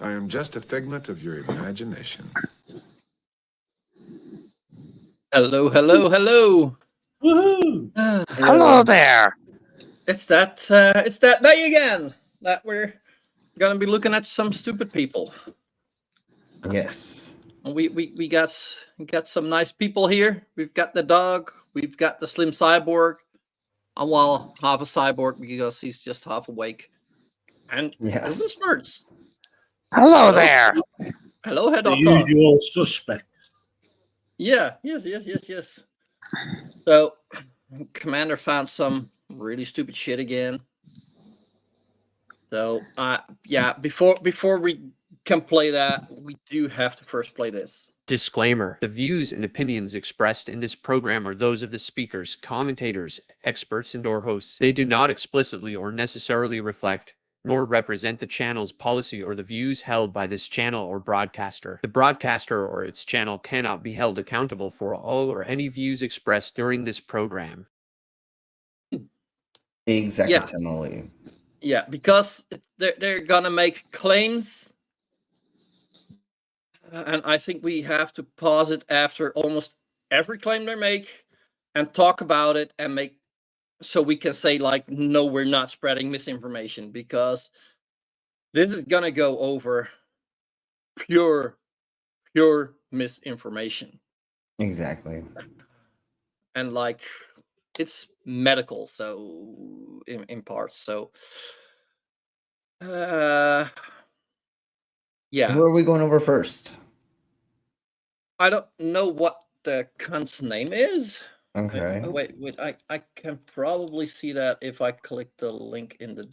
I am just a figment of your imagination. Hello, hello, hello. Woohoo! Hello there. It's that day again that we're gonna be looking at some stupid people. Yes. And we got some nice people here. We've got the dog. We've got the slim cyborg. Well, half a cyborg because he's just half awake. And Yes. the Smurfs. Hello there. Hello, head The doctor. usual suspect. Yeah, yes. So, Commander found some really stupid shit again. So, yeah, before we can play that, we do have to first play this. Disclaimer: the views and opinions expressed in this program are those of the speakers, commentators, experts, and/or hosts. They do not explicitly or necessarily reflect nor represent the channel's policy or the views held by this channel or broadcaster. The broadcaster or its channel cannot be held accountable for all or any views expressed during this program. Exactly. Yeah, because they're gonna make claims, and I think we have to pause it after almost every claim they make and talk about it and make so we can say like, no, we're not spreading misinformation, because this is gonna go over pure misinformation. Exactly. And like, it's medical, so in parts. So yeah. Who are we going over first? I don't know what the cunt's name is. Okay. Wait, I can probably see that if I click the link in the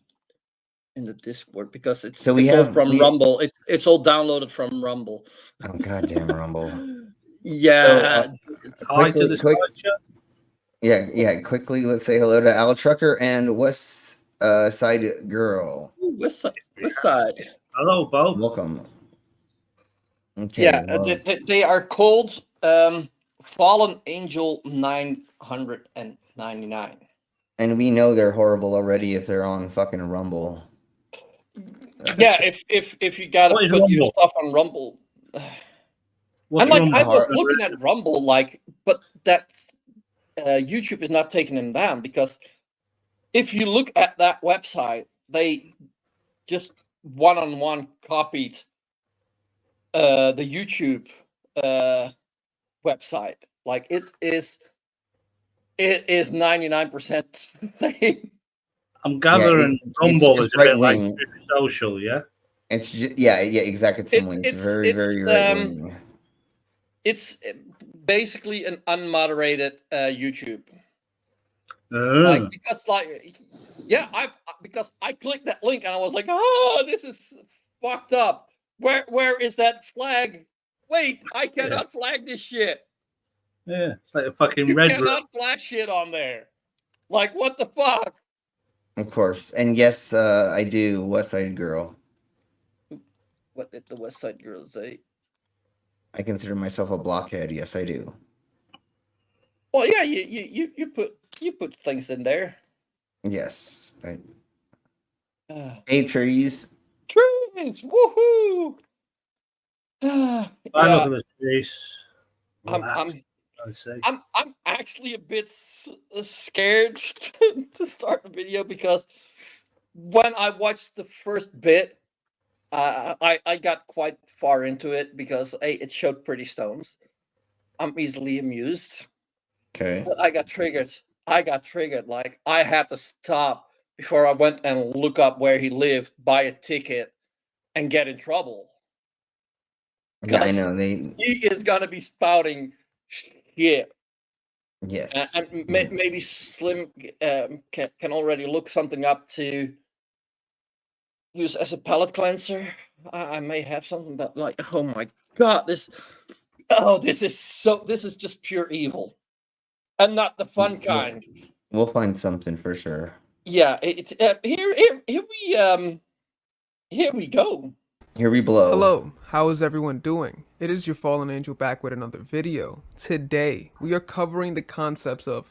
Discord, because it's So we all have- from we- Rumble. It's all downloaded from Rumble. Oh, goddamn Rumble. Yeah. Hi to the structure. Yeah. Quickly, let's say hello to altrucker and West Side Girl. West Side. Hello, both. Welcome. Okay. Yeah, well, they are called Fallen Angel 999. and we know they're horrible already if they're on fucking Rumble. Yeah, if you gotta What is put your Rumble? stuff on Rumble. What's And like, I Rumble? was looking at Rumble, like, but that's YouTube is not taking them down, because if you look at that website, they just one-on-one copied the YouTube website. Like, it is 99% same. I'm gathering it's Rumble is a bit like right-wing. Truth Social, yeah? It's just, yeah, exactly. It's very right wing. It's basically an unmoderated YouTube. Oh. Because I clicked that link and I was like, oh, this is fucked up. Where is that flag? Wait, I cannot flag this shit. Yeah, it's like a fucking You red cannot flag shit on there. Like, what the fuck? Of course. And yes, I do. West Side Girl. What did the West Side Girl say? I consider myself a blockhead. Yes, I do. Well, yeah, you put things in there. Yes. Hey, trees. Trees, woohoo! I look Yeah, at the trees. I'm actually a bit scared to start the video, because when I watched the first bit, I got quite far into it because it showed pretty stones. I'm easily amused. Okay. But I got triggered. Like, I had to stop before I went and look up where he lived, buy a ticket, and get in trouble. Yeah, I 'Cause know. he is gonna be spouting shit. Yes. And maybe Slim can already look something up to use as a palate cleanser. I may have something, but like, oh my god, this is just pure evil, and not the fun kind. We'll find something for sure. Yeah, here we go. Here we blow. Hello, how is everyone doing? It is your fallen angel back with another video. Today, we are covering the concepts of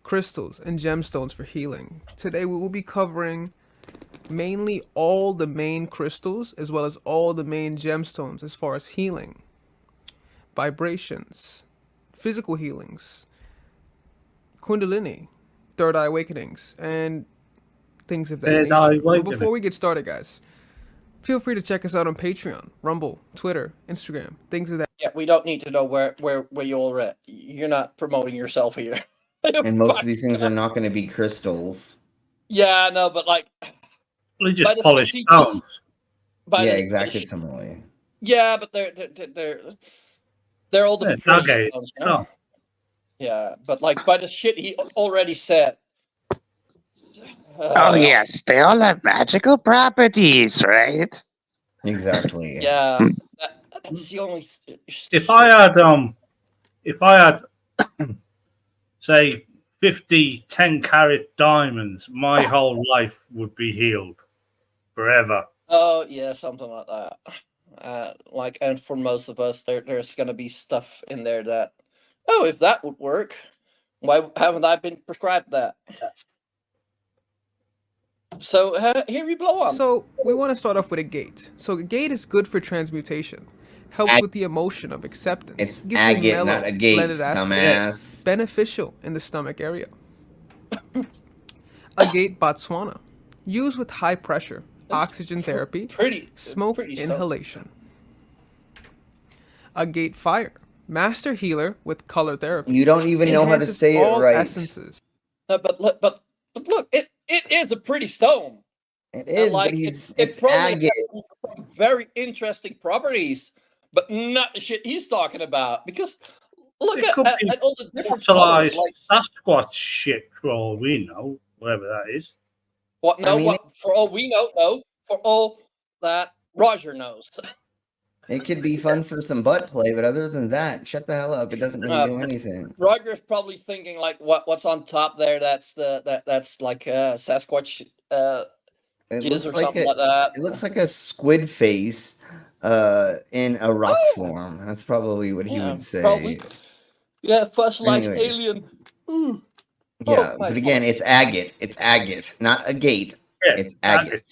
crystals and gemstones for healing. Today, we will be covering mainly all the main crystals as well as all the main gemstones as far as healing, vibrations, physical healings, kundalini, third eye awakenings, and things of that Third eye nature. But awakening. before we get started, guys, feel free to check us out on Patreon, Rumble, Twitter, Instagram, things of that. Yeah, we don't need to know where you all at. You're not promoting yourself here. And most of these things are not going to be crystals. Yeah, no, but like, They by just the polished species- stones. by Yeah, the- exacted similarly. Yeah, but they're all the Yeah, pretty okay. stones, you know? Oh, Yeah, but like by the shit he already said. Oh yes, they all have magical properties, right? Exactly. Yeah, that's the only. if I had, say, 50 10-carat diamonds, my whole life would be healed forever. Oh yeah, something like that. Like, and for most of us, there's gonna be stuff in there that, oh, if that would work, why haven't I been prescribed that? So here we blow on. So we want to start off with a gate. So a gate is good for transmutation, helps with the emotion of acceptance. It's gives you agate, mellow, not a gate, blended aspect. dumbass. Beneficial in the stomach area. Agate Botswana, used with high pressure, oxygen therapy, pretty smoke pretty stuff. inhalation. Agate Fire, master healer with color therapy. You don't even know how to Enhances say it all right. essences. But look, it is a pretty stone. It And, is, like, but he's it it's probably agate. has some very interesting properties, but not the shit he's talking about. Because look It could at be all the different colors. Fossilized Sasquatch shit, for all we know, whatever that is. What? No, I mean, what? For all we know, no. For all that Roger knows. It could be fun for some butt play, but other than that, shut the hell up. It doesn't really do anything. Roger's probably thinking like, what's on top there? That's that's like Sasquatch It jizz looks or like something like that. it looks like a squid face in a rock Oh! form. That's probably what he Yeah, would say. probably. Yeah, fossilized Anyways. alien. Ooh. Yeah, Oh, my but again, it's agate. It's agate, not a gate. Yeah, It's agate.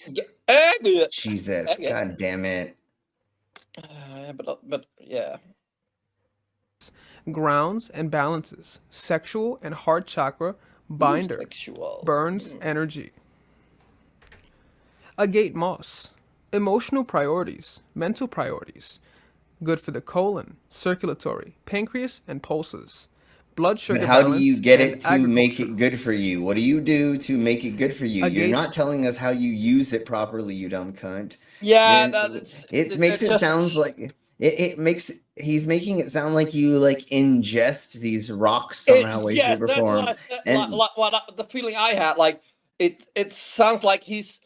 Agate. Jesus, Agate. god damn it. But yeah. Grounds and balances, sexual and heart chakra, binder, Sexual. burns energy. Agate moss, emotional priorities, mental priorities, good for the colon, circulatory, pancreas, and pulses. Blood sugar But how do balance you get and it to make agriculture. it good for you? What do you do to make it good for you? You're Agate. not telling us how you use it properly, you dumb cunt. Yeah, You're- no, it makes it sounds like it makes he's making it sound like you like ingest these rocks somehow, way, shape, or that's form. what I said. And- The feeling I had, like it sounds like he's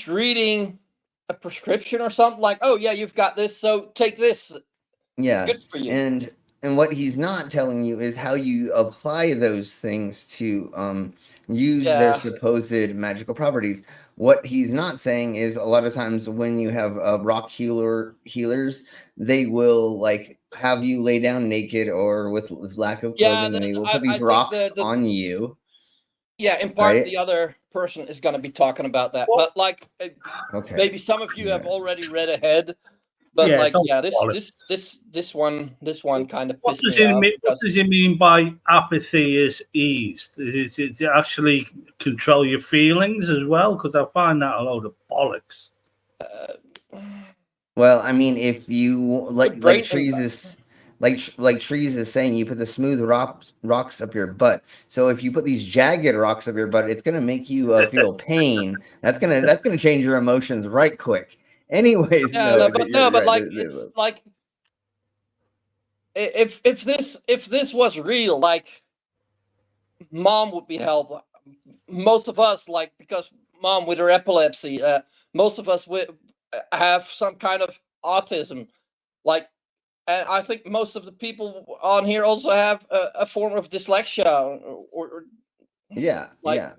reading a prescription or something. Like, oh yeah, you've got this, so take this. Yeah, It's good for you. and what he's not telling you is how you apply those things to use their Yeah. supposed magical properties. What he's not saying is a lot of times when you have rock healers, they will like have you lay down naked or with lack of Yeah, clothing, and they will I put these think rocks the- on you. Yeah, in part, Right? the other person is going to be talking about that, Well- but like Okay. maybe some of you have Yeah. already read ahead. But Yeah, like, it's all yeah, bollocks. this one kind of What pissed does me he off mean? What because- does he mean by apathy is eased? Is it actually control your feelings as well? Because I find that a load of bollocks. Well, I mean, if you brain like trees impact. is like trees is saying, you put the smooth rocks up your butt. So if you put these jagged rocks up your butt, it's gonna make you feel pain. That's gonna change your emotions right quick. Anyways, Yeah, no, but you're right, like there it's was- like if this was real, like mom would be helped. Most of us, like, because mom with her epilepsy, most of us have some kind of autism, like, and I think most of the people on here also have a form of dyslexia or yeah, like- yeah.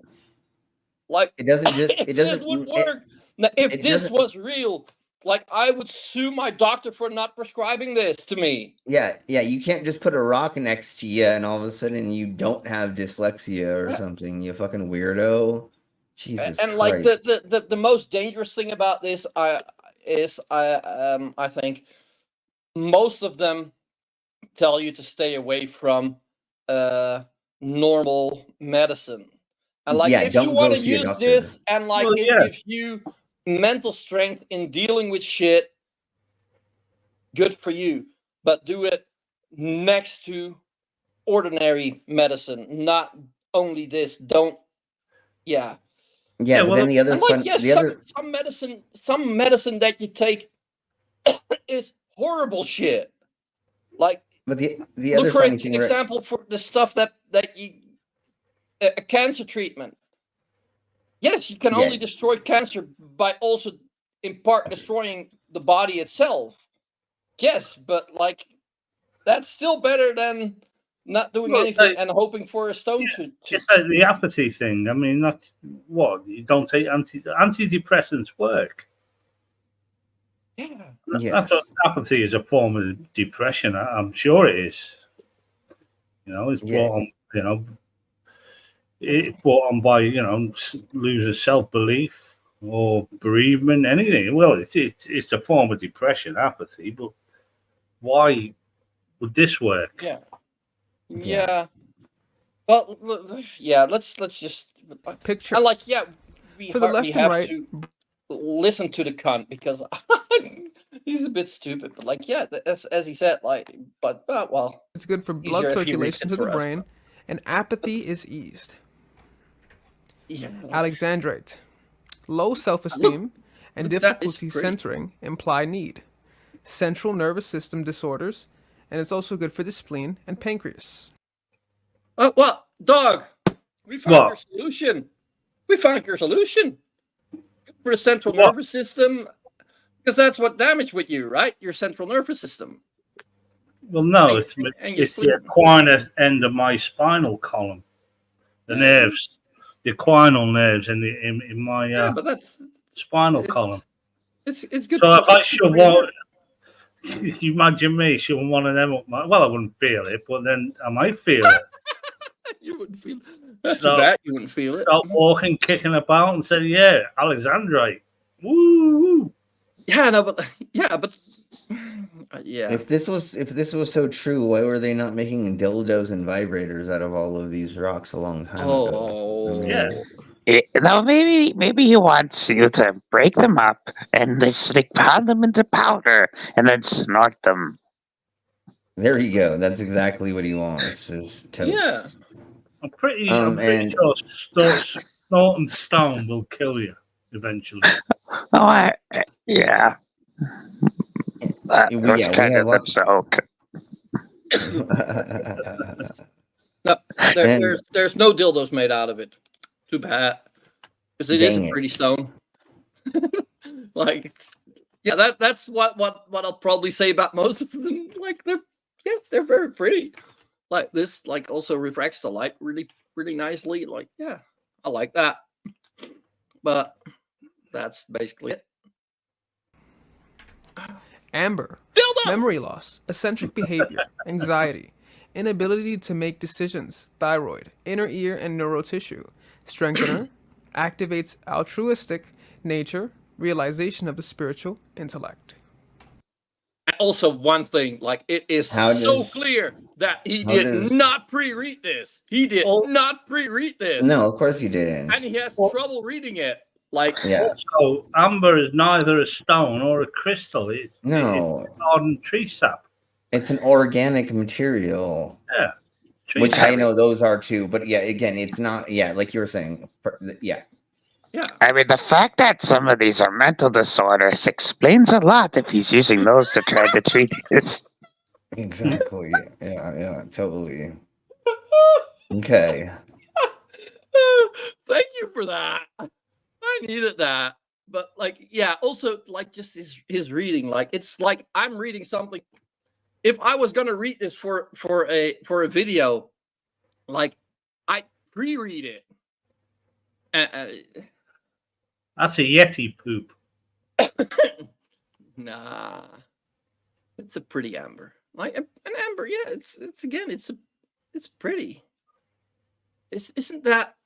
like It doesn't just if it this doesn't would it- work. Now, if it this doesn't- was real, like I would sue my doctor for not prescribing this to me. yeah, you can't just put a rock next to you and all of a sudden you don't have dyslexia or Yeah. something, you fucking weirdo. Jesus And Christ. like the most dangerous thing about this I think most of them tell you to stay away from normal medicine. And like Yeah, if you don't want go to see a use doctor. this and like Well, it yeah. gives you mental strength in dealing with shit, good for you. But do it next to ordinary medicine, not only this. Don't Yeah, Yeah, but well, then the other and like fun, yes, the other, some medicine that you take is horrible shit. Like but the look other for funny thing, right? example for the stuff that you a cancer treatment. Yes, you can Yeah. only destroy cancer by also in part destroying the body itself. Yes, but like that's still better than not doing Well, anything and hoping for a stone to it's like the apathy thing. I mean, that's what you don't take antidepressants work. yeah. That's what Yes. apathy is a form of depression. I'm sure it is. You know, it's Yeah. brought on. You know, it's brought on by losing self-belief or bereavement, anything. Well, it's a form of depression, apathy. But why would this work? Yeah. Yeah. Yeah. Well, yeah, let's just Picture. I like yeah, we For the hardly left and have right, to listen to the cunt because he's a bit stupid, but like yeah, as he said, like but well, it's good for blood easier if he reads circulation it to the for us, brain, and apathy is eased. yeah. Alexandrite. Low self-esteem and look, that is difficulty pretty. centering imply need. Central nervous system disorders, and it's also good for the spleen and pancreas. Well, dog, we found What? your solution. We found your solution for the central What? nervous system because that's what damaged with you, right? Your central nervous system. Well, no, And your it's the spleen. equine end of my spinal column, the nerves, the equinal nerves in my Yeah, but that's spinal column. it's good. So if I it's shove good for one, you imagine me shoving one of them up my. Well, I wouldn't feel it, but then I might feel it. you wouldn't feel. That's So- too bad. You wouldn't feel it. Start walking, kicking about, and say, "Yeah, Alexandrite, woo!" Yeah, no, but yeah, but yeah. If this was so true, why were they not making dildos and vibrators out of all of these rocks a long time ago? Oh, Yeah. No, maybe he wants you to break them up and just like pound them into powder and then snort them. There you go. That's exactly what he wants. Is totes. I'm pretty And- sure snorting stone will kill you eventually. Oh, yeah. That Yeah, was we kind have of lots a joke. no, And- there's no dildos made out of it. Too bad, because it is Dang a it. pretty stone. Like, that's what I'll probably say about most of them. Like they're very pretty. Like this, like also refracts the light really nicely. Like yeah, I like that. But that's basically it. Amber. Dildo. Memory loss, eccentric behavior, anxiety, inability to make decisions, thyroid, inner ear and neural tissue. Strengthener activates altruistic nature, realization of the spiritual intellect. And also, one thing, like it is How so does- clear that he how did does- not pre-read this. He did Oh. not pre-read this. No, of course you didn't. And he has trouble reading it. Like Yeah. So amber is neither a stone or a crystal. It's No, garden tree sap. it's an organic material, Tree which sap. I know those are too. But yeah, again, it's not. Yeah, like you were saying. Yeah. yeah. I mean, the fact that some of these are mental disorders explains a lot if he's using those to try to treat this. Exactly. Yeah, totally. Okay. Thank you for that. I needed that. But like, yeah, also like just his reading, like it's like I'm reading something. If I was gonna read this for a video, like I pre-read it. That's a Yeti poop. Nah, it's a pretty amber. Like an amber, yeah. It's again, it's pretty. Isn't that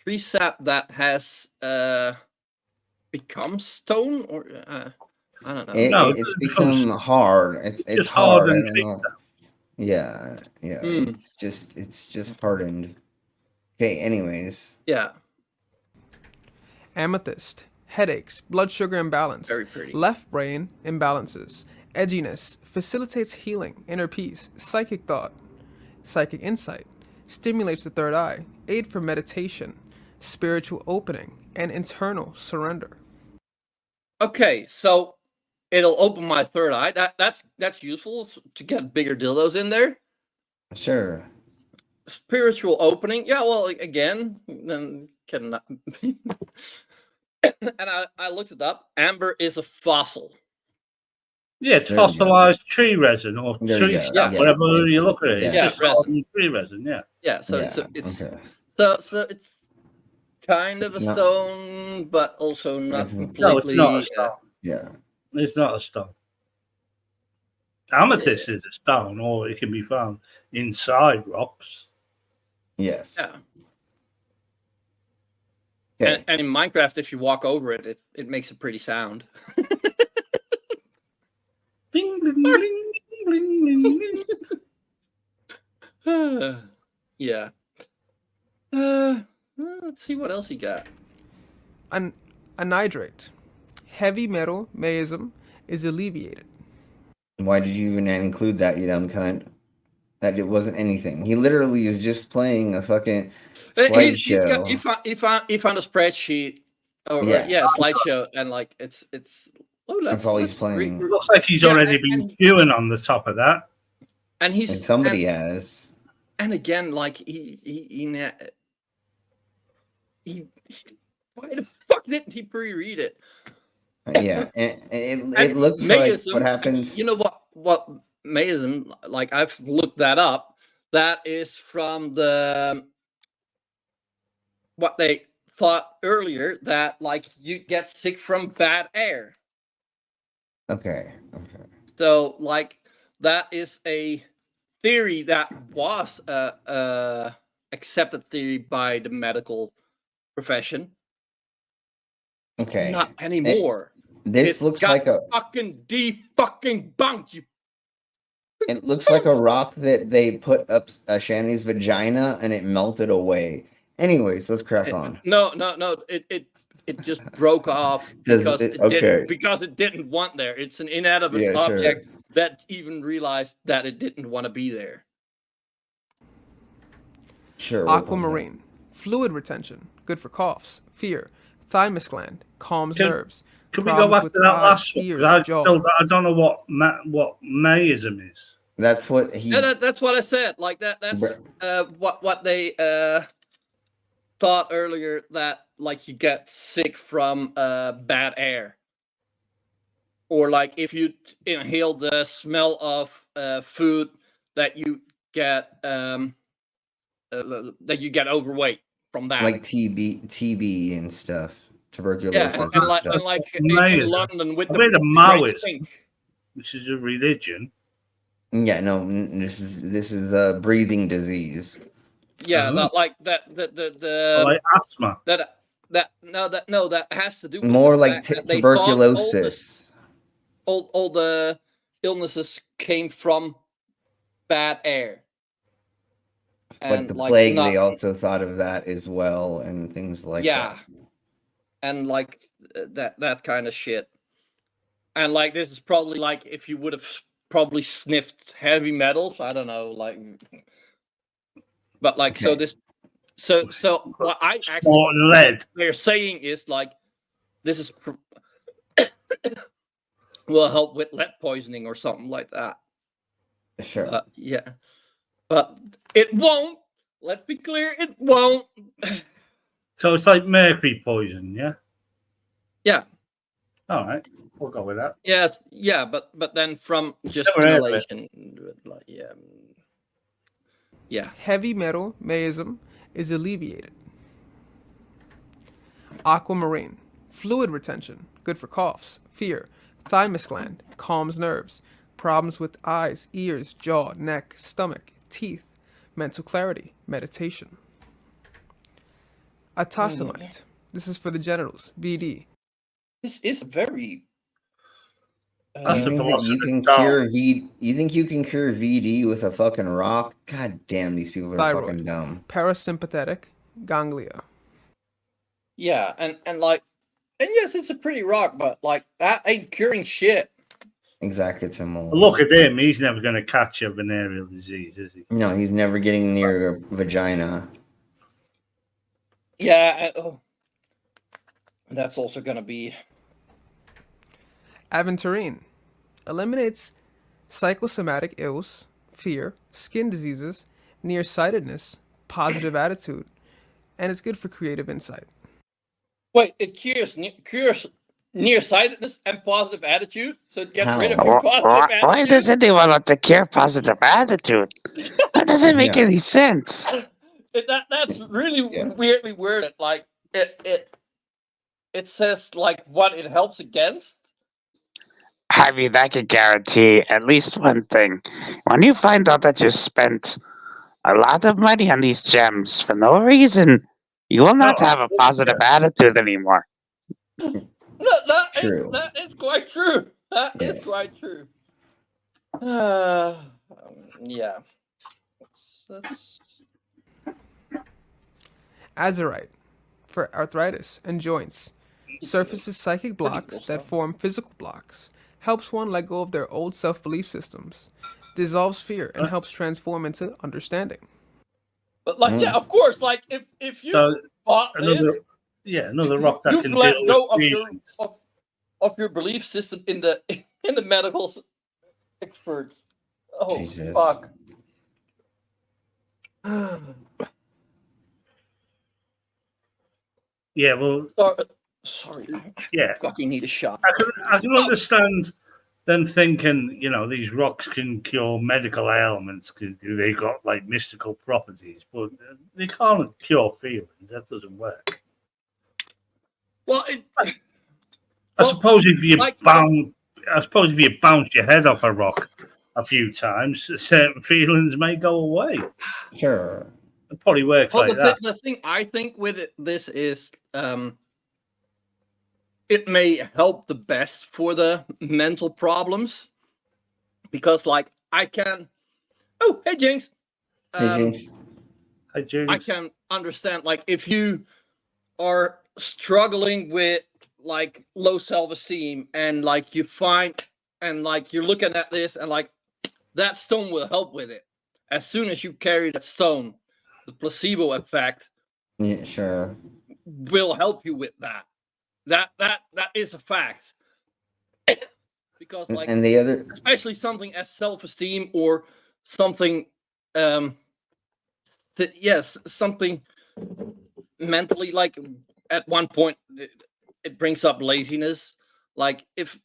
tree sap that has become stone, or I don't know. No, It's it becomes- become hard. It's just hard. I hardened don't tree know. Yeah, yeah. Hmm. It's just hardened. Okay. Anyways, Yeah, Amethyst, headaches, blood sugar imbalance, very pretty. left brain imbalances, edginess, facilitates healing, inner peace, psychic thought, psychic insight, stimulates the third eye, aid for meditation, spiritual opening, and internal surrender. Okay, so it'll open my third eye. That's useful to get bigger dildos in there. sure. Spiritual opening. Yeah, well, again, then can and I looked it up. Amber is a fossil. Yeah, it's There you go. fossilized tree resin or There you tree go. sap, Yeah, whatever you it's- look at it. It's yeah, just resin. hardened tree resin. Yeah. Yeah, so Yeah. it's Okay. so it's kind of It's a not- stone, but also not It's- completely. No, it's not a stone. Yeah. It's not a stone. Amethyst is a stone, or it can be found inside rocks. Yes. Yeah. Okay. And in Minecraft, if you walk over it, it makes a pretty sound. Bling, bling, bling, bling, bling, bling. Yeah. Let's see what else you got. Anhydrate, heavy metal mayism is alleviated. Why did you even include that, you dumb cunt? That it wasn't anything. He literally is just playing a fucking slideshow. He found a spreadsheet. Or Yeah. slideshow, and like it's. Oh, That's all he's playing. Looks like he's Yeah, already and- been and- chewing on the top of that. And he's And somebody has. And again, like why the fuck didn't he pre-read it? Yeah. And And it looks like Mayism, what happens. You know what Mayism? Like I've looked that up. That is from what they thought earlier, that like you get sick from bad air. Okay. So like that is a theory that was accepted theory by the medical profession. Okay. Not anymore. This It looks got like a fucking debunked. You it looks like a rock that they put up Shani's vagina and it melted away. Anyways, let's crack on. No. It just broke off Does because it- it didn't want there. It's an inanimate Yeah, sure. object that even realized that it didn't want to be there. Sure. we'll go with that. Aquamarine, fluid retention, good for coughs, fear, thymus gland, calms Can- nerves. Can we go problems back with to that eyes, last one? ears, 'Cause jaw. I don't know what Mayism is. That's what he Yeah, that's what I said. Like that's what they thought earlier, that like you get sick from bad air, or like if you inhale the smell of food, that you get overweight from that. like TB and stuff. Yeah, Tuberculosis and like, stuff. and like in Amazing. London with I the read a great Maoist, stink. which is a religion. Yeah, no, this is a breathing disease. Yeah, Mhm. not like that. The like asthma. that has to do with More the like fact that they thought tuberculosis. all the illnesses came from bad air. Like And, the like, plague, not- they also thought of that as well, and things like yeah, that. and like that kind of shit. And like this is probably like if you would have probably sniffed heavy metals. I don't know, like, but like so Okay. this. So what I actually Smart lead. they're saying is like this is will help with lead poisoning or something like that. Sure. Yeah, but it won't. Let's be clear, it won't. So it's like mercury poison, yeah? Yeah. All right. We'll go with that. Yes, yeah, but then from just Never heard of it. inhalation, like yeah. Heavy metal mayism is alleviated. Aquamarine, fluid retention, good for coughs, fear, thymus gland, calms nerves, problems with eyes, ears, jaw, neck, stomach, teeth, mental clarity, meditation. Atosamite. This is for the genitals. VD. This is very. That's You the think that you philosopher's can stone. cure V? You think you can cure VD with a fucking rock? God damn, these people are Thyroid. fucking dumb. Parasympathetic ganglia. Yeah, and yes, it's a pretty rock, but like that ain't curing shit. Exactitimal. Look at him. He's never going to catch a venereal disease, is he? No, he's never getting near a vagina. Yeah, that's also gonna be. Aventurine. Eliminates psychosomatic ills, fear, skin diseases, nearsightedness, positive attitude, and it's good for creative insight. Wait, it cures nearsightedness and positive attitude, so it gets rid of How? your positive attitude. Why doesn't anyone want to cure positive attitude? That doesn't make Yeah. any sense. That's really Yeah. weirdly worded. Like it says like what it helps against. I mean, I can guarantee at least one thing. When you find out that you spent a lot of money on these gems for no reason, you will not have a positive attitude anymore. No, that True. is quite true. That is Yes. quite true. Yeah. That's Azurite. For arthritis and joints. Surfaces psychic blocks cool that stuff. form physical blocks. Helps one let go of their old self-belief systems. Dissolves fear and helps transform into understanding. But like, yeah, of course. Like, if you So bought this, another rock that you've can let deal go with of feelings. your belief system in the medical experts. Oh Jesus. fuck! Yeah, well, Sorry, yeah. I fucking need a shot. I can understand them thinking, these rocks can cure medical ailments because they've got like mystical properties, but they can't cure feelings. That doesn't work. Well, I suppose if you like- bounce your head off a rock a few times, certain feelings may go away. Sure. It probably works like that. the thing I think with this is it may help the best for the mental problems because, like, I can. Oh, hey, Jinx. Hey, Jinx. Hey, Judy. I can understand, like, if you are struggling with like low self-esteem and like you find and like you're looking at this and like that stone will help with it. As soon as you carry that stone, the placebo effect Yeah, sure. will help you with that. That is a fact. Because like And the other, especially something as self-esteem or something yes, something mentally, like at one point it brings up laziness. Like if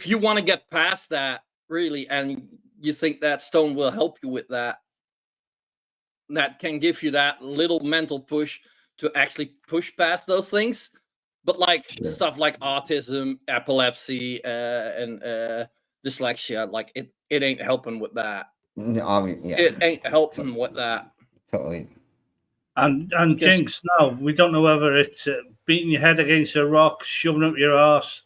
you want to get past that really and you think that stone will help you with that, that can give you that little mental push to actually push past those things. But like Sure. stuff like autism, epilepsy, and dyslexia, like it ain't helping with that. yeah, It ain't helping with that. totally. And Because- Jinx, no, we don't know whether it's beating your head against a rock, shoving up your arse,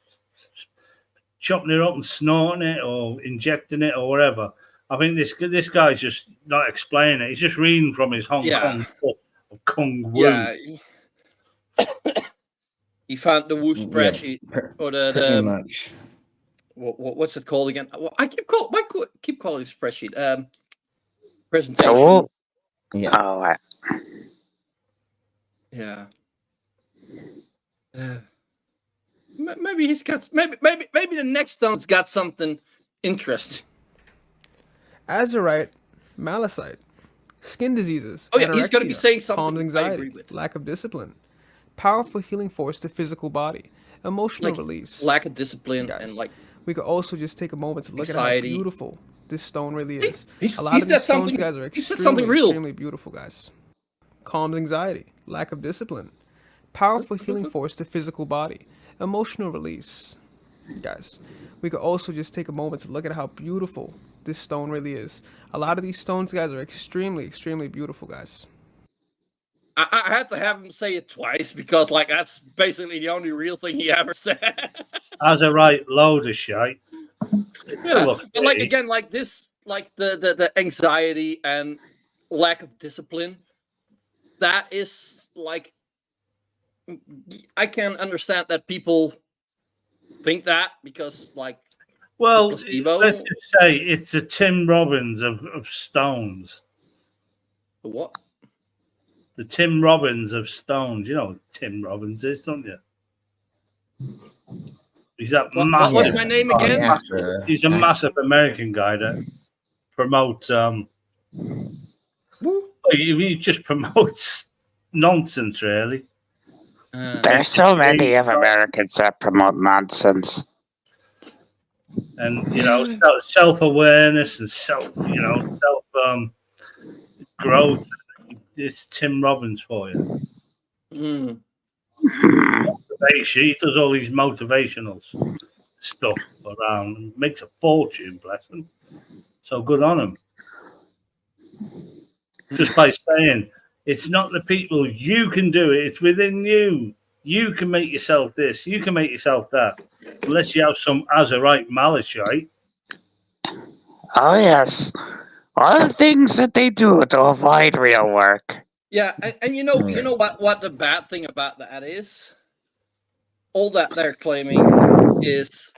chopping it up and snorting it, or injecting it, or whatever. I think this guy's just not explaining it. He's just reading from his Hong Kong book of Kung Wu. Yeah. He found the Wu Yeah, spreadsheet or Pretty the much. what's it called again? Well, I keep calling it spreadsheet. Presentation. Oh, Yeah. oh, Yeah. Maybe he's got maybe the next stone's got something interesting. Azurite, malachite, skin diseases. Oh yeah, he's gonna be anorexia, saying something calms I anxiety, agree with. lack of discipline, powerful healing force to physical body, emotional Like, release. Lack of discipline Guys, and like we could also just take a moment to look anxiety. at how beautiful this stone really is. he's- A lot he of said these stones, something- guys, are he said something extremely, real. extremely beautiful, guys. Calms anxiety, lack of discipline, powerful healing force to physical body, emotional release. Guys, we could also just take a moment to look at how beautiful this stone really is. A lot of these stones, guys, are extremely, extremely beautiful, guys. I had to have him say it twice because, like, that's basically the only real thing he ever said. As a right load of shite. Yeah, Look, but like again, like this, like the anxiety and lack of discipline. That is like, I can understand that people think that because, like, well, placebo. let's just say it's a Tim Robbins of Stones. What? The Tim Robbins of Stones. You know what Tim Robbins is, don't you? He's that massive. What's my name again? He's a massive American guy that promotes. He just promotes nonsense, really. There's so many of Americans that promote nonsense. And self-awareness and self growth. It's Tim Robbins for you. He does all these motivational stuff around and makes a fortune, bless him. So good on him. Just by saying, it's not the people, you can do it, it's within you. You can make yourself this, you can make yourself that. Unless you have some Azurite malice, right? Oh, yes. All the things that they do to avoid real work. Yeah, and you know what the bad thing about that is? All that they're claiming is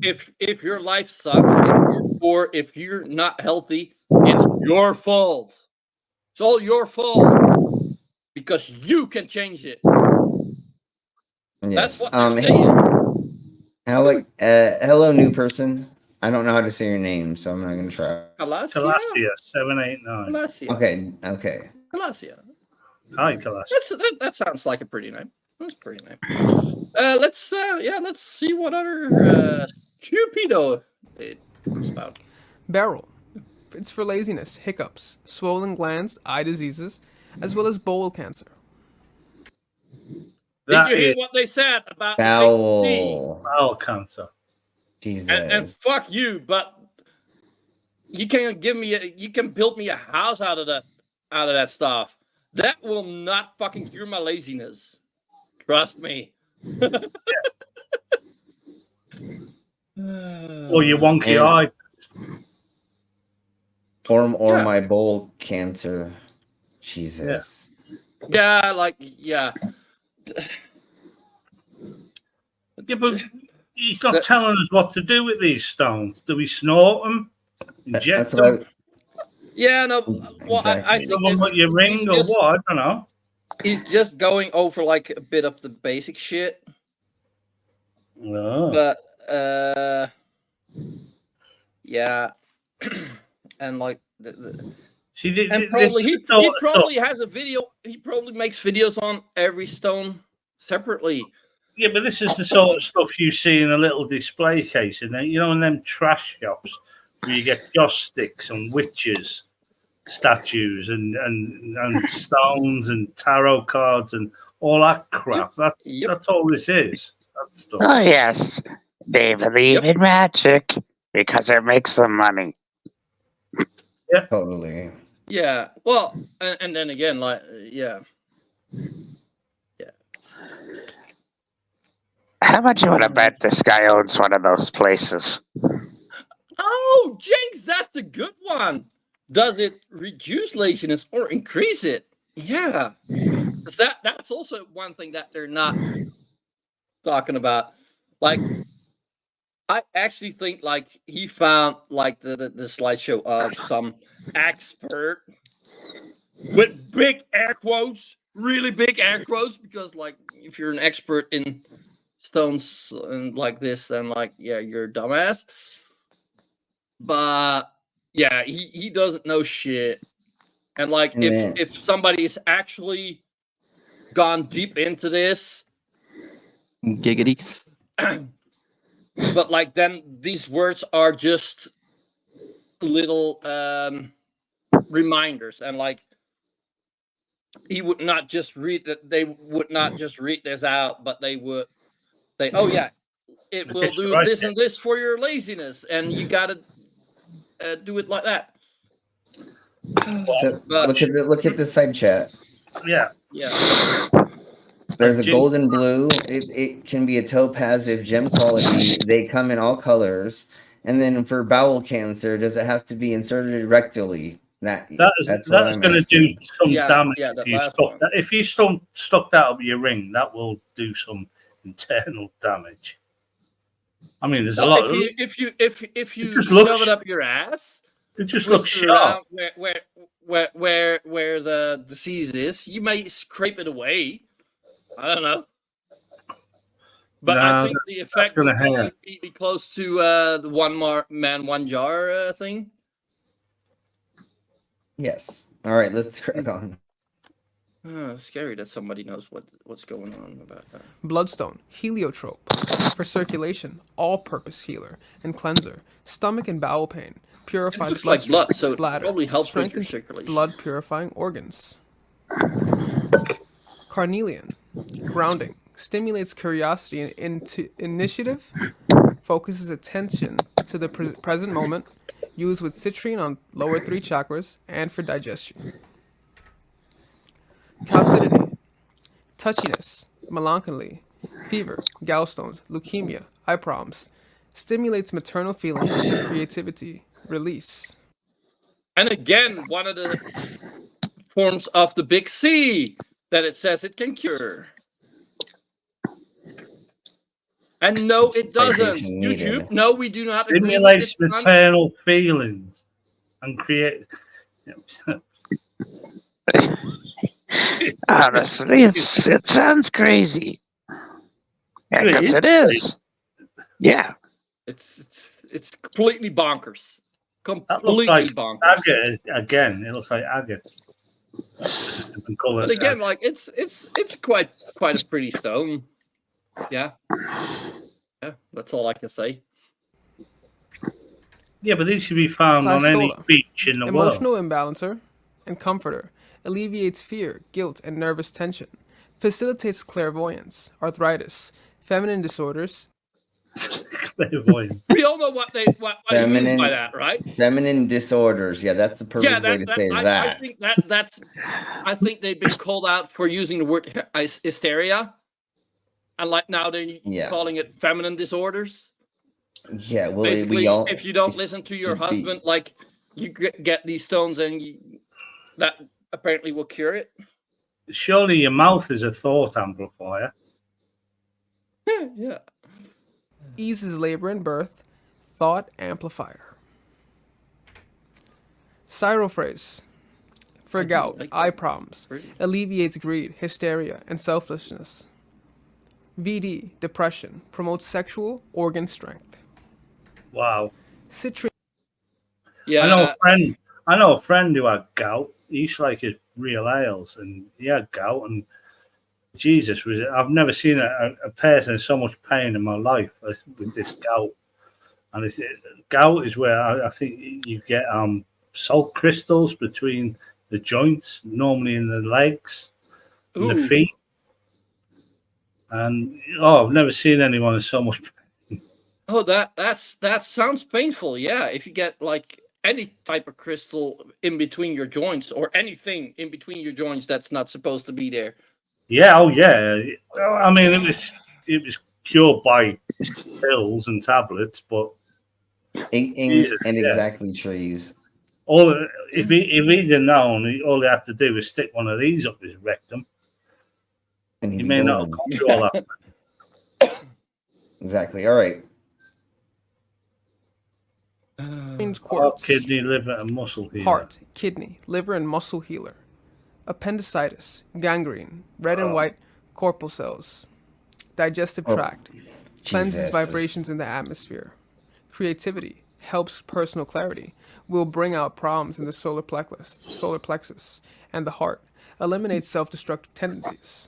if your life sucks, if you're poor, if you're not healthy, it's your fault. It's all your fault because you can change it. Yes. That's what they're saying. Hello, new person. I don't know how to say your name, so I'm not gonna try. Calasia 789. Calasia. Okay. Calasia. Hi, Calasia. That sounds like a pretty name. That's a pretty name. Let's see what other stupido it comes about. Beryl. It's for laziness, hiccups, swollen glands, eye diseases, as well as bowel cancer. Did you hear what they said about bowel cancer? Jesus. And fuck you, but you can build me a house out of that stuff. That will not fucking cure my laziness. Trust me. Or your wonky eye. Or my bowl cancer. Jesus. Yeah, Yeah, but he's not telling us what to do with these stones. Do we snort them? Inject them? Yeah, no. Well, I think what you ring or what? I don't know. He's just going over like a bit of the basic shit. Oh. But yeah, and like he probably has a video. He probably makes videos on every stone separately. Yeah, but this is the sort of stuff you see in a little display case, in in them trash shops where you get joss sticks and witches statues and stones and tarot cards and all that crap. That's all this is. Oh yes, they believe in magic because it makes them money. Yeah, totally. Yeah. Well, and then again, like yeah. How much you want to bet this guy owns one of those places? Oh, Jinx, that's a good one. Does it reduce laziness or increase it? Yeah. That's also one thing that they're not talking about. Like, I actually think like he found like the slideshow of some expert with big air quotes, really big air quotes, because like if you're an expert in stones and like this, then like yeah, you're a dumbass. But yeah, he doesn't know shit. And like if somebody's actually gone deep into this, giggity. But like then these words are just little reminders, and like he would not just read that. They would not just read this out, but they would say, "Oh yeah, it will do this and this for your laziness, and you gotta do it like that." So But look at the side chat. Yeah. yeah, There's a Jim- golden blue. It can be a topaz if gem quality. They come in all colors. And then for bowel cancer, does it have to be inserted rectally? That's what That is I'm going to do asking. some Yeah, damage yeah, if that you last stuck one. that. If you stuck that up your ring, that will do some internal damage. I mean, there's a no, lot. if you just shove looks- it up your ass, It just looks twist it sharp. around where the disease is, you may scrape it away. I don't know. But I No, think the effect gonna would hurt. be close to the man, one jar thing. Yes. All right, let's crack on. Scary that somebody knows what's going on about that. Bloodstone, heliotrope. For circulation, all-purpose healer and cleanser. Stomach and bowel pain. It Purifies looks like blood, so it bladder. probably helps with your Strengthens circulation. blood purifying organs. Carnelian, grounding. Stimulates curiosity and initiative. Focuses attention to the present moment. Used with citrine on lower 3 chakras and for digestion. Chalcidity, touchiness, melancholy, fever, gallstones, leukemia, eye problems. Stimulates maternal feelings and creativity. Release. And again, one of the forms of the big C that it says it can cure. And no, it doesn't. Citation needed. YouTube, no, we do not agree with Stimulates this one. maternal feelings and create. Honestly, it sounds crazy. Yeah, It because is it is. Yeah. It's completely bonkers. That looks Completely like bonkers. agate again. It looks like agate. Just a different colour. But again, like it's quite a pretty stone. Yeah. Yeah, that's all I can say. Yeah, but these should be found on any Scistola. beach in the world. Emotional imbalancer and comforter. Alleviates fear, guilt, and nervous tension. Facilitates clairvoyance, arthritis, feminine disorders. Clairvoyant. We all know what you mean Feminine- by that, right? Feminine disorders. Yeah, that's the perfect way to say that. I think that's. I think they've been called out for using the word hysteria, and like now they're Yeah. calling it feminine disorders. Yeah, well, Basically, we all. if you don't listen to your should be. husband, like you get these stones, and that apparently will cure it. Surely your mouth is a thought amplifier. Yeah. Eases labor and birth. Thought amplifier. Cyrophrase. For gout, like eye that. problems. Pretty. Alleviates greed, hysteria, and selflessness. VD, depression. Promotes sexual organ strength. Wow. Citrine. Yeah. I know a friend who had gout. He used to like his real ales, and he had gout. And Jesus, I've never seen a person in so much pain in my life with this gout. And gout is where I think you get salt crystals between the joints, normally in the legs and the Ooh. feet. And I've never seen anyone in so much pain. Oh, that sounds painful. Yeah, if you get like any type of crystal in between your joints or anything in between your joints that's not supposed to be there. Yeah, oh yeah. I mean, it was cured by pills and tablets, but Jesus, And yeah. exactly trees. if he'd have known, all he had to do was stick one of these up his rectum. And he'd He be may not have golden. gone through all that. Exactly. All right. Heart, Heart, kidney, liver, and muscle healer. Heart, kidney, liver, and muscle healer. Appendicitis, gangrene, red and white corpuscle cells. Digestive tract. Cleanses Jesus. vibrations in the atmosphere. Creativity. Helps personal clarity. Will bring out problems in the solar plexus, and the heart. Eliminates self-destructive tendencies.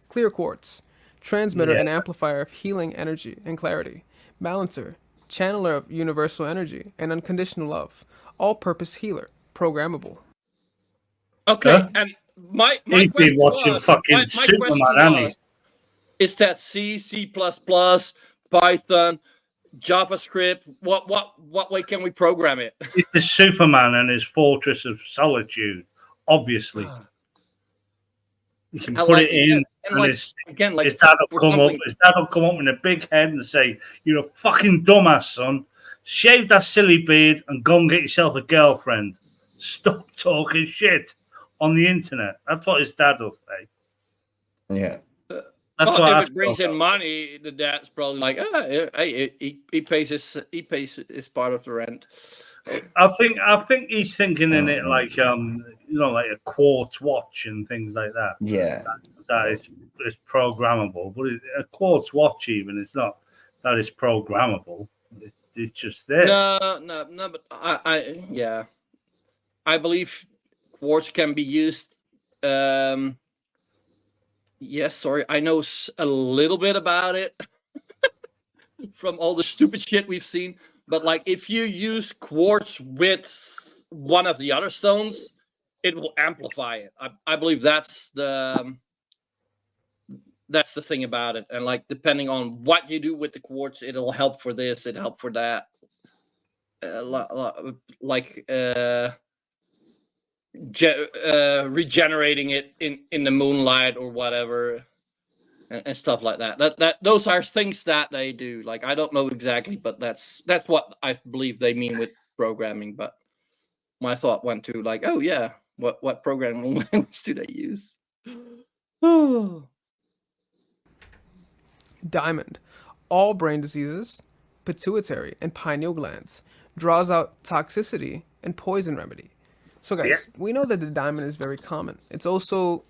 Clear quartz. Transmitter and amplifier of healing energy and clarity. Balancer. Channeler of universal energy and unconditional love. All-purpose healer. Programmable. Okay, Huh? and my He's been question watching was, fucking my Superman, question hasn't he? was, is that C, C++, Python, JavaScript. What way can we program it? It's the Superman and his Fortress of Solitude. Obviously, you can I put like it in, and and like his again, like dad will for come up. something- His dad will come up with a big head and say, "You're a fucking dumbass, son. Shave that silly beard and go and get yourself a girlfriend. Stop talking shit on the internet." That's what his dad will say. Yeah. That's Well, what if it brings in money, the dad's probably like, he pays his part of the rent. I think he's thinking in it like like a quartz watch and things like that. Yeah. That is programmable, but a quartz watch even is not that is programmable. It's just there. No, but I believe quartz can be used. Yes, sorry, I know a little bit about it from all the stupid shit we've seen. But like, if you use quartz with one of the other stones, it will amplify it. I believe that's the thing about it. And like, depending on what you do with the quartz, it'll help for this, it'll help for that. Regenerating it in the moonlight or whatever, and stuff like that. Those are things that they do. Like, I don't know exactly, but that's what I believe they mean with programming. But my thought went to like, oh yeah, what programming language do they use? Diamond. All brain diseases, pituitary and pineal glands, draws out toxicity and poison remedy. So guys, we know that the diamond is very common. It's also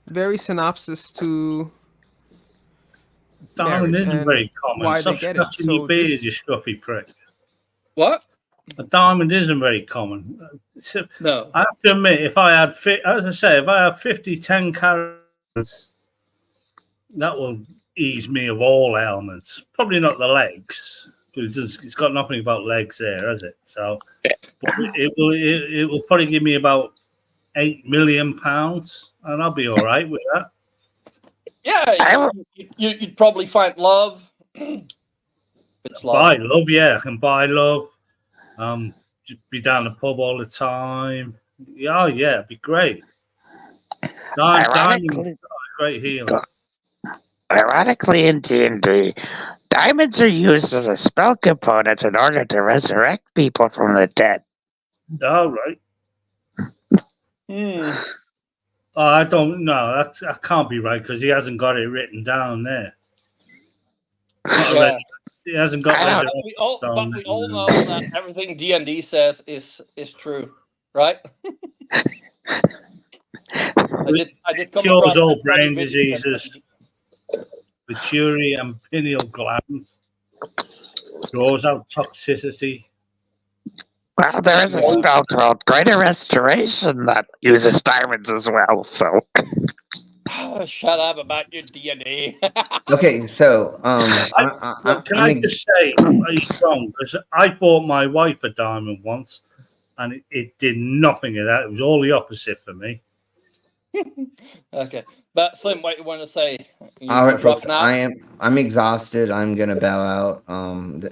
very synopsis to Diamond marriage isn't and very common. why Stop they get it. scratching your So beard, this- you scruffy prick. What? A diamond isn't very common. No. I have to admit, if I had 50 10 carats, that will ease me of all ailments. Probably not the legs, because it's got nothing about legs there, has it? So, but it will probably give me about £8 million, and I'll be all right with that. Yeah, you'd probably find love. It's love. Buy love, yeah, I can buy love. Just be down the pub all the time. Yeah, it'd be great. Diamond, great healer. Ironically, in D&D, diamonds are used as a spell component in order to resurrect people from the dead. All right. I don't know. That can't be right because he hasn't got it written down there. Yeah. He hasn't got But we all know that everything D&D says is true, right? I did come Cures across all that brain video diseases, pituitary and pineal glands, draws out toxicity. Well, there is a spell called Greater Restoration that uses diamonds as well, so... Shut up about your D&D. Okay, so Can I just say, he's wrong, because I bought my wife a diamond once, and it did nothing of that. It was all the opposite for me. Okay, but Slim, what you want to say? all right, folks. Now? I'm exhausted. I'm gonna bow out.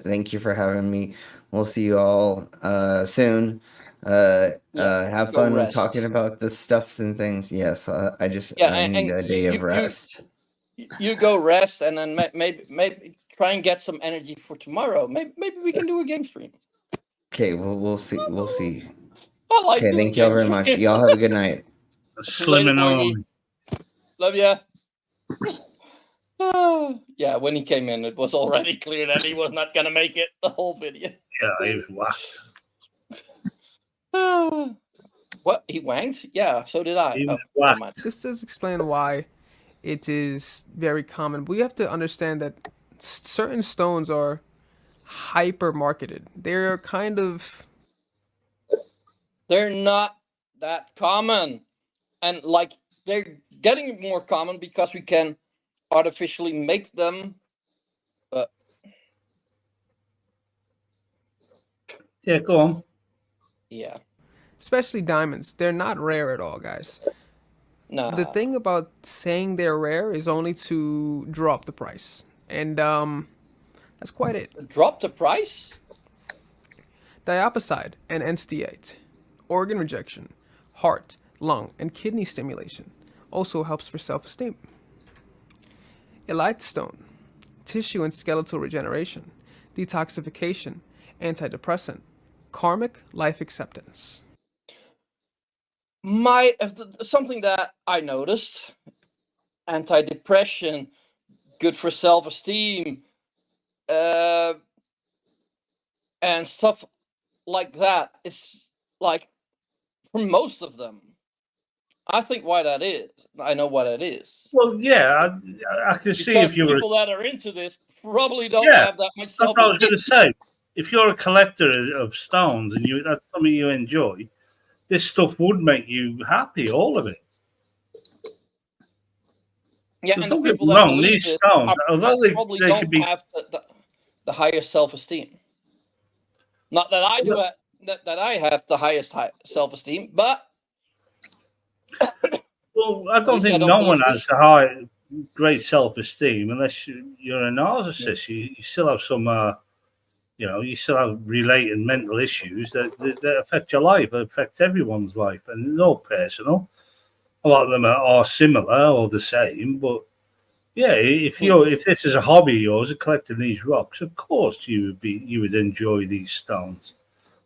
Thank you for having me. We'll see you all soon. Have fun rest. talking about the stuffs and things. Yes, I need a day of rest. You go rest, and then maybe try and get some energy for tomorrow. Maybe we can do a game stream. Okay, we'll see. We'll see. I like. Okay, thank y'all very much. Y'all have a good night. Slim and on. Love ya. Yeah, when he came in, it was already clear that he was not gonna make it the whole video. Yeah, he was whacked. What? He wanked? Yeah, so did I. He was never mind. whacked. This does explain why it is very common. We have to understand that certain stones are hyper marketed. They're kind of... They're not that common. And like, they're getting more common because we can artificially make them. But Yeah, go on. yeah. Especially diamonds. They're not rare at all, guys. No. The thing about saying they're rare is only to draw up the price. And That's quite it. Drop the price? Diaposide and NST8. Organ rejection, heart, lung, and kidney stimulation. Also helps for self-esteem. Elite stone. Tissue and skeletal regeneration, detoxification, antidepressant, karmic life acceptance. Something that I noticed, anti-depression, good for self-esteem, and stuff like that is like for most of them. I think why that is. I know what it is. Well, yeah, I can see if you were people that are into this probably don't Yeah, have that much that's what I was self-esteem. going to say. If you're a collector of stones and that's something you enjoy, this stuff would make you happy, all of it. Yeah, So and the don't get people me that wrong, believe these this stones, although they probably could don't be have the highest self-esteem. Not that I do that I have the highest self-esteem, but well, I don't least I think don't no believe one has a great self-esteem unless you're a narcissist. You still have some, you still have related mental issues that affect your life, affect everyone's life, and they're all personal. A lot of them are similar or the same, but yeah, if this is a hobby of yours, of collecting these rocks, of course you would enjoy these stones.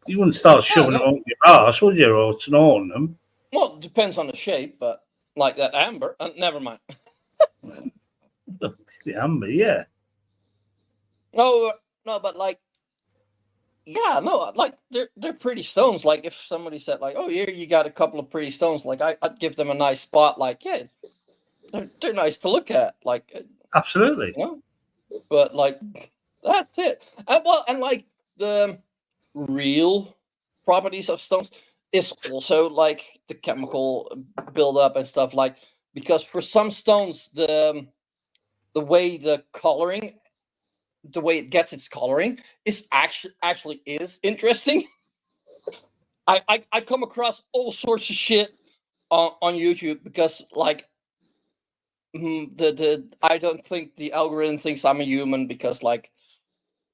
You wouldn't start shoving them up your ass, would you, or snorting them? well, it depends on the shape, but like that amber, never mind. The amber, yeah. No, but like, yeah, no, like they're pretty stones. Like if somebody said like, oh, here you got a couple of pretty stones, like I'd give them a nice spot. Like, yeah, they're nice to look at. Like, Absolutely. you know, but like that's it. And like the real properties of stones is also like the chemical buildup and stuff. Like because for some stones, the way the coloring, the way it gets its coloring is actually is interesting. I come across all sorts of shit on YouTube because like I don't think the algorithm thinks I'm a human because like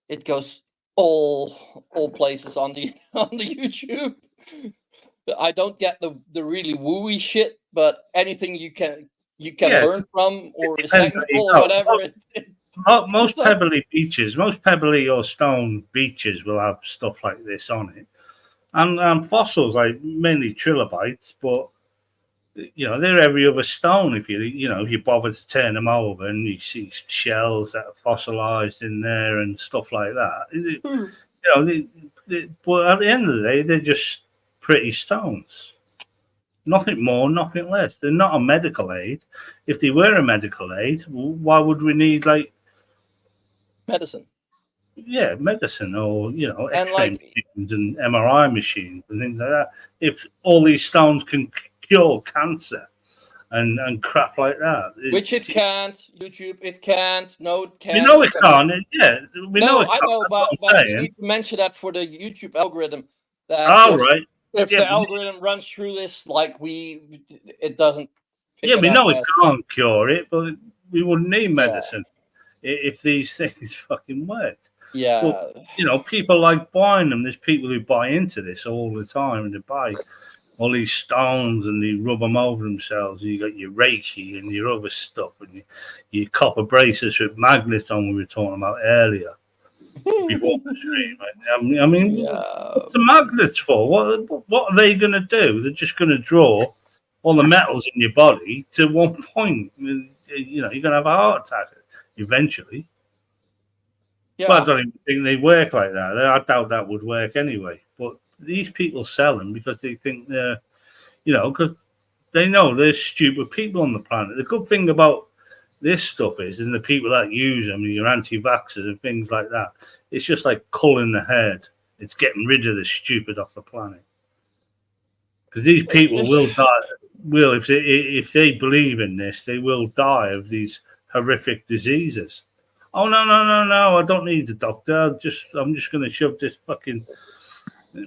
it goes all places on the YouTube. I don't get the really wooey shit, but anything you can learn from or is technical or whatever. Most pebbly beaches, most pebbly or stone beaches will have stuff like this on it, and fossils like mainly trilobites, but they're every other stone. If you bother to turn them over, and you see shells that are fossilized in there and stuff like that. But at the end of the day, they're just pretty stones. Nothing more, nothing less. They're not a medical aid. If they were a medical aid, why would we need medicine? Yeah, medicine or And X-ray machines and MRI machines and things like that. If all these stones can cure cancer and crap like that, which it can't. YouTube, it can't. No, it can't. We know it can't. Yeah, we know it I can't. know, but you need to mention that for the YouTube algorithm. That if the algorithm runs through this, like it doesn't. Yeah, we know it can't cure it, but we wouldn't need medicine if these things fucking worked. Yeah. But, people like buying them. There's people who buy into this all the time, and they buy all these stones and they rub them over themselves. And you got your Reiki and your other stuff, and your copper bracelets with magnets on. We were talking about earlier before the stream. I mean, what's the magnets for? What are they going to do? They're just going to draw all the metals in your body to one point. You're going to have a heart attack eventually. Yeah. But I don't even think they work like that. I doubt that would work anyway. But these people sell them because they think they're, because they know there's stupid people on the planet. The good thing about this stuff is, and the people that use them, your anti-vaxxers and things like that, it's just like culling the herd. It's getting rid of the stupid off the planet. Because these people will die. If they believe in this, they will die of these horrific diseases. Oh no! I don't need the doctor. I'm just going to shove this fucking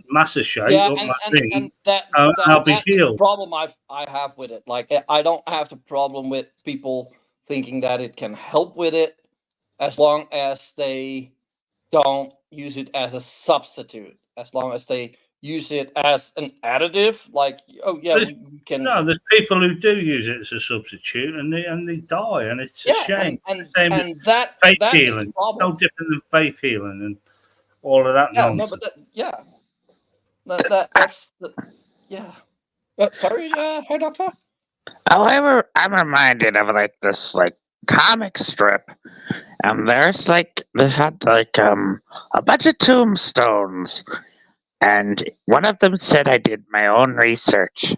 massive shite up my thing, and I'll be healed. The problem I have with it. Like I don't have the problem with people thinking that it can help with it, as long as they don't use it as a substitute. As long as they use it as an additive, like, oh yeah, There's- we can. No, there's people who do use it as a substitute, and they die, and it's a Yeah, shame. and Same with that faith is the healing, no problem. different than faith healing, and all of that Yeah, no, nonsense. but that's the, yeah. Sorry, Herr Doctor. However, I'm reminded of like this like comic strip, and there's like they had like a bunch of tombstones, and one of them said I did my own research.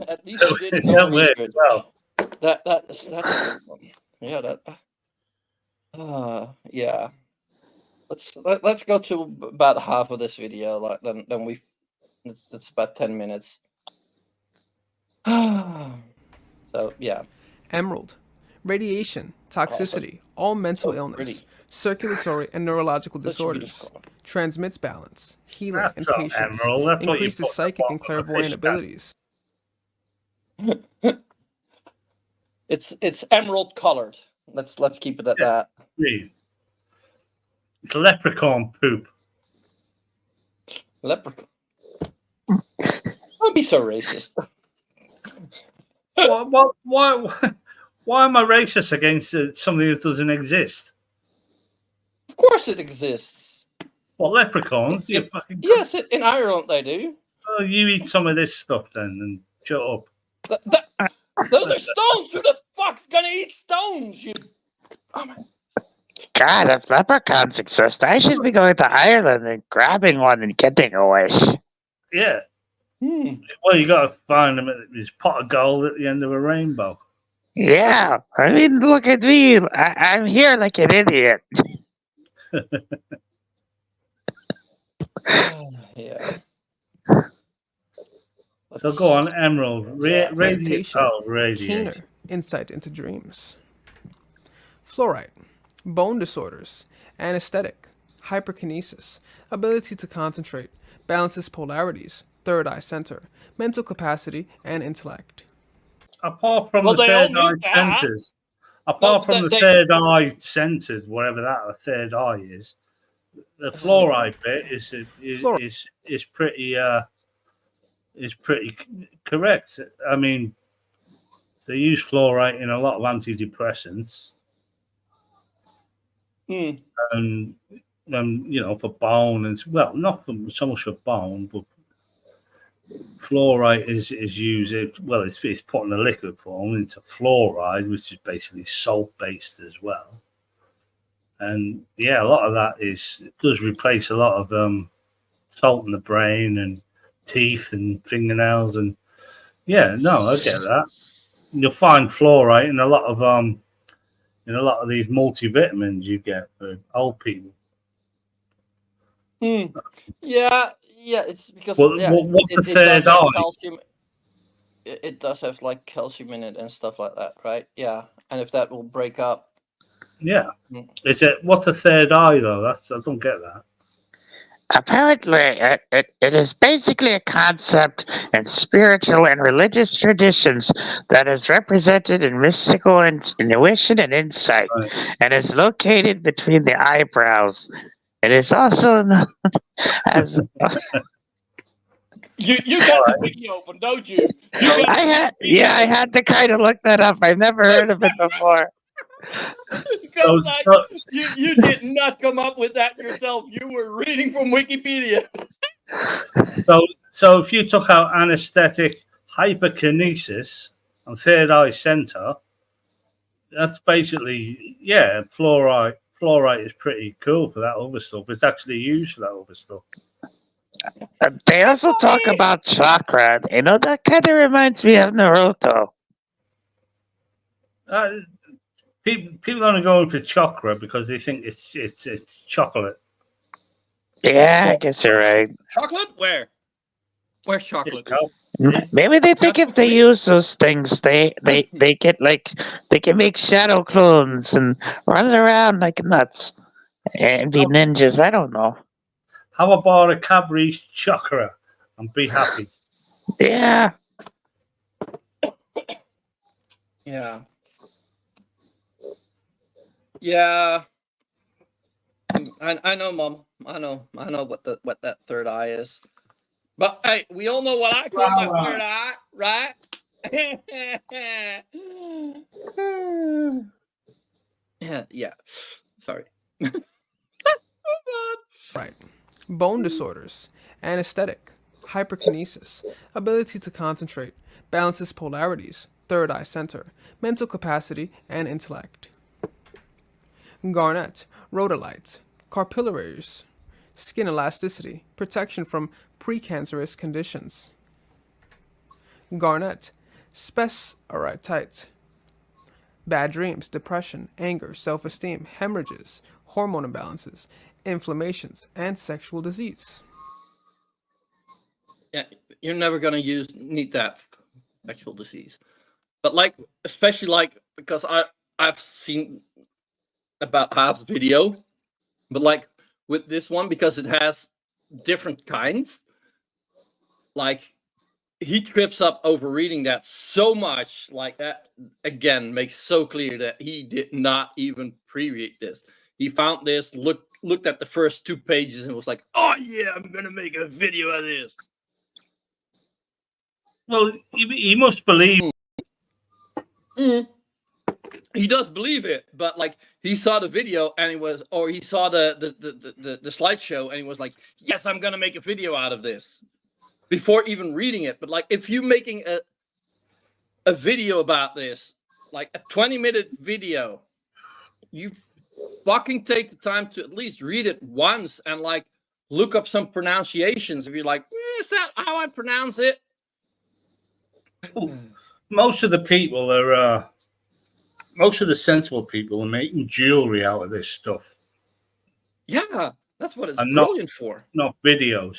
At least he did his That own works research. well. That's a good one. Yeah, yeah. Let's go to about half of this video. Like then it's about 10 minutes. So yeah. Emerald. Radiation, toxicity, all mental So illness, pretty. circulatory and neurological Let's read disorders, this color. transmits balance, healing That's and not patience, emerald. That's what you increases put at the psychic bottom and of a clairvoyant fish can. abilities. It's emerald colored. Let's keep it at that. Read. It's leprechaun poop. Leprechaun. Don't be so racist. Why am I racist against something that doesn't exist? Of course it exists. What, leprechauns? You fucking, Yes, in Ireland they do. oh, you eat some of this stuff then and shut up. Those are stones. Who the fuck's gonna eat stones? You. Oh my. God, if leprechauns exist, I should be going to Ireland and grabbing one and getting a wish. Yeah. Hmm. Well, you got to find them at this pot of gold at the end of a rainbow. Yeah, I mean, look at me. I'm here like an idiot. Yeah. So go on, Emerald. Meditation, Radiation. keener insight into dreams. Fluorite, bone disorders, anesthetic, hyperkinesis, ability to concentrate, balances polarities, third eye center, mental capacity, and intellect. Apart from Well, the they all third eye need that. centers, apart No, from the they- third eye centered, whatever that a third eye is, the fluoride bit is pretty correct. I mean, they use fluoride in a lot of antidepressants, and you know, for bone and well, not so much for bone, but fluoride is used. Well, it's put in a liquid form into fluoride, which is basically salt based as well. And yeah, a lot of that does replace a lot of salt in the brain and teeth and fingernails, and yeah, no, I get that. You'll find fluoride in a lot of these multivitamins you get for old people. Yeah, it's because Well, what's the third does have eye? calcium. It does have like calcium in it and stuff like that, right? Yeah, and if that will break up. Yeah, is it what's the third eye though? I don't get that. Apparently, it is basically a concept in spiritual and religious traditions that is represented in mystical intuition and insight, Right. and is located between the eyebrows. It is also known as. You got the wiki open, don't you? I had to kind of look that up. I've never heard of it before. You did not come up with that yourself. You were reading from Wikipedia. So if you took out anesthetic, hyperkinesis, and third eye center, that's basically fluoride. Fluoride is pretty cool for that other stuff. It's actually used for that other stuff. They also talk about chakra. You know, that kind of reminds me of Naruto. People only going for chakra because they think it's chocolate. Yeah, I guess you're right. Chocolate? Where? Where's chocolate? Maybe they think if they use those things, they get like they can make shadow clones and run around like nuts and be ninjas. I don't know. How about a Cadbury's chakra and be happy? Yeah. Yeah. Yeah. I know, Mom. I know what that third eye is. But hey, we all know what I call my third eye, right? Yeah. Sorry. Right. Bone disorders, anesthetic, hyperkinesis, ability to concentrate, balances polarities, third eye center, mental capacity, and intellect. Garnet, rhodolite, capillaries, skin elasticity, protection from precancerous conditions. Garnet, spessartite, bad dreams, depression, anger, self-esteem, hemorrhages, hormone imbalances, inflammations, and sexual disease. Yeah, you're never gonna need that sexual disease. But like, especially like because I've seen about half the video, but like with this one because it has different kinds. Like he trips up over reading that so much. Like that again makes so clear that he did not even pre-read this. He found this, looked at the first 2 pages, and was like, "Oh yeah, I'm gonna make a video of this." Well, he must believe. He does believe it, but like he saw the video and he saw the slideshow and he was like, "Yes, I'm gonna make a video out of this," before even reading it. But like, if you're making a video about this, like a 20-minute video, you fucking take the time to at least read it once and like look up some pronunciations. If you're like, is that how I pronounce it? Most of the people are, most of the sensible people are making jewelry out of this stuff. Yeah, that's what it's And brilliant for. Not videos.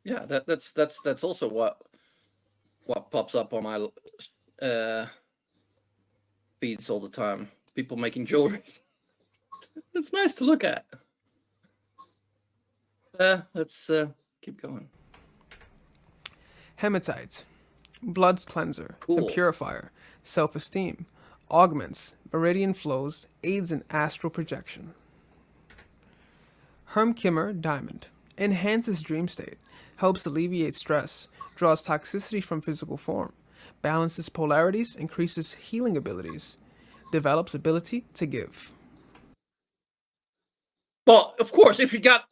Yeah, that's also what pops up on my feeds all the time. People making jewelry. It's nice to look at. Let's keep going. Hematite, blood cleanser, Cool. and purifier, self-esteem, augments, meridian flows, aids in astral projection. Hermkimmer diamond, enhances dream state, helps alleviate stress, draws toxicity from physical form, balances polarities, increases healing abilities, develops ability to give. Well, of course, if you got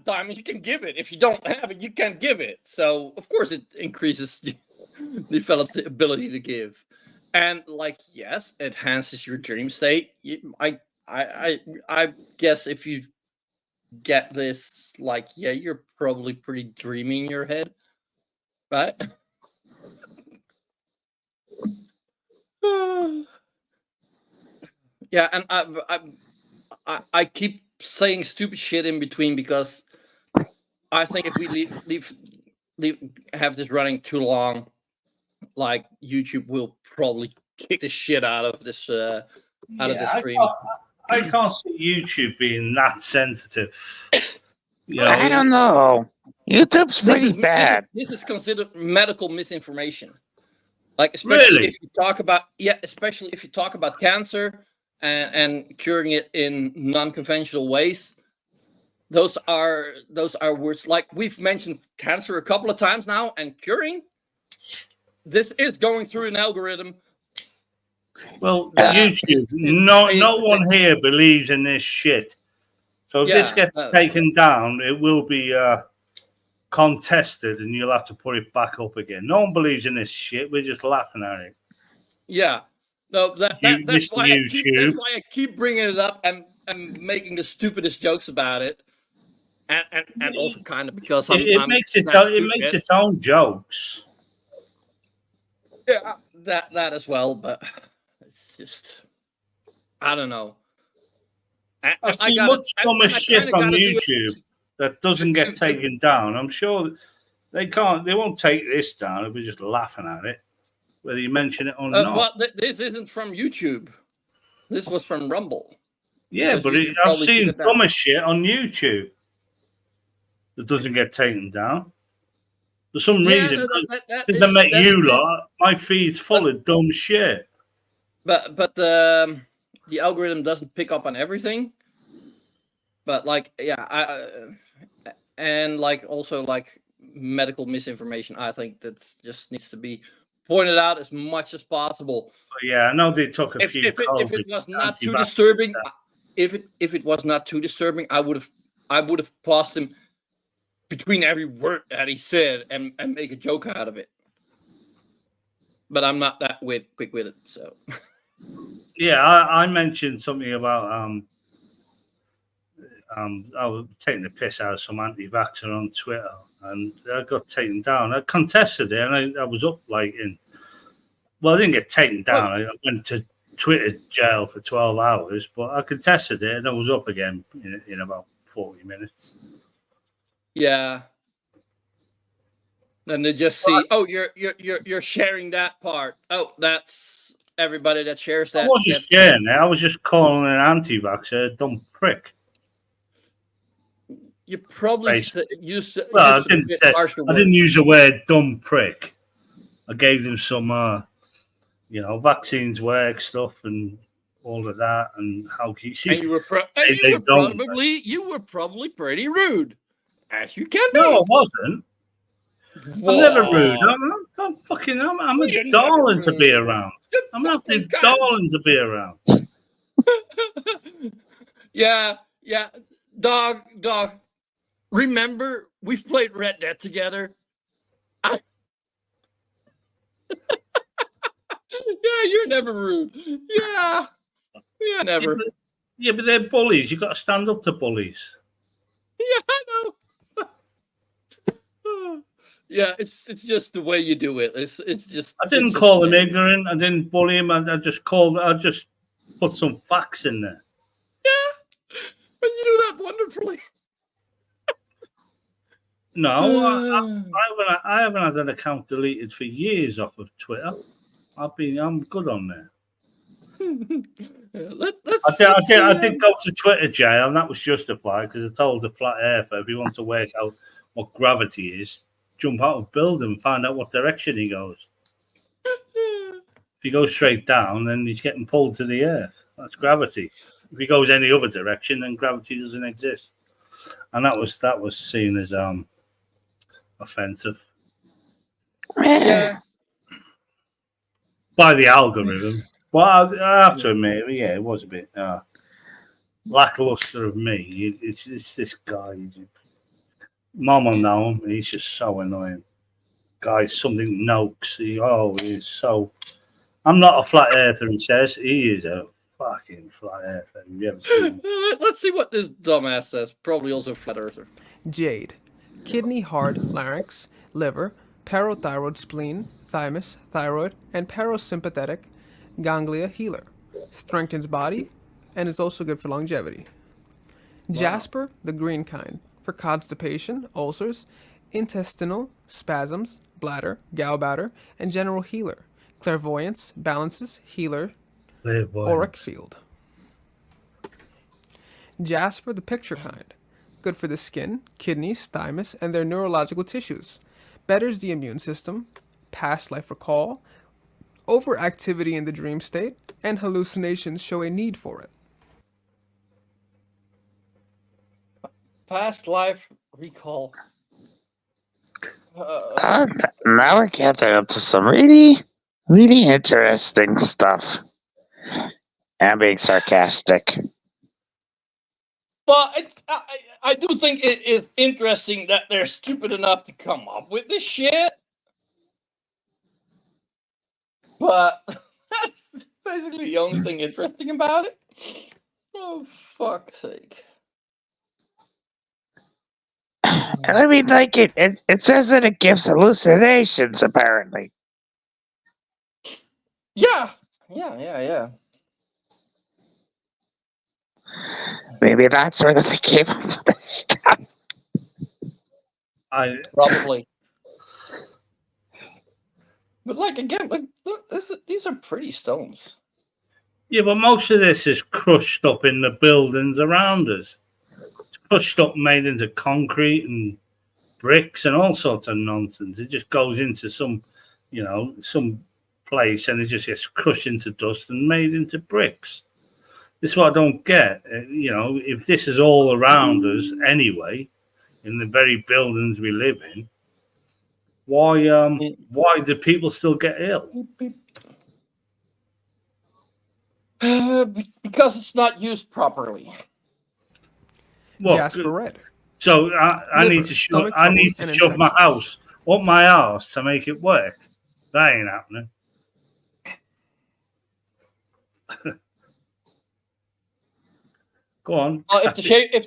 diamonds, you can give it. If you don't have it, you can't give it. So of course it increases, develops the ability to give. And like, yes, it enhances your dream state. I guess if you get this, like, yeah, you're probably pretty dreamy in your head, right? Yeah, and I keep saying stupid shit in between because I think if we have this running too long, like YouTube will probably kick the shit out of this out of the stream. I can't see YouTube being that sensitive. You know, I don't know. YouTube's pretty bad. This is considered medical misinformation. Like especially if you talk about cancer and curing it in non-conventional ways. Those are words like we've mentioned cancer a couple of times now, and curing. This is going through an algorithm. Well, YouTube, no one here believes in this shit. So if this gets taken down, it will be contested and you'll have to put it back up again. No one believes in this shit. We're just laughing at it. Yeah. No, that's why I keep bringing it up and making the stupidest jokes about it. And also kind of because it makes its own jokes. Yeah, that as well, but it's just I don't know. I've seen much dumber shit on YouTube that doesn't get taken down. I'm sure they won't take this down if we're just laughing at it, whether you mention it or not. Well, this isn't from YouTube. This was from Rumble. Yeah, but I've seen dumber shit on YouTube that doesn't get taken down. For some reason, doesn't make you lot. My feed's full of dumb shit. but the algorithm doesn't pick up on everything. But like, yeah, and like also like medical misinformation. I think that just needs to be pointed out as much as possible. Yeah, I know they took a If few. if it was not too anti-vaxxers disturbing, there. if it was not too disturbing, I would have paused him between every word that he said and make a joke out of it. But I'm not that quick with it, so. Yeah, I mentioned something about I was taking the piss out of some anti-vaxxer on Twitter, and I got taken down. I contested it, and I was up like in. Well, I didn't get taken down. I went to Twitter jail for 12 hours, but I contested it, and I was up again in about 40 minutes. Yeah. Then they just see, oh, you're sharing that part. Oh, that's everybody that shares that. I wasn't sharing it. I was just calling an anti-vaxxer a dumb prick. You probably used Well, I didn't use the word dumb prick. I gave them some, vaccines work stuff and all of that, and how you see. And you were probably pretty rude, as you can be. No, I wasn't. I'm never rude. I'm a darling to be around. I'm not a darling to be around. Yeah, dog. Remember, we've played Red Dead together. Yeah, you're never rude. Yeah, never. Yeah, but they're bullies. You got to stand up to bullies. Yeah, I know. Yeah, it's just the way you do it. It's just. I didn't call him ignorant. I didn't bully him. I just put some facts in there. Yeah, but you do that wonderfully. No, I haven't had an account deleted for years off of Twitter. I'm good on there. I did go to Twitter jail, and that was justified because I told the flat earther if he wants to work out what gravity is, jump out of a building and find out what direction he goes. If he goes straight down, then he's getting pulled to the earth. That's gravity. If he goes any other direction, then gravity doesn't exist. And that was seen as offensive. Yeah. By the algorithm. Well, I have to admit, yeah, it was a bit lackluster of me. It's this guy. Mom will know him. He's just so annoying. Guy's something nokes. He's so. I'm not a flat earther, he says. He is a fucking flat earther. Have you ever seen him? Let's see what this dumbass says. Probably also a flat earther. Jade. Kidney, heart, larynx, liver, parathyroid, spleen, thymus, thyroid, and parasympathetic ganglia healer. Strengthens body and is also good for longevity. Wow. Jasper, the green kind, for constipation, ulcers, intestinal spasms, bladder, gallbladder, and general healer. Clairvoyance, balances, healer, auric field. Jasper, the picture kind, good for the skin, kidneys, thymus, and their neurological tissues. Betters the immune system, past life recall, overactivity in the dream state, and hallucinations show a need for it. Past life recall. Now we're getting up to some really, really interesting stuff. I'm being sarcastic. Well, I do think it is interesting that they're stupid enough to come up with this shit. But that's basically the only thing interesting about it. Oh, fuck's sake. I mean, like, it says that it gives hallucinations, apparently. Yeah. Maybe that's where they came up with this stuff. Probably. But like again, look, these are pretty stones. Yeah, but most of this is crushed up in the buildings around us. It's crushed up, made into concrete and bricks and all sorts of nonsense. It just goes into some place and it just gets crushed into dust and made into bricks. This is what I don't get. You know, if this is all around us anyway, in the very buildings we live in, why do people still get ill? Because it's not used properly. Well, Jasper Red. so I Liver, need to stomach shove troubles, my and house up my ass to make it work. That ain't happening. Go on. Well, if the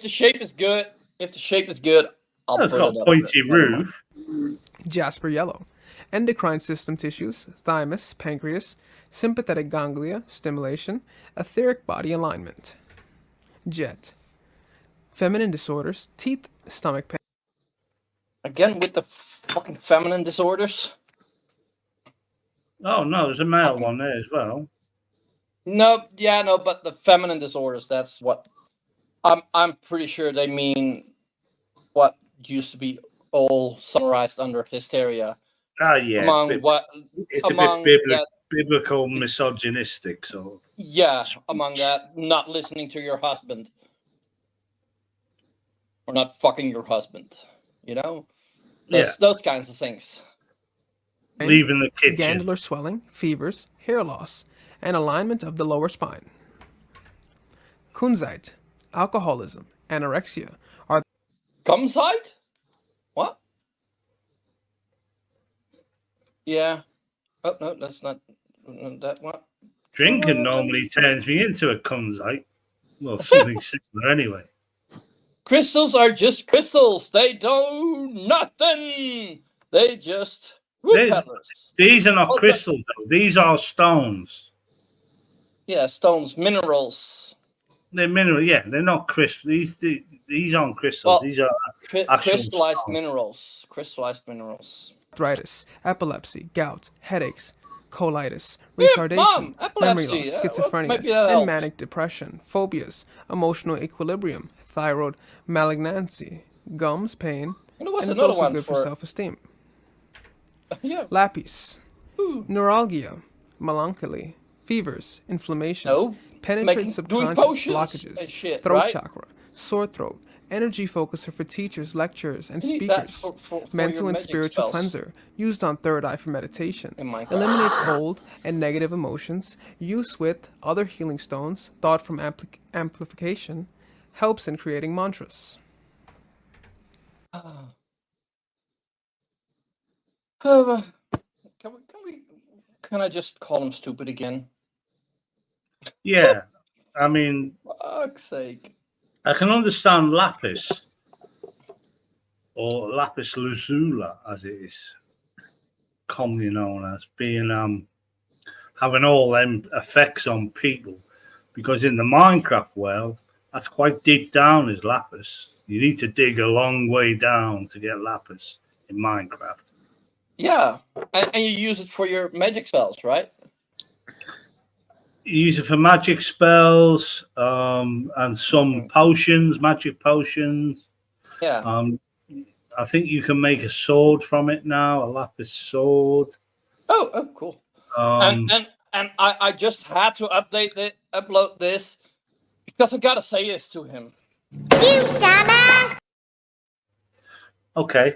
shape is good, I'll It's put got it up. pointy roof. Jasper Yellow. Endocrine system tissues, thymus, pancreas, sympathetic ganglia, stimulation, etheric body alignment. Jet. Feminine disorders, teeth, stomach pain. Again with the fucking feminine disorders. Oh no, there's a male one there as well. No, but the feminine disorders, that's what I'm pretty sure they mean what used to be all summarized under hysteria. Ah, yeah. It's a bit biblical, misogynistic, so. Yeah, among that, not listening to your husband. Or not fucking your husband. You know? Those kinds of things. Leaving the kitchen. Glandular swelling, fevers, hair loss, and alignment of the lower spine. Kunzite, alcoholism, anorexia are Cumsite? What? Yeah. Oh no, that's not that one. Drinking normally turns me into a cunzite. Well, something similar anyway. Crystals are just crystals. They do nothing. They just peddlers. These are not crystals, though. These are stones. Yeah, stones, minerals. They're mineral. Yeah, they're not crystals. These aren't crystals. Well, these are actual crystallized stones. minerals. Crystallized minerals. arthritis, epilepsy, gout, headaches, colitis, retardation, memory loss, schizophrenia, and manic depression, phobias, emotional equilibrium, thyroid malignancy, gums pain, and it's also good for self-esteem. Yeah. Lapis, neuralgia, melancholy, fevers, inflammations, penetrate subconscious blockages, throat chakra, sore throat, energy focuser for teachers, lecturers, and speakers, mental and spiritual cleanser, used on third eye for meditation, eliminates old and negative emotions, use with other healing stones, thought from amplification, helps in creating mantras. Can I just call him stupid again? Yeah, I mean, fuck's sake. I can understand lapis, or lapis lazuli, as it is commonly known as, being having all them effects on people, because in the Minecraft world, that's quite deep down is lapis. You need to dig a long way down to get lapis in Minecraft. Yeah, and you use it for your magic spells, right? You use it for magic spells and some potions, magic potions. Yeah. I think you can make a sword from it now, a lapis sword. Oh, cool. And I just had to upload this because I gotta say this to him. You dumbass. Okay.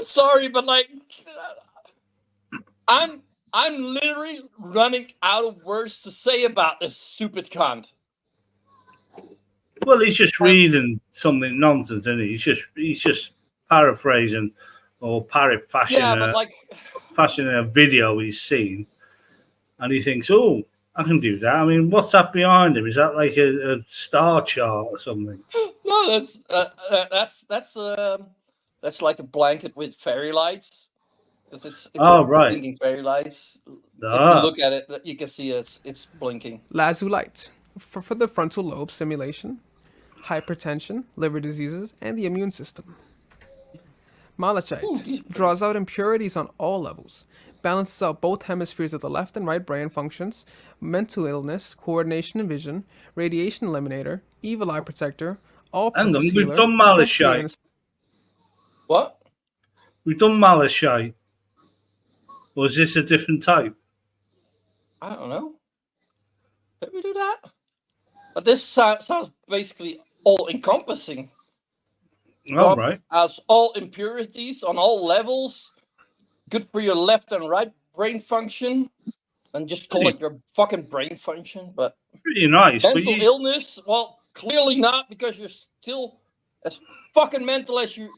Sorry, but like, I'm literally running out of words to say about this stupid cunt. Well, he's just reading something nonsense, isn't he? He's just paraphrasing or fashioning a video he's seen, and he thinks, "Oh, I can do that." I mean, what's that behind him? Is that like a star chart or something? No, that's like a blanket with fairy lights. It's right. Blinking fairy lights. If you look at it, you can see it's blinking. Lazulite for the frontal lobe stimulation, hypertension, liver diseases, and the immune system. Malachite draws out impurities on all levels, balances out both hemispheres of the left and right brain functions, mental illness, coordination and vision, radiation eliminator, evil eye protector, all-purpose healer. We've done malachite. What? We've done malachite. Or is this a different type? I don't know. Did we do that? But this sounds basically all-encompassing. All right. As all impurities on all levels. Good for your left and right brain function. And just call it your fucking brain function. But Pretty nice. mental illness, well, clearly not, because you're still as fucking mental as you.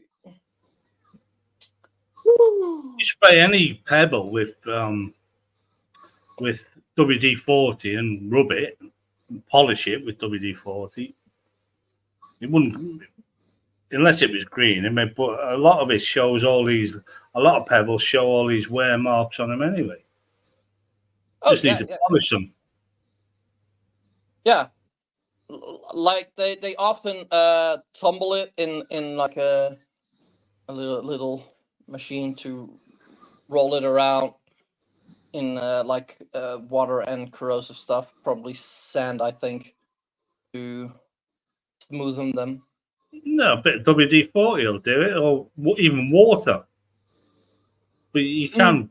You spray any pebble with WD-40 and rub it, and polish it with WD-40. It wouldn't, unless it was green. I mean, but a lot of it shows a lot of pebbles show all these wear marks on them anyway. Just need to polish them. Yeah. Like they often tumble it in like a little machine to roll it around in like water and corrosive stuff, probably sand, I think, to smoothen them. No, a bit of WD-40 will do it, or even water. But you can,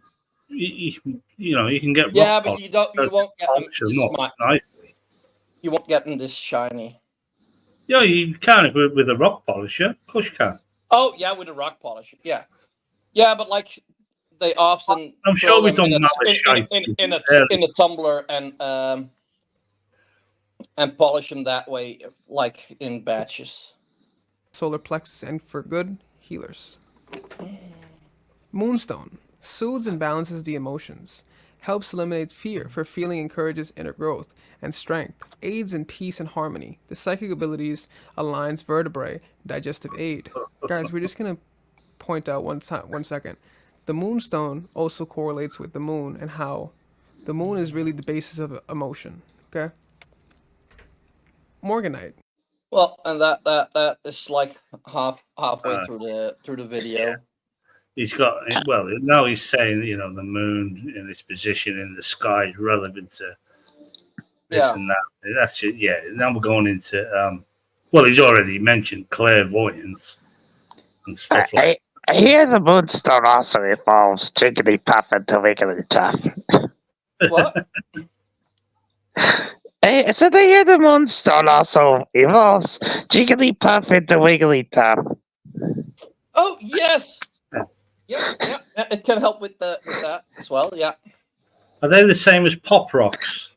you can get yeah, rock but you won't get them this nicely. You won't get them this shiny. Yeah, you can with a rock polisher. Of course you can. Oh yeah, with a rock polisher. Yeah, but like they often. I'm sure we don't have in a tumbler and polish them that way, like in batches. Solar plexus and for good healers. Moonstone soothes and balances the emotions, helps eliminate fear for feeling, encourages inner growth and strength, aids in peace and harmony. The psychic abilities aligns vertebrae, digestive aid. Guys, we're just gonna point out one second. The moonstone also correlates with the moon and how the moon is really the basis of emotion. Okay. Morganite. Well, and that is like halfway through the video. Yeah. He's got, well, now he's saying, the moon in its position in the sky is relevant to this and that. That's just, now we're going into, he's already mentioned clairvoyance and stuff like that. I hear the moonstone also evolves jiggly puff into wiggly tough. What? I said I hear the moonstone also evolves jiggly puff into wiggly tough. Oh, yes! Yeah, it can help with that as well. Yeah. Are they the same as pop rocks?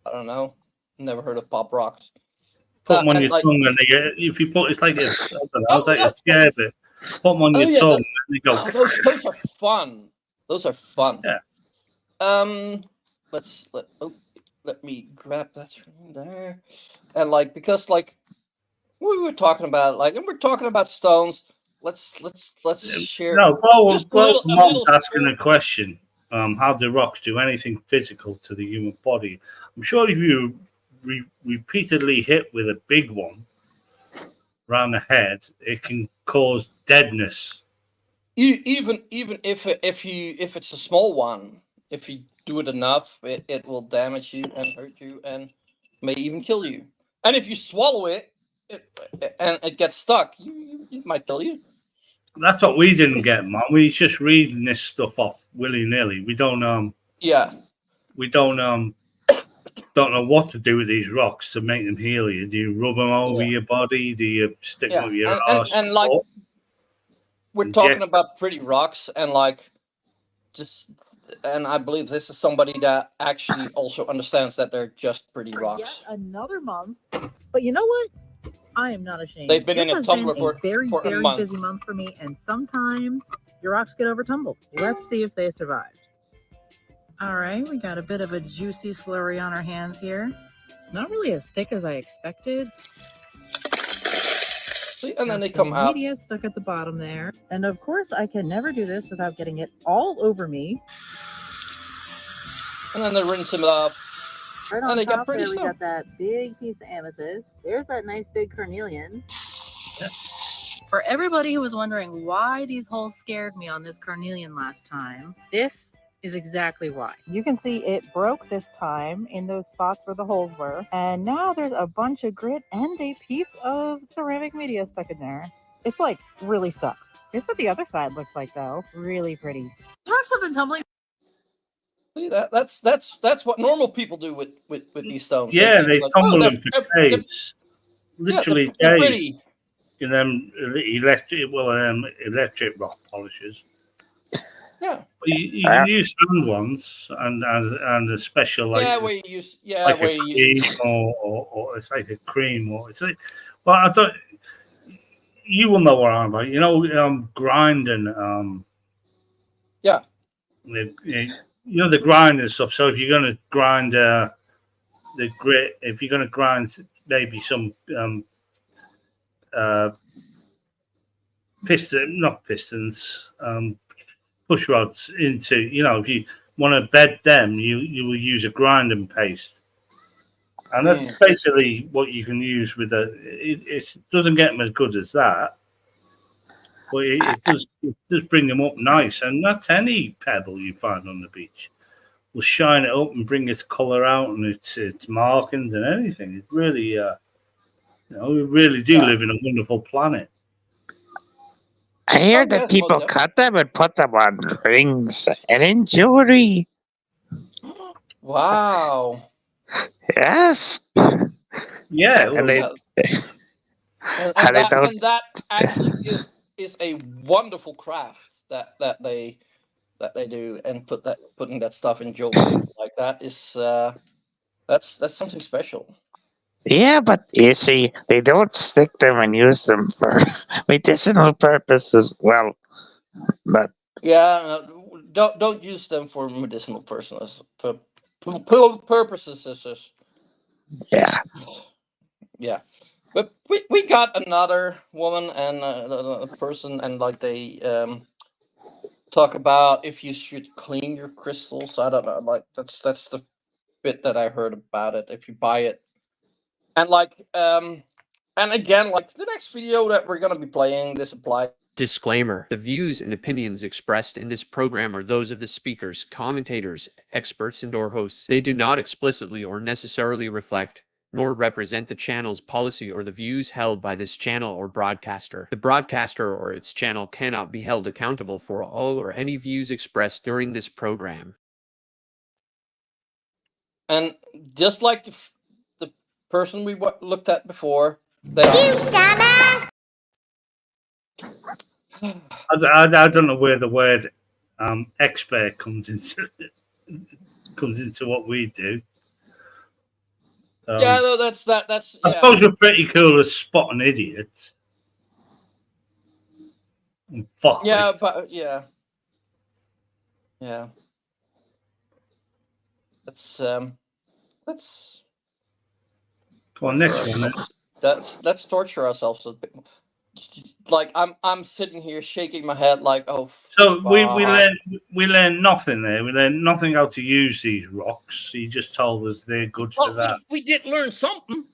I don't know. Never heard of pop rocks. Put them on your tongue, and if you put, it's like a scare bit. Put them on your tongue, and they go. Oh, those are fun. Those are fun. Yeah. Let me grab that from there, and because we were talking about, and we're talking about stones. Let's share. No, Mom's asking a question. How do rocks do anything physical to the human body? I'm sure if you repeatedly hit with a big one around the head, it can cause deadness. Even if it's a small one, if you do it enough, it will damage you and hurt you and may even kill you. And if you swallow it, and it gets stuck, it might kill you. That's what we didn't get, Mom. We just reading this stuff off willy-nilly. We don't we don't know what to do with these rocks to make them heal you. Do you rub them over your body? Do you stick them up your arse? And we're talking about pretty rocks, and and I believe this is somebody that actually also understands that they're just pretty rocks. Yet another month, but you know what? I am not ashamed. They've been in a tumbler for a very busy month for me, and sometimes your rocks get over tumbled. Let's see if they survived. All right, we got a bit of a juicy slurry on our hands here. It's not really as thick as I expected. See, and then they come out. Media stuck at the bottom there, and of course, I can never do this without getting it all over me. And then they rinse them off. Right on top there, we got that big piece of amethyst. There's that nice big carnelian. For everybody who was wondering why these holes scared me on this carnelian last time, this is exactly why. You can see it broke this time in those spots where the holes were. And now there's a bunch of grit and a piece of ceramic media stuck in there. It's really stuck. Here's what the other side looks like, though. Really pretty. Rocks have been tumbling. See, that's what normal people do with these stones. Yeah, think, they like, tumble they're, them for they're, days, yeah, literally they're days. pretty. In them electric rock polishers. Yeah. But you can use hand ones and a special like Yeah, where you use like where a you cream use. or it's like a cream or it's like. Well, I don't. You will know what I'm about. You know, grinding. Yeah. You know the grinding stuff. So if you're going to grind the grit, if you're going to grind maybe some not pistons, push rods into, if you want to bed them, you will use a grinding paste. And that's basically what you can use with it doesn't get them as good as that, but it does bring them up nice. And that's any pebble you find on the beach will shine it up and bring its color out and its markings and everything. It really, we really do live in a wonderful planet. I hear that people cut them and put them on rings and in jewelry. Wow. Yes. Yeah. And that actually is a wonderful craft that they do, and putting that stuff in jewelry like that is that's something special. Yeah, but you see, they don't stick them and use them for medicinal purposes. Well, but yeah, don't use them for medicinal purposes. Yeah. Yeah. But we got another woman and a person, and like they talk about if you should clean your crystals. I don't know. Like that's the bit that I heard about it. If you buy it, and and again, like the next video that we're gonna be playing, this applies. Disclaimer: the views and opinions expressed in this program are those of the speakers, commentators, experts, and/or hosts. They do not explicitly or necessarily reflect nor represent the channel's policy or the views held by this channel or broadcaster. The broadcaster or its channel cannot be held accountable for all or any views expressed during this program. And just like the person we looked at before, I don't know where the word expert comes into what we do. Yeah, no, that's. I suppose we're pretty cool as spotting idiots. Fuck. Yeah, but yeah. That's. Go on, next one. Let's torture ourselves a bit. Like I'm sitting here shaking my head like, oh. So we learned nothing there. We learned nothing how to use these rocks. He just told us they're good for that. We did learn something.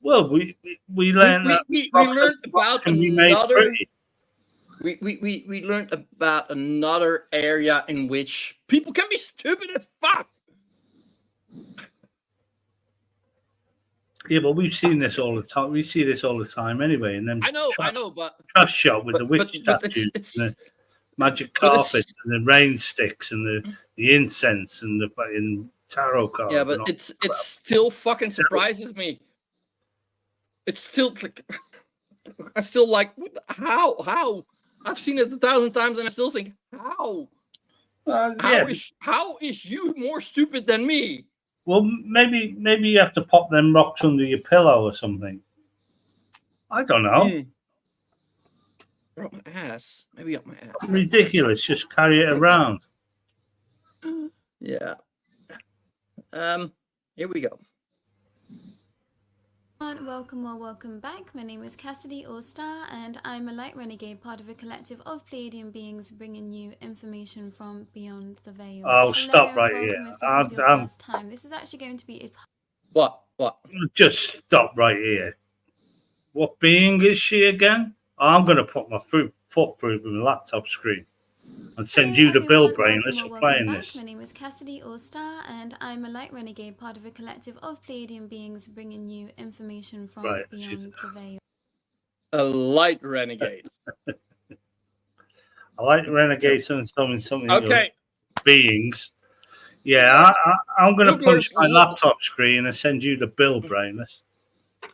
Well, we learned that we learned about another. We learned about another area in which people can be stupid as fuck. Yeah, but we've seen this all the time. We see this all the time anyway. And then I know, but trust shot with the witch statues, and the magic carpet, and the rain sticks, and the incense, and the fucking tarot cards. Yeah, but it still fucking surprises me. It's still like I still like how I've seen it 1,000 times and I still think how is you more stupid than me? Well, maybe you have to pop them rocks under your pillow or something. I don't know. Or up my ass. Maybe up my ass. Ridiculous. Just carry it around. Yeah. Here we go. Welcome or welcome back. My name is Cassidy Allstar and I'm a light renegade, part of a collective of Pleiadian beings bringing you information from beyond the veil. Oh, stop right here. This is your first time. This is actually going to be... What? Just stop right here. What being is she again? I'm going to put my foot through the laptop screen and send you the bill brainless for playing this. My name is Cassidy Allstar and I'm a light renegade, part of a collective of Pleiadian beings bringing you information from beyond the veil. A light renegade. I like renegades and something Okay. beings. Yeah, I'm going to punch my Googlers, laptop screen and send you the bill, Brainless.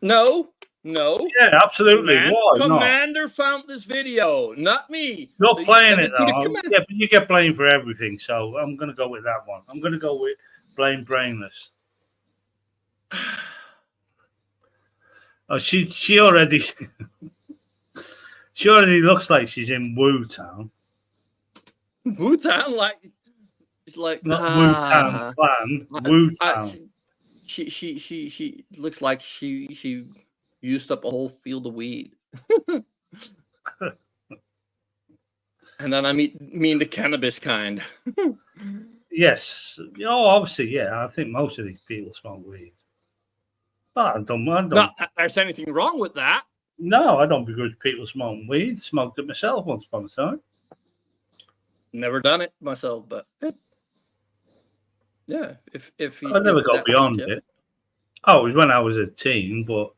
No. Yeah, absolutely. Why not? Commander found this video, not me. You're So playing send it, to the though. commander. Yeah, but you get blamed for everything, so I'm going to go with that one. I'm going to go with blame Brainless. Oh, she already she already looks like she's in Wu-Town. Wu-Town, it's like Not Wu-Town Clan, Wu-Town. She looks like she used up a whole field of weed. And then I mean the cannabis kind. Yes. Oh, obviously, yeah. I think most of these people smoke weed. But I don't. Not that there's anything wrong with that. No, I don't begrudge people smoking weed. Smoked it myself once upon a time. Never done it myself, but yeah. If I never got beyond it. Oh, it was when I was a teen, but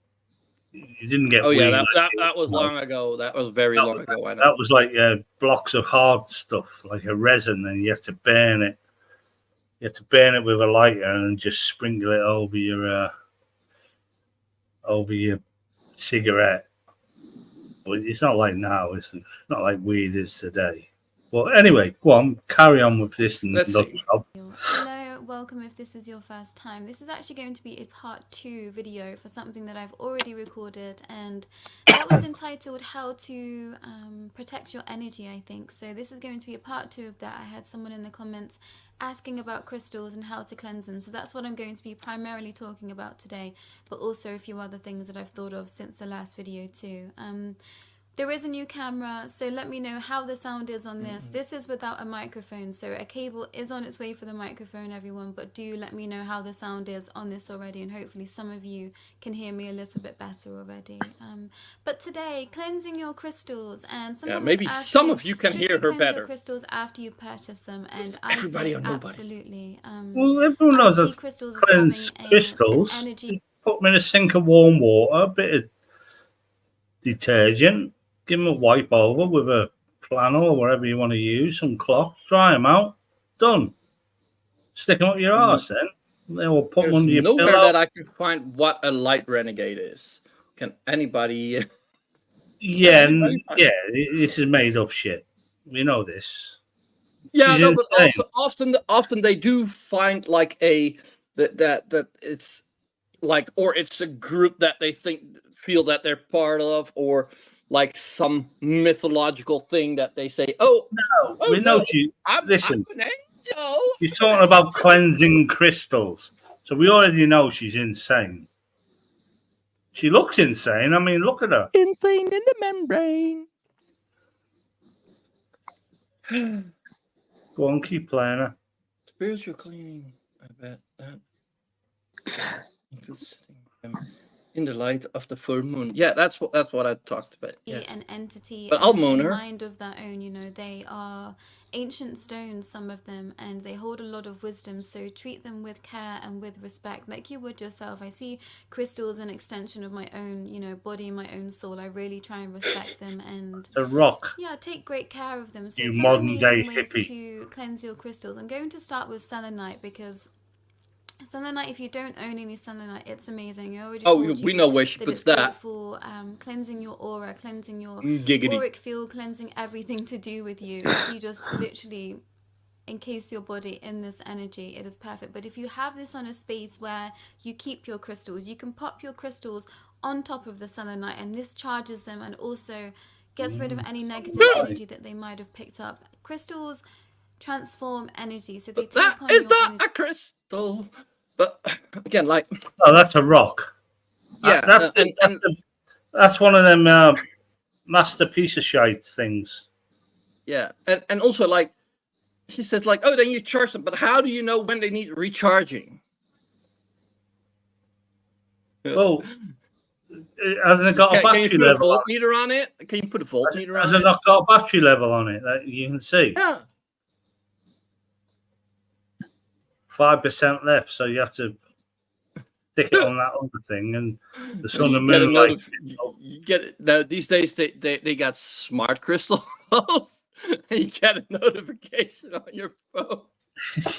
you didn't get. Oh weed yeah, that was long ago. That was very long ago. I know. That was like blocks of hard stuff, like a resin, and you have to burn it. You have to burn it with a lighter and just sprinkle it over your cigarette. But it's not like now. It's not like weed is today. Well, anyway, go on, carry on with this. Hello, welcome if this is your first time. This is actually going to be a part 2 video for something that I've already recorded, and that was entitled How to Protect Your Energy, I think. So this is going to be a part 2 of that. I had someone in the comments asking about crystals and how to cleanse them. So that's what I'm going to be primarily talking about today, but also a few other things that I've thought of since the last video too. There is a new camera, so let me know how the sound is on this. This is without a microphone, so a cable is on its way for the microphone, everyone, but do let me know how the sound is on this already, and hopefully some of you can hear me a little bit better already. But today, cleansing your crystals, and maybe some of you can hear her better. Your crystals after you purchase them, and everybody I or say nobody. absolutely. Well, everyone knows that crystals cleanse crystals. You put them in a sink of warm water, a bit of detergent. Give them a wipe over with a flannel or whatever you want to use, some cloth, dry them out, done. Stick them up your arse then. They will put them under your pillow. Nowhere that I can find what a light renegade is. Can anybody? Yeah, this is made up shit. We know this. Yeah, no, but often they do find like that it's like, or it's a group that they feel that they're part of, or like some mythological thing that they say, we know she. Listen, I'm an angel. She's talking about cleansing crystals, so we already know she's insane. She looks insane. I mean, look at her. Insane in the membrane. Go on, keep playing her. Spiritual cleaning. I bet that. In the light of the full moon. Yeah, that's what I talked about. Yeah. An entity, but I'll moon her. Mind of their own. You know, they are ancient stones, some of them, and they hold a lot of wisdom. So treat them with care and with respect, like you would yourself. I see crystals an extension of my own, body, my own soul. I really try and respect them and a rock. Yeah, take great care of them. So you some modern day ways hippie. To cleanse your crystals. I'm going to start with selenite because selenite, if you don't own any selenite, it's amazing. We know where she puts that. For cleansing your aura, cleansing your Giggity. auric field, cleansing everything to do with you. If you just literally encase your body in this energy, it is perfect. But if you have this on a space where you keep your crystals, you can pop your crystals on top of the selenite, and this charges them and also gets rid of any negative energy that they might have picked up. Crystals transform energy, so they take on your energy. A crystal. But again, like, that's a rock. Yeah, that's one of them masterpiece of shite things. Yeah, and also like she says, like, then you charge them, but how do you know when they need recharging? Well, hasn't it got a battery level? Can you put a voltmeter on it? Can you put a voltmeter on it? Has it not got a battery level on it that you can see? Yeah. 5% left, so you have to stick it on that other thing, and the sun and moon. You get it now. These days, they got smart crystals. You get a notification on your phone.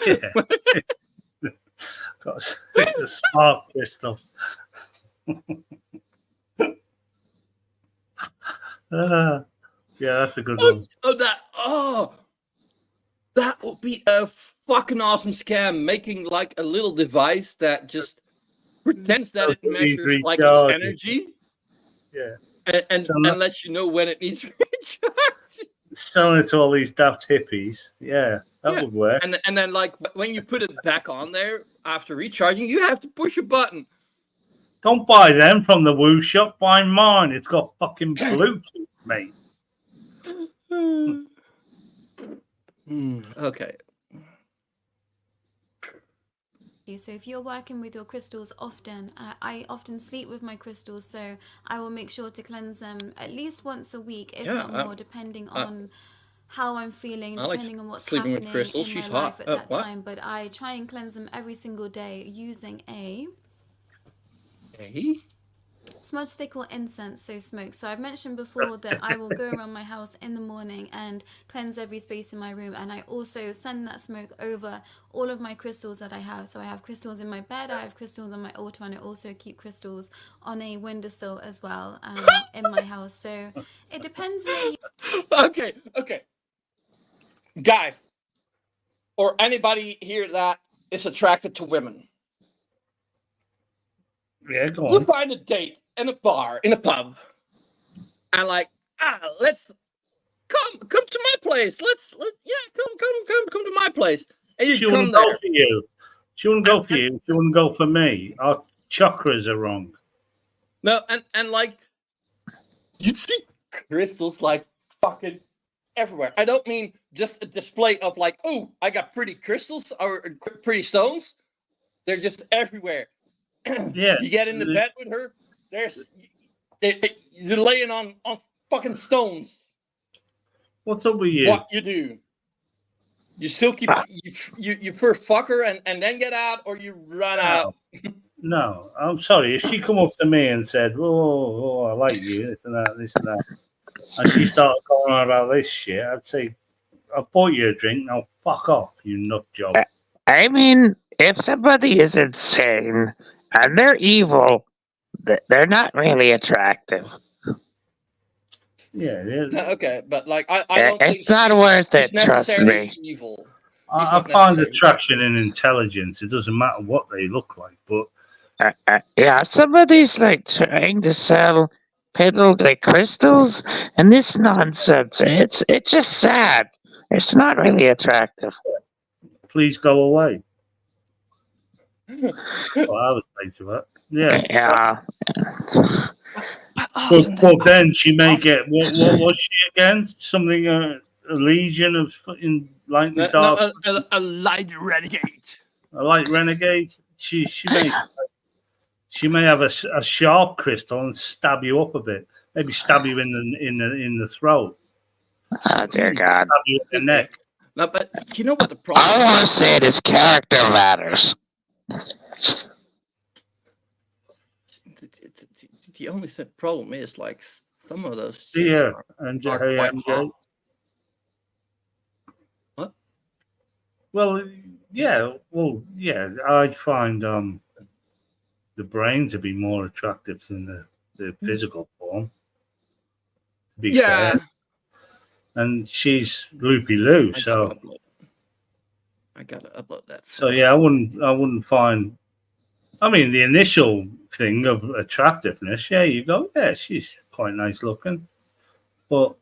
Yeah. It's a spark crystal. Yeah, that's a good one. That would be a fucking awesome scam. Making like a little device that just pretends that it measures like its energy. Yeah. And lets you know when it needs recharge. Selling it to all these daft hippies. Yeah, that would work. And then like when you put it back on there after recharging, you have to push a button. Don't buy them from the Woo shop. Buy mine. It's got fucking Bluetooth, mate. Okay. So if you're working with your crystals often, I often sleep with my crystals, so I will make sure to cleanse them at least once a week, if not more, depending on how I'm feeling, depending on what's happening in my life at that time. But I try and cleanse them every single day using a smudge stick or incense, so smoke. So I've mentioned before that I will go around my house in the morning and cleanse every space in my room, and I also send that smoke over all of my crystals that I have. So I have crystals in my bed, I have crystals on my altar, and I also keep crystals on a windowsill as well in my house. So it depends where you... Okay. Guys, or anybody here that is attracted to women. Yeah, go on. You find a date in a bar, in a pub, and like, let's come to my place. Come to my place. And you she come wouldn't there. go for you. She wouldn't go for you. She wouldn't go for me. Our chakras are wrong. No, and like, you'd see crystals like fucking everywhere. I don't mean just a display of like, oh, I got pretty crystals or pretty stones. They're just everywhere. Yeah. You get in the bed with her, you're laying on fucking stones. What's up with you? What you do? You still keep you first fuck her and then get out, or you run out? No, I'm sorry. If she come up to me and said, "Oh, I like you," this and that, and she started going on about this shit, I'd say, "I bought you a drink. Now fuck off, you nut job." I mean, if somebody is insane and they're evil, they're not really attractive. Yeah. Okay, but like I don't think it's not worth it. Trust me. Evil. I find attraction in intelligence. It doesn't matter what they look like, but yeah, somebody's like trying to peddle the crystals and this nonsense. It's just sad. It's not really attractive. Please go away. Well, I was saying to her. Yeah. Yeah. But then she may get what was she again? Something a legion of fucking light and dark. A light renegade. A light renegade. She may have a sharp crystal and stab you up a bit. Maybe stab you in the throat. Oh dear God. Stab you in the neck. No, but you know what the problem? I want to say it is character matters. The only problem is like some of those Yeah, are quite hot. What? Well, yeah. I find the brain to be more attractive than the physical form. To be fair. And she's loopy loo, so I gotta upload that. So yeah, I wouldn't find. I mean, the initial thing of attractiveness, yeah, you go, yeah, she's quite nice looking. But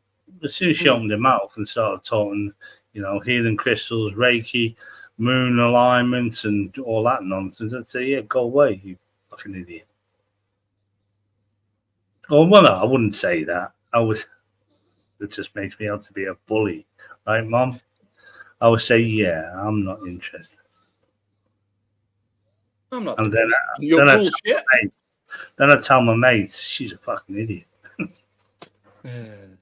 as soon as she opened her mouth and started talking, healing crystals, Reiki, moon alignments, and all that nonsense, I'd say, yeah, go away, you fucking idiot. Oh, well, no, I wouldn't say that. It just makes me out to be a bully, right, Mom? I would say, yeah, I'm not interested. I'm not. And then I tell my mates, she's a fucking idiot. You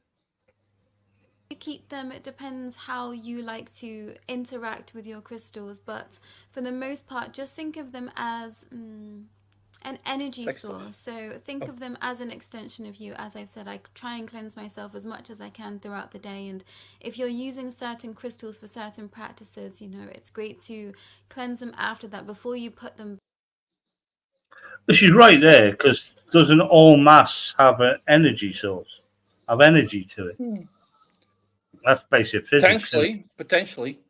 keep them, it depends how you like to interact with your crystals, but for the most part, just think of them as an energy Next source. So think of them as an extension of you. As I've said, I try and cleanse myself as much as I can throughout the day. And if you're using certain crystals for certain practices, it's great to cleanse them after that before you put them. But she's right there, because doesn't all mass have an energy source, have energy to it? That's basic physics. Potentially.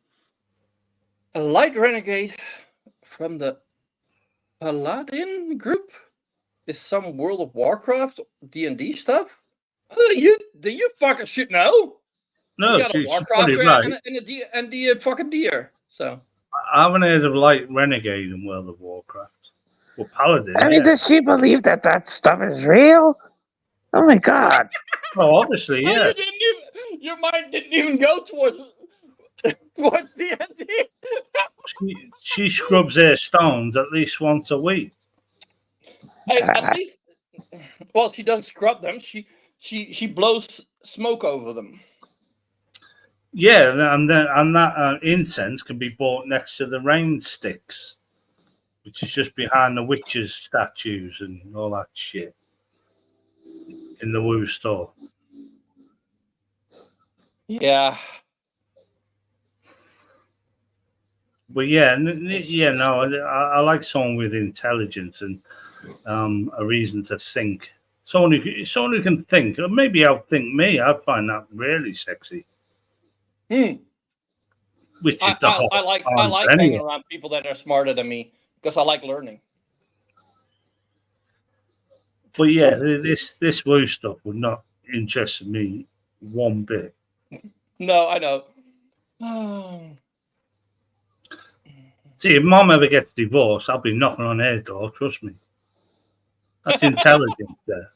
A light renegade from the Paladin group is some World of Warcraft D&D stuff. Do you fucking shit know? No, you got a she's Warcraft probably right. and the fucking deer. So I haven't heard of light renegade in World of Warcraft. Well, Paladin. I mean, does she believe that stuff is real? Oh my god! Oh, obviously, yeah. Your mind didn't even go towards D&D. She scrubs her stones at least once a week. At least, well, she doesn't scrub them. She blows smoke over them. Yeah, and that incense can be bought next to the rain sticks, which is just behind the witches' statues and all that shit in the Woo store. Yeah. But yeah, I like someone with intelligence and a reason to think. Someone who can think, or maybe outthink me. I find that really sexy. Which is I like hanging around people that are smarter than me because I like learning. But yeah, this Woo stuff would not interest me one bit. No, I know. See, if Mom ever gets divorced, I'll be knocking on her door. Trust me. That's intelligence there.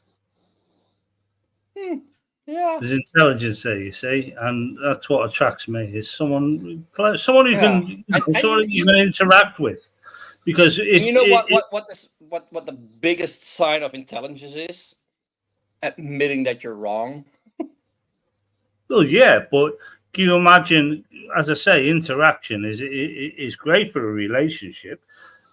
Yeah. There's intelligence there, you see, and that's what attracts me. Is someone who can you can interact with, because what the biggest sign of intelligence is? Admitting that you're wrong. Well, yeah, but can you imagine? As I say, interaction is great for a relationship.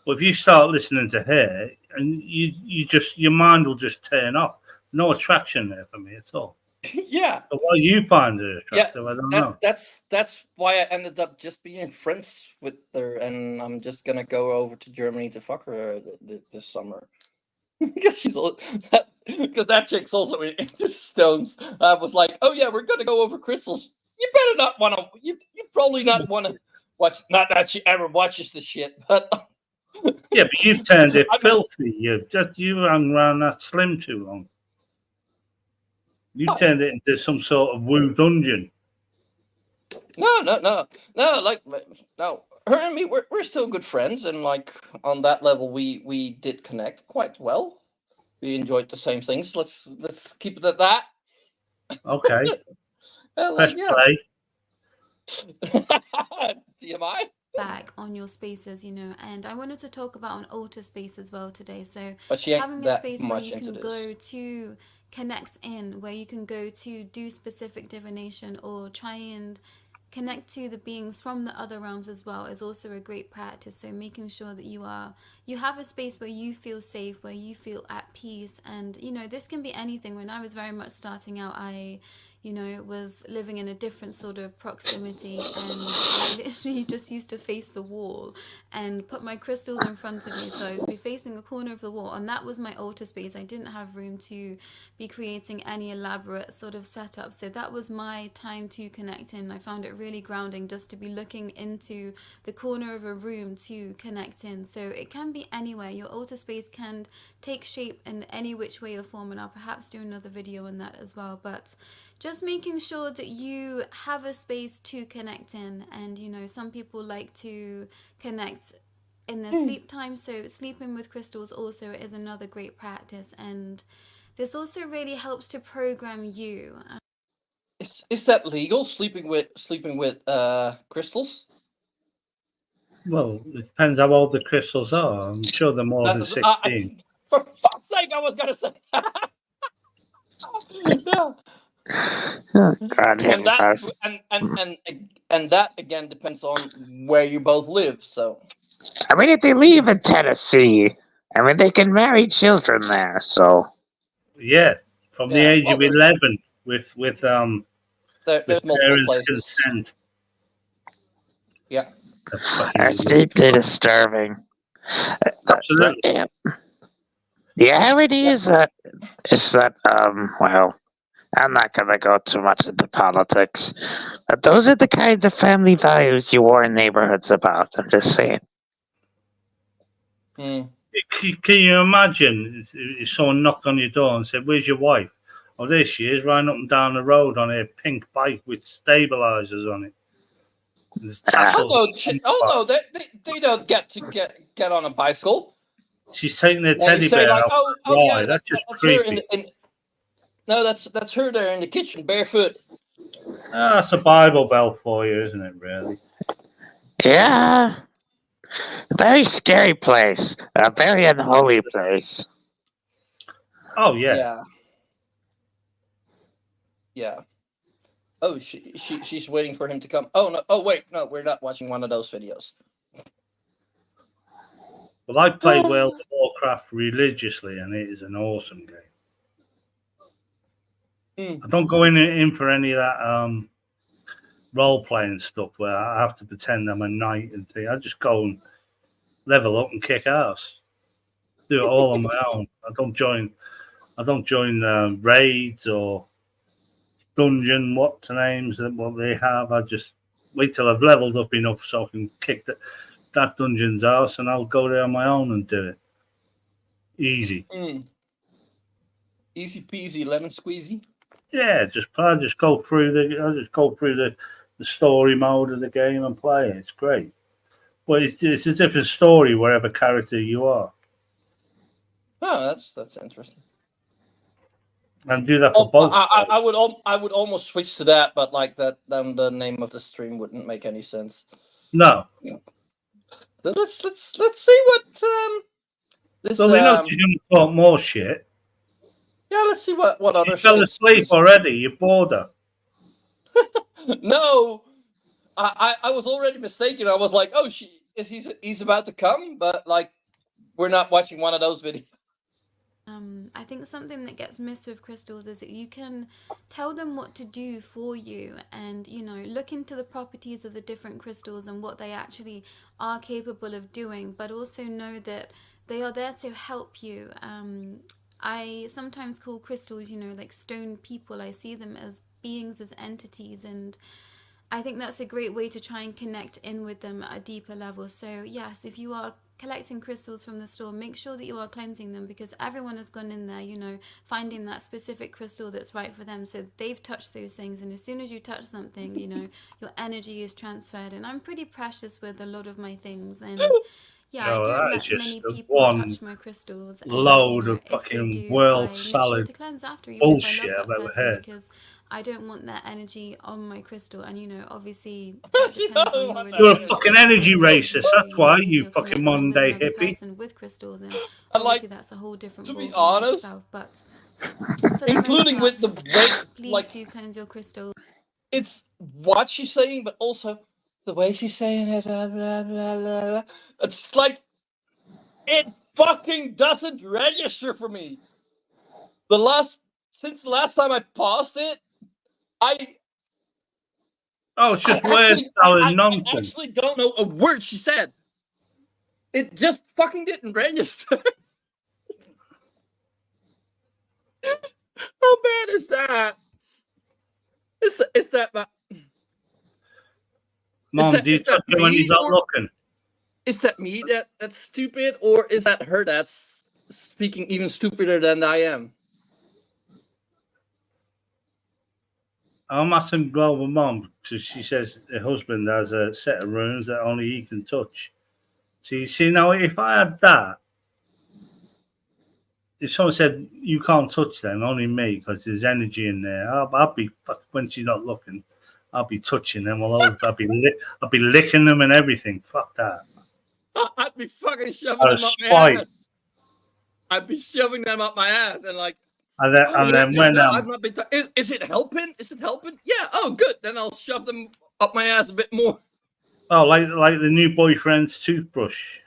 But if you start listening to her, and your mind will just turn off. No attraction there for me at all. Yeah. But what you find her attractive, I don't know. That's why I ended up just being friends with her, and I'm just gonna go over to Germany to fuck her this summer. Because because that chick's also into stones. I was like, oh yeah, we're gonna go over crystals. You better not want to. You probably not want to watch. Not that she ever watches the shit, but yeah, but you've turned it filthy. You hung around that Slim too long. You turned it into some sort of Woo dungeon. No. Her and me, we're still good friends, and like on that level, we did connect quite well. We enjoyed the same things. Let's keep it at that. Okay. Press play. TMI. Back on your spaces, and I wanted to talk about an altar space as well today. So having a space where you can go to connect in, where you can go to do specific divination or try and connect to the beings from the other realms as well is also a great practice. So making sure that you have a space where you feel safe, where you feel at peace, and this can be anything. When I was very much starting out, I was living in a different sort of proximity, and I literally just used to face the wall and put my crystals in front of me. So I'd be facing the corner of the wall, and that was my altar space. I didn't have room to be creating any elaborate sort of setup. So that was my time to connect in. I found it really grounding just to be looking into the corner of a room to connect in. So it can be anywhere. Your altar space can take shape in any which way or form, and I'll perhaps do another video on that as well. But just making sure that you have a space to connect in. And some people like to connect in their sleep time, so sleeping with crystals also is another great practice, and this also really helps to program you. Is that legal, sleeping with crystals? Well, it depends how old the crystals are. I'm sure they're more than 16. For fuck's sake, I was gonna say. Yeah. God, and that again depends on where you both live. So I mean, if they live in Tennessee I mean, they can marry children there, so. Yeah, from the Yeah, age well, of 11 with there's multiple parents' places. consent. Yeah. That's deeply disturbing. Absolutely. Yeah. The irony is that well, I'm not gonna go too much into politics, but those are the kind of family values you warn neighborhoods about. I'm just saying. Mm. Can you imagine if someone knocked on your door and said, "Where's your wife?" Oh, there she is, running up and down the road on a pink bike with stabilizers on it. There's tassels. They don't get to get on a bicycle. She's taking their And you teddy say bear like, out. oh Why? yeah, That's just that's creepy. her no, that's her there in the kitchen barefoot. That's a Bible Belt for you, isn't it? Really? Yeah. Very scary place. A very unholy place. Oh yeah. Yeah. Oh, she's waiting for him to come. Oh no! Oh wait, no, we're not watching one of those videos. Well, I played World of Warcraft religiously, and it is an awesome game. I don't go in for any of that role playing stuff where I have to pretend I'm a knight and thing. I just go and level up and kick ass. Do it all on my own. I don't join raids or dungeon. What they have. I just wait till I've leveled up enough so I can kick that dungeon's ass, and I'll go there on my own and do it. Easy. Easy peasy, lemon squeezy. Yeah, I just go through the story mode of the game and play it. It's great. Well, it's a different story wherever character you are. Oh, that's interesting. And do that for both. I would almost switch to that, but like that, then the name of the stream wouldn't make any sense. No. Let's see what this. So we know you're going to talk more shit. Yeah, let's see what other. You fell asleep already. You're bored. No, I was already mistaken. I was like, oh, he's about to come, but like, we're not watching one of those videos. I think something that gets missed with crystals is that you can tell them what to do for you, and look into the properties of the different crystals and what they actually are capable of doing, but also know that they are there to help you. I sometimes call crystals, like stone people. I see them as beings, as entities, and I think that's a great way to try and connect in with them at a deeper level. So yes, if you are collecting crystals from the store, make sure that you are cleansing them, because everyone has gone in there, finding that specific crystal that's right for them. So they've touched those things, and as soon as you touch something, your energy is transferred. And I'm pretty precious with a lot of my things, and yeah, I don't let many people touch my crystals. And, load of fucking world salad to cleanse after, bullshit I've ever heard. Because I don't want that energy on my crystal, and obviously you're a fucking energy racist. That's why you fucking modern day hippie. With crystals, and obviously that's a whole different. To be honest, itself, but including with the way, please do cleanse your crystal. It's what she's saying, but also the way she's saying it. Blah, blah, blah, blah. It's like it fucking doesn't register for me. Since the last time I paused it, it's just word salad nonsense. I actually don't know a word she said. It just fucking didn't register. How bad is that? Is that my... Mom, do you touch him when he's not looking? Is that me that's stupid, or is that her that's speaking even stupider than I am? I'm asking GloberMom, because she says her husband has a set of runes that only he can touch. See now, if I had that, if someone said you can't touch them, only me, because there's energy in there, I'll be when she's not looking, I'll be touching them all over. I'll be licking them and everything. Fuck that. I'd be fucking shoving them up my ass. I'd be shoving them up my ass and like. And then when I've not been is it helping? Is it helping? Yeah. Oh, good. Then I'll shove them up my ass a bit more. Oh, like the new boyfriend's toothbrush.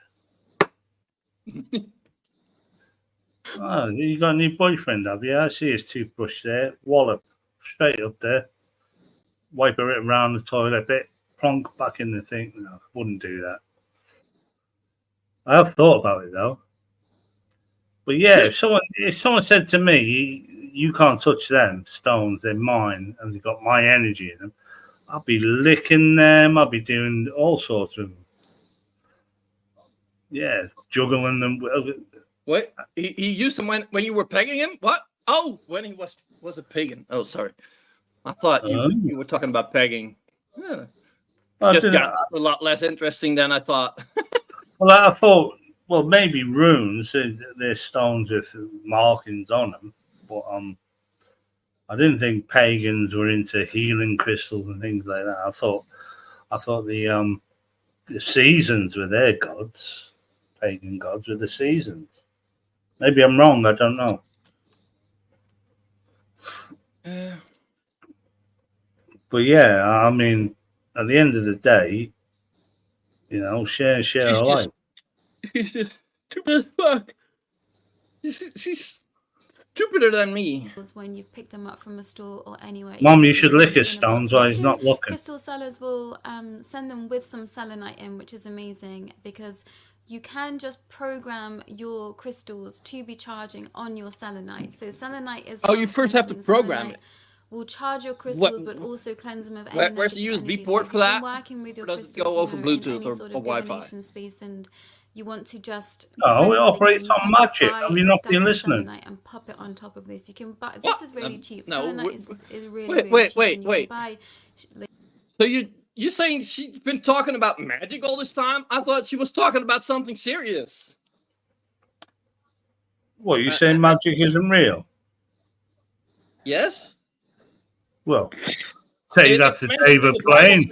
Oh, you got a new boyfriend, have you? I see his toothbrush there. Wallop. Straight up there. Wipe it around the toilet a bit. Plonk back in the thing. No, wouldn't do that. I have thought about it, though. But yeah, if someone said to me, you can't touch them stones, they're mine, and they've got my energy in them, I'll be licking them. I'll be doing all sorts of, juggling them. Wait, he used them when you were pegging him? What? Oh, when he was a pagan. Oh, sorry. I thought you were talking about pegging. Yeah. Just got a lot less interesting than I thought. Well, I thought, maybe runes. They're stones with markings on them, but I didn't think pagans were into healing crystals and things like that. I thought the seasons were their gods. Pagan gods were the seasons. Maybe I'm wrong. I don't know. But yeah, I mean, at the end of the day, share alike. She's just stupid as fuck. She's stupider than me. When you've picked them up from a store or anywhere. Mom, you should lick his stones while he's not looking. Crystal sellers will send them with some selenite in, which is amazing because you can just program your crystals to be charging on your selenite. So selenite is. Oh, you first have to program it. Will charge your crystals, but also cleanse them of any where's the USB port for that? Working with your or does it crystals, go over Bluetooth or or Wi-Fi? Space, and you want to just. No, it operates on magic. Have you not been listening? And pop it on top of this. You can buy. This is really cheap. No, selenite is really cheap. Wait. So you saying she's been talking about magic all this time? I thought she was talking about something serious. What, you saying magic isn't real? Yes. Well, say that to David Blaine.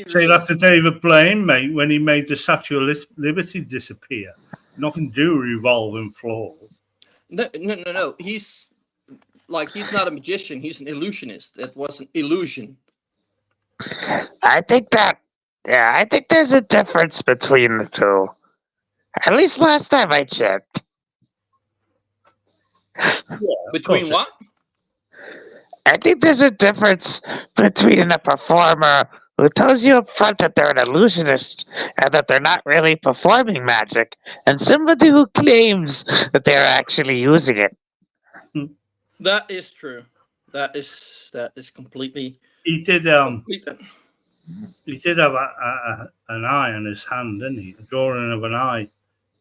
Say that to David Blaine, mate, when he made the Statue of Liberty disappear. Nothing to do with revolving floor. No. He's not a magician. He's an illusionist. It was an illusion. I think there's a difference between the two. At least last time I checked. Between what? I think there's a difference between a performer who tells you up front that they're an illusionist and that they're not really performing magic, and somebody who claims that they're actually using it. That is true. That is completely. He did. He did have an eye on his hand, didn't he? A drawing of an eye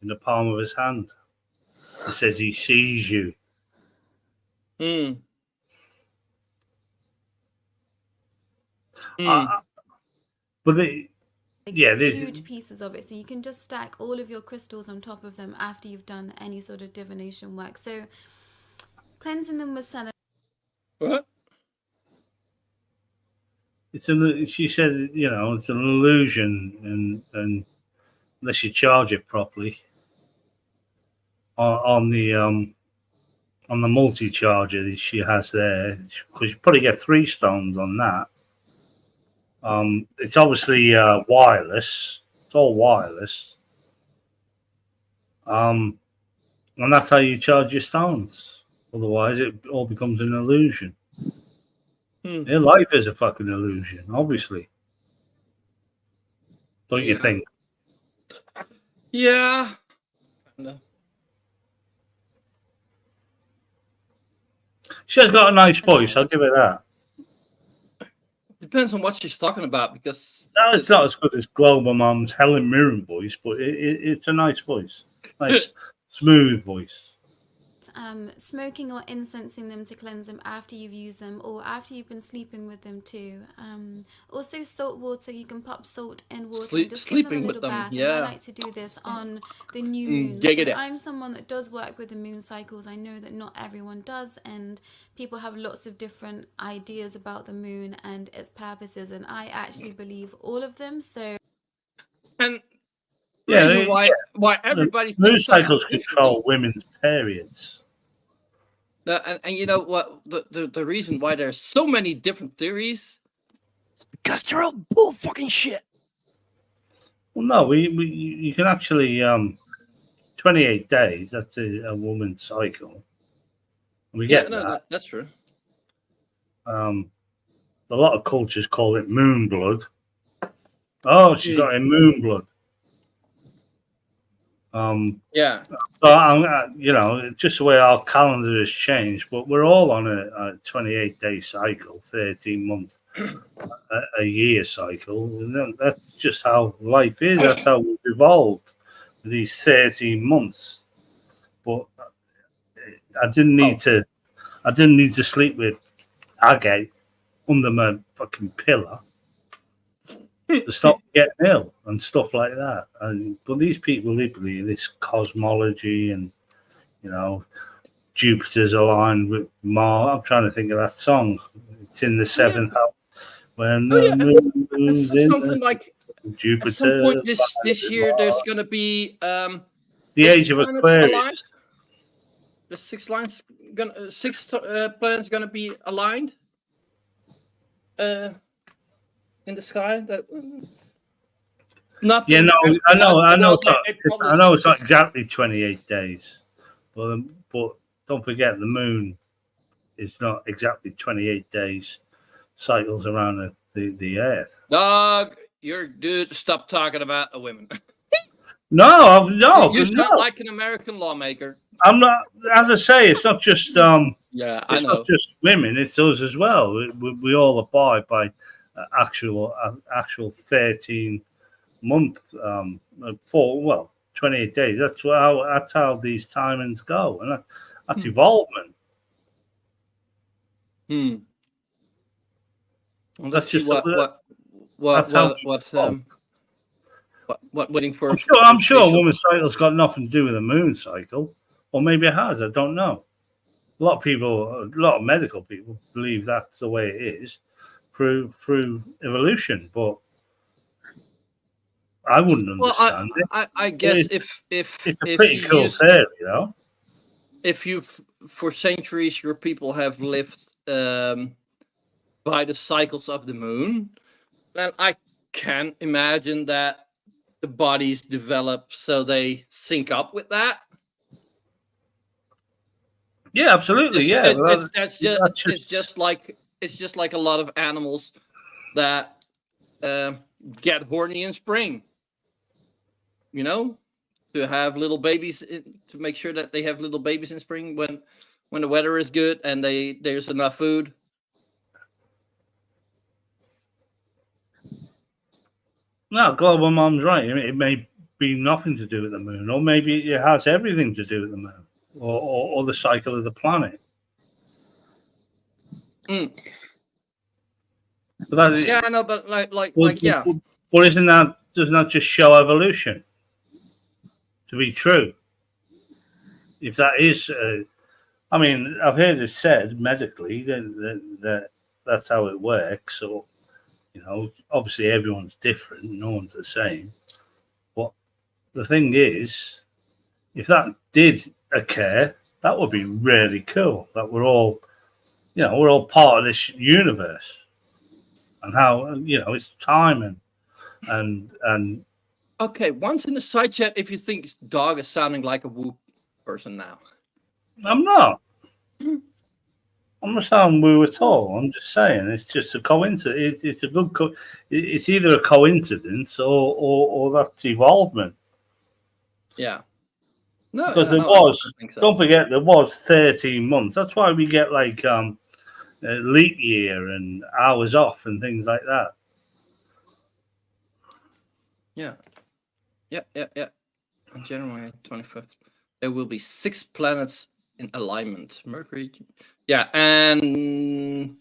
in the palm of his hand. It says he sees you. But there's huge pieces of it, so you can just stack all of your crystals on top of them after you've done any sort of divination work. So cleansing them with selenite. What? She said, it's an illusion, and unless you charge it properly on the multi-charger that she has there, because you probably get 3 stones on that. It's obviously wireless. It's all wireless. And that's how you charge your stones. Otherwise, it all becomes an illusion. Your life is a fucking illusion, obviously. Don't you think? Yeah. No. She has got a nice voice, I'll give her that. Depends on what she's talking about, because no, it's not as good as GloberMom's Helen Mirren voice, but it's a nice voice, nice smooth voice. Smoking or incensing them to cleanse them after you've used them, or after you've been sleeping with them too. Also, salt water. You can pop salt in water. And just sleeping give them a little with them, bath. yeah. And I like to do this on the new moon. So I'm someone that does work with the moon cycles. I know that not everyone does, and people have lots of different ideas about the moon and its purposes, and I actually believe all of them. So, and why everybody moon cycles control women's periods. And you know what? The reason why there's so many different theories is because they're all bull fucking shit. Well, no, you can actually 28 days. That's a woman's cycle. We get that. That's true. A lot of cultures call it moon blood. Oh, she's got a moon blood. Yeah. So just the way our calendar has changed, but we're all on a 28-day cycle, 13-month a year cycle, and that's just how life is. That's how we've evolved, these 13 months. But I didn't need to sleep with agate under my fucking pillow to stop getting ill and stuff like that. But these people literally, this cosmology and Jupiter's aligned with Mars. I'm trying to think of that song. It's in the seventh house. When something like Jupiter. At some point this year, there's going to be the age of Aquarius. The six planets going to be aligned in the sky. That nothing. Yeah, no, I know. It's not exactly 28 days, but don't forget the moon is not exactly 28 days cycles around the Earth. Dog, dude. Stop talking about the women. No. You sound like an American lawmaker. I'm not. As I say, it's not just Yeah, it's not just women. It's us as well. We all abide by actual 13-month 28 days. That's how these timings go, and that's evolvement. Well, that's just what waiting for. I'm sure a woman's cycle's got nothing to do with a moon cycle, or maybe it has. I don't know. A lot of medical people believe that's the way it is through evolution, but I wouldn't understand it. I guess if it's a pretty cool theory, if for centuries your people have lived by the cycles of the moon, then I can imagine that the bodies develop so they sync up with that. Yeah, absolutely. It's just like a lot of animals that get horny in spring. To have little babies, to make sure that they have little babies in spring when the weather is good and there's enough food. No, GloberMom's right. I mean, it may be nothing to do with the moon, or maybe it has everything to do with the moon, or the cycle of the planet. Mm. But Yeah, I know, but yeah. Well, doesn't that just show evolution to be true? If that is, I mean, I've heard it said medically that that's how it works. So, obviously everyone's different, no one's the same. But the thing is, if that did occur, that would be really cool. That we're all part of this universe, and how it's time and. Okay, once in the side chat, if you think dog is sounding like a woo person now. I'm not. I'm not saying woo at all. I'm just saying it's just a coincidence. It's a good. It's either a coincidence or that's evolvement. Yeah. No, because there was. So. Don't forget, there was 13 months. That's why we get like leap year and hours off and things like that. Yeah. On January 25th, there will be 6 planets in alignment. Mercury, and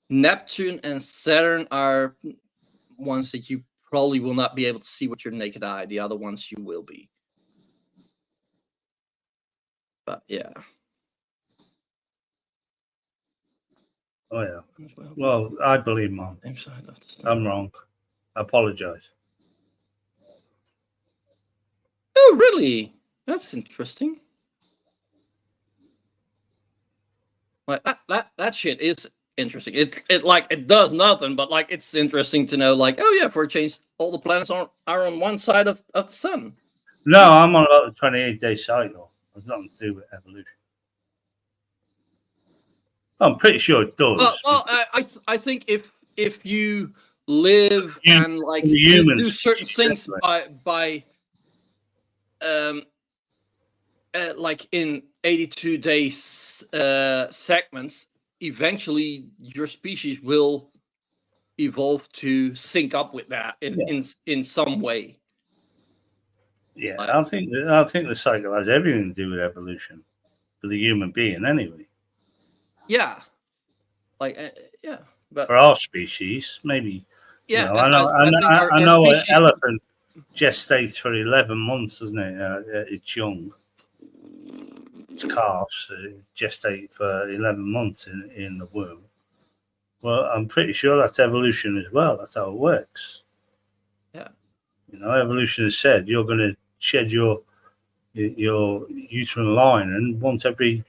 Neptune and Saturn are ones that you probably will not be able to see with your naked eye. The other ones you will be. But yeah. Oh yeah. Well, I believe Mom. I'm wrong. I apologize. Oh, really? That's interesting. Like that shit is interesting. It does nothing, but like it's interesting to know. Like, oh yeah, for a change, all the planets are on one side of the sun. No, I'm on about the 28-day cycle. It's nothing to do with evolution. I'm pretty sure it does. Well, I think if you live and like do certain things by like in 82 days segments, eventually your species will evolve to sync up with that in some way. Yeah, I think the cycle has everything to do with evolution for the human being, anyway. Yeah, like yeah, but for our species, maybe. Yeah, you know, I know an elephant gestates for 11 months, doesn't it? It's young. Its calves gestate for 11 months in the womb. Well, I'm pretty sure that's evolution as well. That's how it works. Yeah. You know, evolution has said you're going to shed your uterine lining once every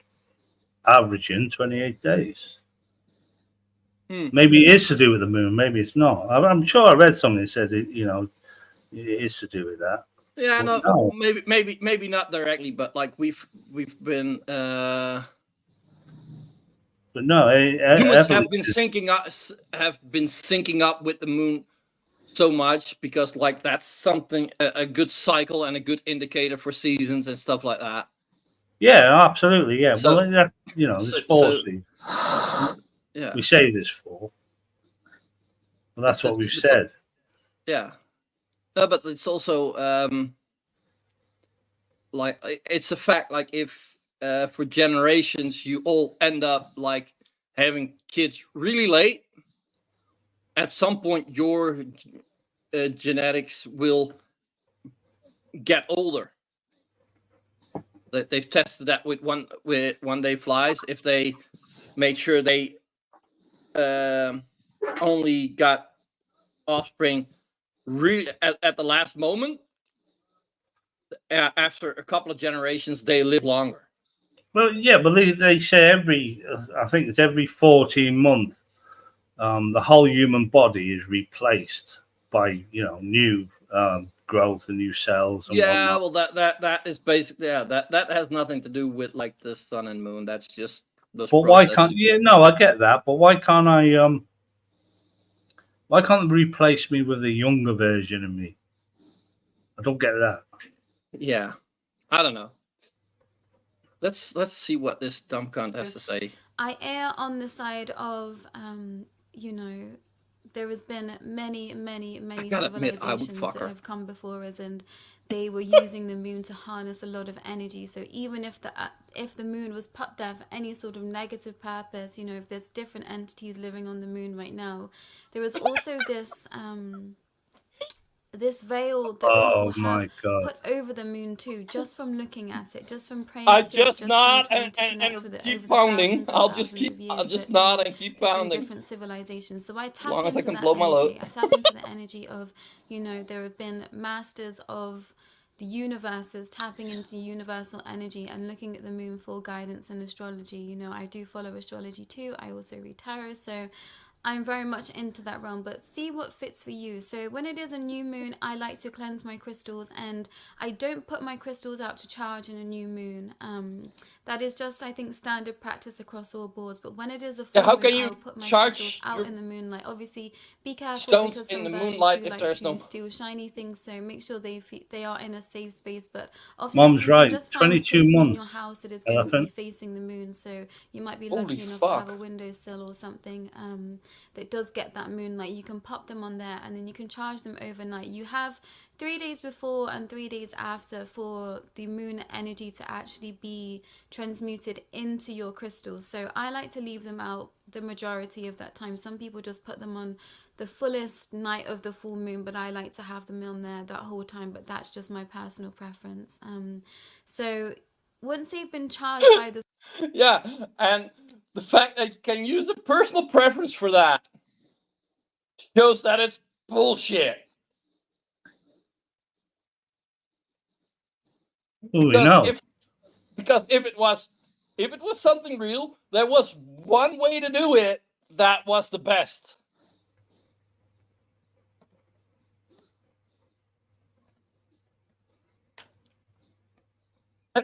averaging 28 days. Maybe it is to do with the moon. Maybe it's not. I'm sure I read something that said it, you know, it is to do with that. Yeah, But no, maybe not directly, but like we've been. But no, humans have been syncing up with the moon so much because like that's something a good cycle and a good indicator for seasons and stuff like that. Yeah, absolutely. Yeah, So, well, that, you know, there's four seasons. Yeah, we say there's four. Well, that's what we've said. Yeah, no, but it's also like it's a fact. Like if for generations you all end up like having kids really late, at some point your genetics will get older. They've tested that with one day flies. If they made sure they only got offspring really at the last moment, after a couple of generations they live longer. Well, yeah, but they say I think it's every 14 months, the whole human body is replaced by, you know, new growth and new cells. And yeah, whatnot. well, that is basically that has nothing to do with like the sun and moon. That's just those. But why can't? Yeah, no, I get that, but why can't I? Why can't they replace me with a younger version of me? I don't get that. Yeah, I don't know. Let's see what this dumb cunt has to say. I err on the side of, you know, there has been many civilizations that have come before us, and they were using the moon to harness a lot of energy. So even if the moon was put there for any sort of negative purpose, you know, if there's different entities living on the moon right now, there is also this this veil that people have put over the moon too, just from looking at it, just from praying to it, just nod from trying to connect with it keep over pounding. the I'll just nod and keep pounding. Different civilizations. So I tap long as into I can that blow my energy. load. I tap into the energy of, you know, there have been masters of the universes tapping into universal energy and looking at the moon for guidance in astrology. You know, I do follow astrology too. I also read tarot, so I'm very much into that realm, but see what fits for you. So when it is a new moon, I like to cleanse my crystals, and I don't put my crystals out to charge in a new moon. That is just, I think, standard practice across all boards. But when it is a full moon, I'll put my crystals out in the moonlight. Obviously, be careful because some burnies do like to steal shiny things. So make sure they are in a safe space. But often Mom's right. just 22 months. in your house that is going to be facing the moon. So you might be lucky enough to have a windowsill or something that does get that moonlight. You can pop them on there, and then you can charge them overnight. You have 3 days before and 3 days after for the moon energy to actually be transmuted into your crystals. So I like to leave them out the majority of that time. Some people just put them on the fullest night of the full moon, but I like to have them on there that whole time. But that's just my personal preference. So once they've been charged by the yeah, and the fact that you can use a personal preference for that shows that it's bullshit. Oh, no. Because if it was something real, there was one way to do it that was the best.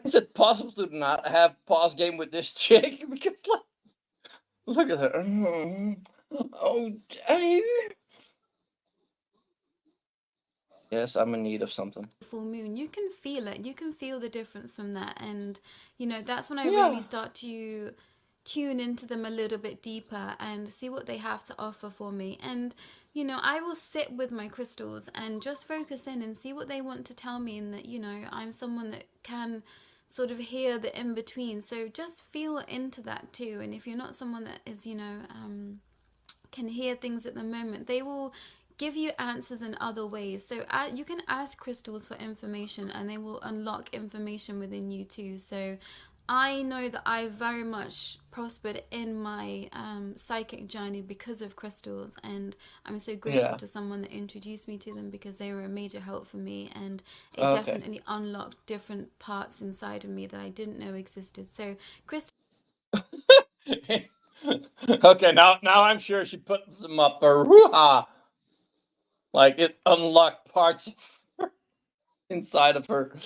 Is it possible to not have pause game with this chick? Because like, look at her. Oh, Daddy. Yes, I'm in need of something. Full moon, you can feel it. You can feel the difference from that, and you know that's when I Yeah. really start to tune into them a little bit deeper and see what they have to offer for me. And you know, I will sit with my crystals and just focus in and see what they want to tell me, and that, you know, I'm someone that can sort of hear the in between. So just feel into that too. And if you're not someone that is, you know, can hear things at the moment, they will give you answers in other ways. So you can ask crystals for information and they will unlock information within you too. So I know that I very much prospered in my psychic journey because of crystals, and I'm so grateful to someone that introduced me to them, because they were a major help for me, and it definitely unlocked different parts inside of me that I didn't know existed. So crystals. Okay, now I'm sure she put them up a like it unlocked parts of her inside of her.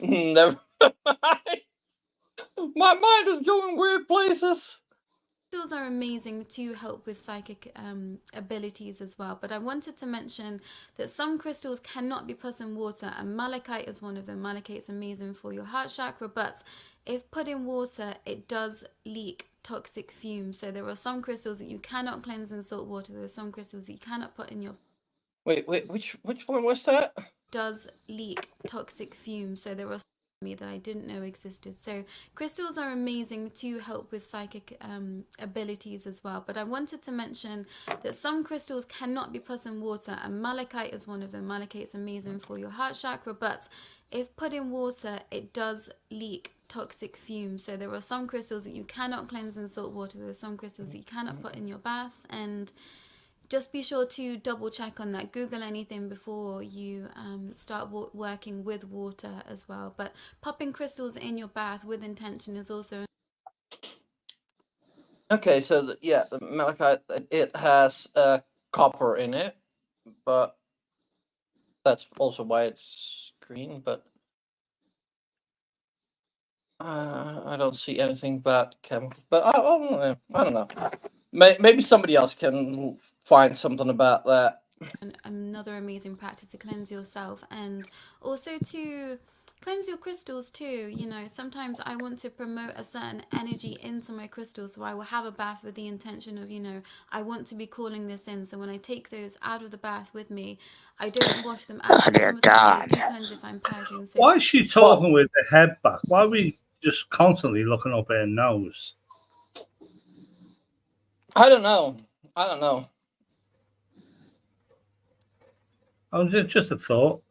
Never mind. My mind is going weird places. Crystals are amazing to help with psychic abilities as well, but I wanted to mention that some crystals cannot be put in water, and malachite is one of them. Malachite is amazing for your heart chakra, but if put in water, it does leak toxic fumes. So there are some crystals that you cannot cleanse in salt water. There are some crystals that you cannot put in your... Wait, which one was that? Does leak toxic fumes. So there are me that I didn't know existed. So crystals are amazing to help with psychic abilities as well, but I wanted to mention that some crystals cannot be put in water, and malachite is one of them. Malachite is amazing for your heart chakra, but if put in water, it does leak toxic fumes. So there are some crystals that you cannot cleanse in salt water. There are some crystals that you cannot put in your baths, and just be sure to double check on that. Google anything before you start working with water as well. But popping crystals in your bath with intention is also... Okay, so the malachite, it has copper in it, but that's also why it's green. But I don't see anything about chemicals. But I don't know. Maybe somebody else can find something about that. Another amazing practice to cleanse yourself, and also to cleanse your crystals too. You know, sometimes I want to promote a certain energy into my crystals, so I will have a bath with the intention of, you know, I want to be calling this in. So when I take those out of the bath with me, I don't wash them after. Sometimes I do cleanse if I'm purging. So why is she talking with the head back? Why are we just constantly looking up her nose? I don't know. Oh, just a thought.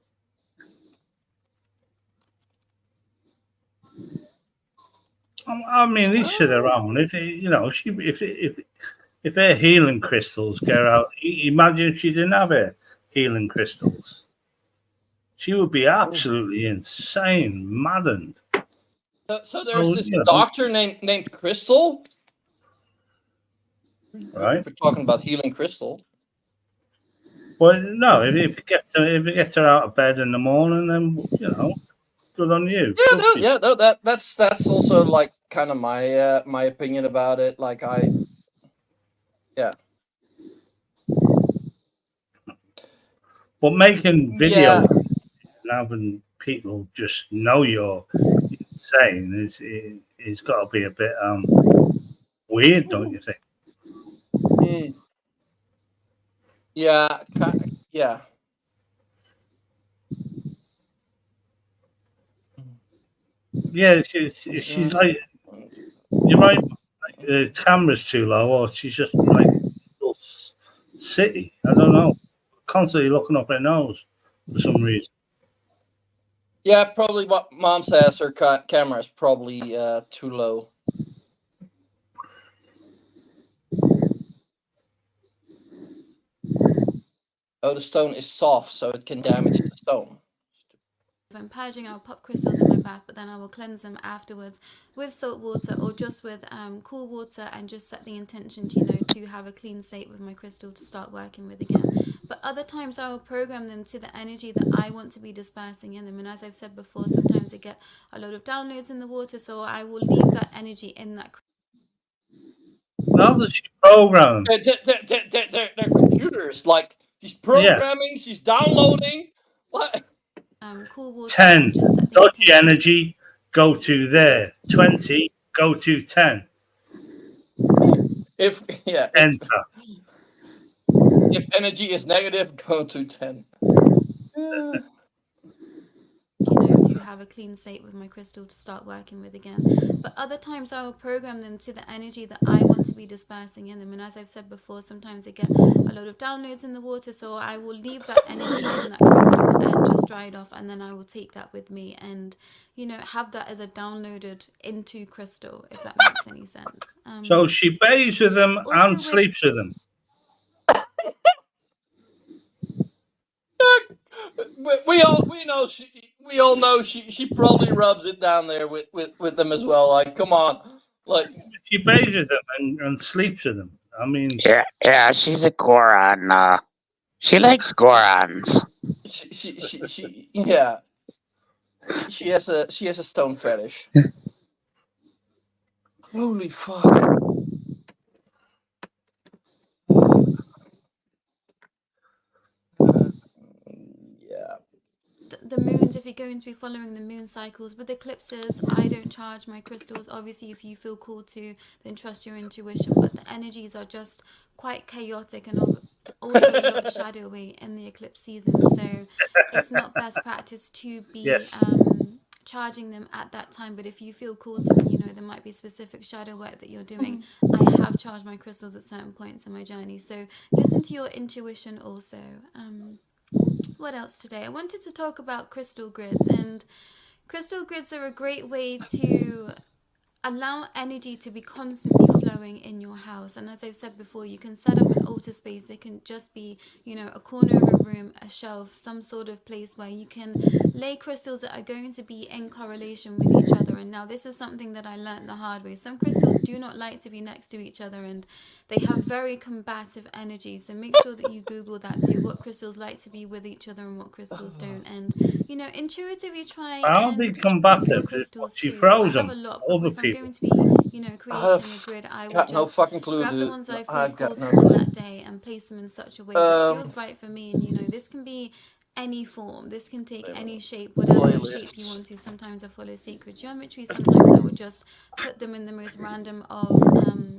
I mean, each to their own. If you know, if her healing crystals go out, imagine if she didn't have her healing crystals. She would be absolutely insane, maddened. So there's this doctor named Crystal. Right. We're talking about healing crystal. Well, no, if it gets her out of bed in the morning, then, you know, good on you. That's also like kind of my my opinion about it. Like But making videos and having people just know you're insane it's got to be a bit weird, don't you think? Yeah. Yeah, she's like, you're right. Like, the camera's too low, or she's just like city. I don't know. Constantly looking up her nose for some reason. Yeah, probably what Mom says. Her camera is probably too low. Oh, the stone is soft, so it can damage the stone. If I'm purging, I'll pop crystals in my bath, but then I will cleanse them afterwards with salt water or just with cool water, and just set the intention to have a clean state with my crystal to start working with again. But other times I will program them to the energy that I want to be dispersing in them. And as I've said before, sometimes I get a lot of downloads in the water, so I will leave that energy in that. How does she program? They're computers. Like, she's programming, she's downloading. What? Cool water. 10 dodgy energy, go to there. 20, go to 10. Enter. If energy is negative, go to 10. To have a clean state with my crystal to start working with again. But other times I will program them to the energy that I want to be dispersing in them. And as I've said before, sometimes I get a lot of downloads in the water, so I will leave that energy in that crystal and just dry it off, and then I will take that with me and have that as a downloaded into crystal, if that makes any sense. So she bathes with them and sleeps with them. We all know she probably rubs it down there with them as well. Like, come on, like, she bathes with them and sleeps with them. I mean, yeah, she's a Goron. She likes Gorons. She has a stone fetish. Holy fuck. The moons, if you're going to be following the moon cycles with eclipses, I don't charge my crystals. Obviously, if you feel called to, then trust your intuition, but the energies are just quite chaotic and also a lot shadowy in the eclipse season, so it's not best practice to be charging them at that time. But if you feel called to, and there might be specific shadow work that you're doing, I have charged my crystals at certain points in my journey, so listen to your intuition also. What else today? I wanted to talk about crystal grids, and crystal grids are a great way to allow energy to be constantly flowing in your house. And as I've said before, you can set up an altar space. It can just be, a corner of a room, a shelf, some sort of place where you can lay crystals that are going to be in correlation with each other. And now this is something that I learned the hard way. Some crystals do not like to be next to each other, and they have very combative energy. So make sure that you Google that too, what crystals like to be with each other and what crystals don't. And, intuitively try and be combative. She froze them. Other people. Going to be, creating a grid, I will no fucking clue, grab dude. the ones that I feel called to on that day and place them in such a way that feels right for me. And this can be any form. This can take any shape, whatever shape you want to. Sometimes I follow sacred geometry. Sometimes I would just put them in the most random of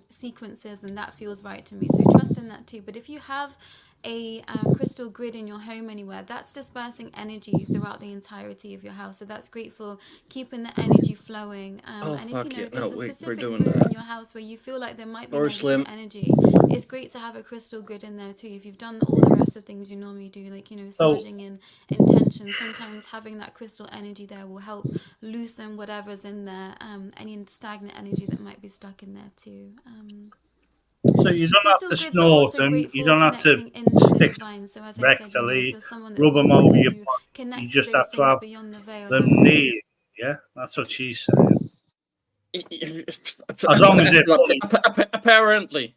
sequences, and that feels right to me. So trust in that too. But if you have a crystal grid in your home anywhere, that's dispersing energy throughout the entirety of your house, so that's great for keeping the energy flowing. And if there's a specific room in your house where you feel like there might be negative energy, it's great to have a crystal grid in there too. If you've done all the rest of things you normally do, like massaging and intention, sometimes having that crystal energy there will help loosen whatever's in there, any stagnant energy that might be stuck in there too. So you don't have to snort them, you don't have to stick rectally, rub them over your body. You just have to have them near. Yeah, that's what she's saying. As long as it apparently,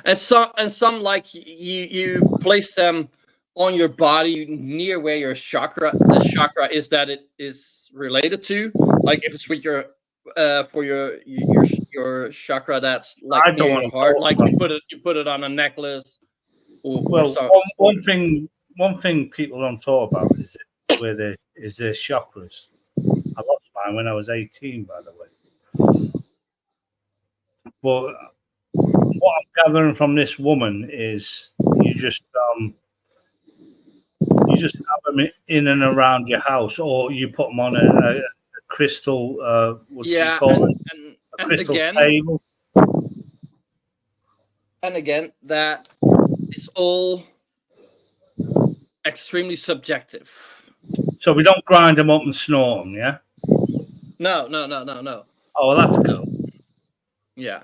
and some like you place them on your body near where your the chakra is that it is related to. Like if it's with your for your chakra that's like near your heart, like you put it on a necklace. One thing people don't talk about is their chakras. I lost mine when I was 18, by the way. But what I'm gathering from this woman is you just have them in and around your house, or you put them on a crystal, what do you call it? A crystal table. And again, that is all extremely subjective. So we don't grind them up and snort them, yeah? No. Oh, well, that's good. Yeah.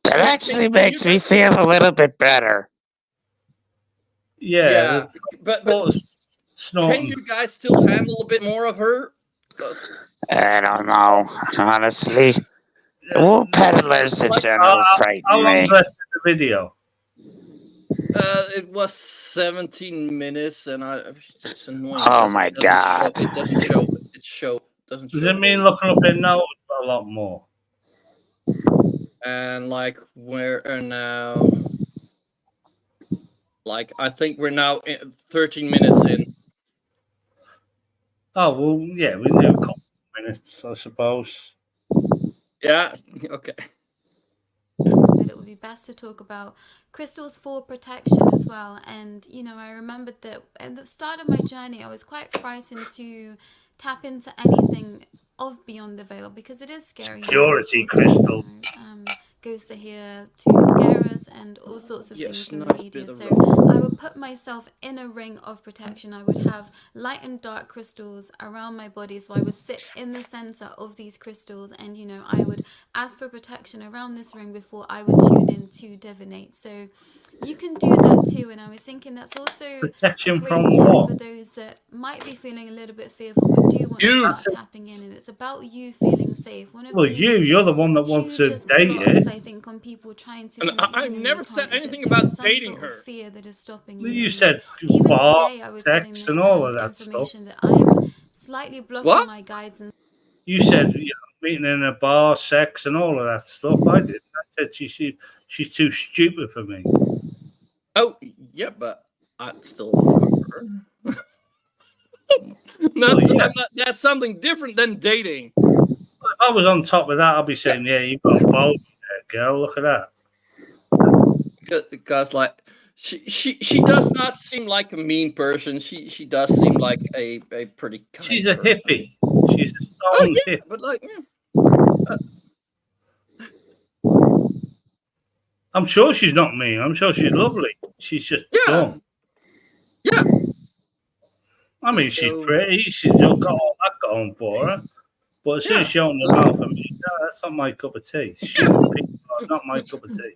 That actually makes me feel a little bit better. Yeah. But snorting. you guys still handle a bit more of her? 'Cause, I don't know, honestly. Wool peddlers in general frighten How me. long's left of the video? it was 17 minutes, and it's annoying. Oh because my it doesn't show- God. It doesn't show. It doesn't show. Does it mean looking up it now a lot more? And like we're now, like I think we're now 13 minutes in. Oh well, yeah, we do a couple of minutes, I suppose. Yeah. Okay. That it would be best to talk about crystals for protection as well. And you know, I remembered that at the start of my journey I was quite frightened to tap into anything of beyond the veil because it is scary. Security crystal. Ghosts are here to scare us and all sorts of things from the media. So I would put myself in a ring of protection. I would have light and dark crystals around my body. So I would sit in the center of these crystals and, you know, I would ask for protection around this ring before I would tune in to divinate. So you can do that too. And I was thinking that's also protection a great from tip what? for those that might be feeling a little bit fearful but do want to start tapping in. And it's about you feeling safe. One of Well, the you're the one that wants to hugest date blocks, it. I think, on people trying to And connect I in and never they said can't, is anything that there about is some dating sort of her. fear that is stopping Well, you. you And said even bar, today I was sex, getting and all of that stuff. information that I'm slightly blocking What? my guides and You said meeting in a bar, sex, and all of that stuff. I didn't. I said she's too stupid for me. Oh yeah, but I still fuck her. That's something different than dating. If I was on top of that, I'd be saying, "Yeah, you've got a bold there, girl. Look at that." Because like she does not seem like a mean person. She does seem like a pretty kind She's a person. hippie. She's a Oh stone yeah, hippie. but like I'm sure she's not mean. I'm sure she's lovely. She's just dumb. Yeah. I mean, she's pretty. She's got all that going for her. But as soon as she opens her mouth, I mean, no, that's not my cup of tea. Stupid people are not my cup of tea.